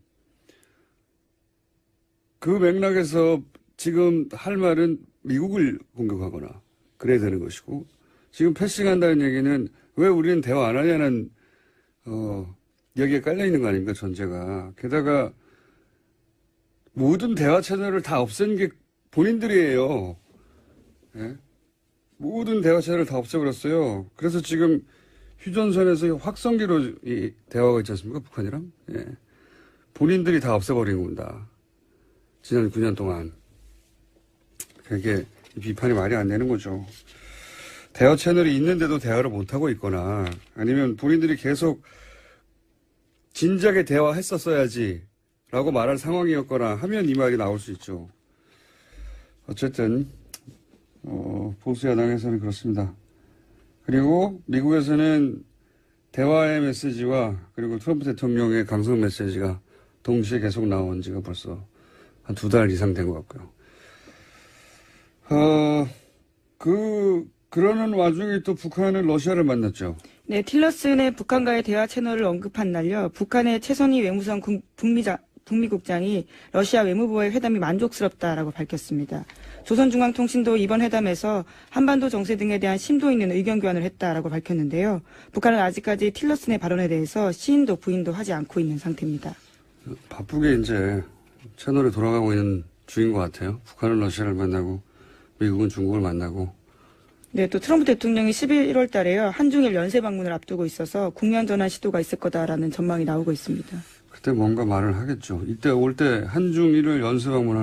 A: 그 맥락에서 지금 할 말은 미국을 공격하거나 그래야 되는 것이고 지금 패싱한다는 얘기는 왜 우리는 대화 안 하냐는 여기에 깔려 있는 거 아닙니까 전제가. 게다가 모든 대화 채널을 다 없앤 게 본인들이에요. 예? 모든 대화 채널을 다 없애버렸어요. 그래서 지금 휴전선에서 확성기로 이 대화가 있지 않습니까? 북한이랑. 예. 본인들이 다 없애버린 겁니다. 지난 9년 동안. 그게 비판이 말이 안 되는 거죠. 대화 채널이 있는데도 대화를 못하고 있거나 아니면 본인들이 계속 진작에 대화했었어야지 라고 말할 상황이었거나 하면 이 말이 나올 수 있죠. 어쨌든 보수 야당에서는 그렇습니다. 그리고 미국에서는 대화의 메시지와 그리고 트럼프 대통령의 강성 메시지가 동시에 계속 나온 지가 벌써 한 2달 이상 된 것 같고요. 그러는 와중에 또 북한은 러시아를 만났죠.
B: 네, 틸러슨의 북한과의 대화 채널을 언급한 날요. 북한의 최선희 외무성 북미국장이 러시아 외무부와의 회담이 만족스럽다라고 밝혔습니다. 조선중앙통신도 이번 회담에서 한반도 정세 등에 대한 심도 있는 의견 교환을 했다라고 밝혔는데요. 북한은 아직까지 틸러슨의 발언에 대해서 시인도 부인도 하지 않고 있는 상태입니다.
A: 바쁘게 이제 채널에 돌아가고 있는 중인 것 같아요. 북한은 러시아를 만나고 미국은 중국을 만나고.
B: 네, 또 트럼프 대통령이 11월 달에요. 한중일 연쇄 방문을 앞두고 있어서 국면 전환 시도가 있을 거다라는 전망이 나오고 있습니다.
A: 그때 뭔가 말을 하겠죠. 이때 올 때 한중일을 연쇄 방문할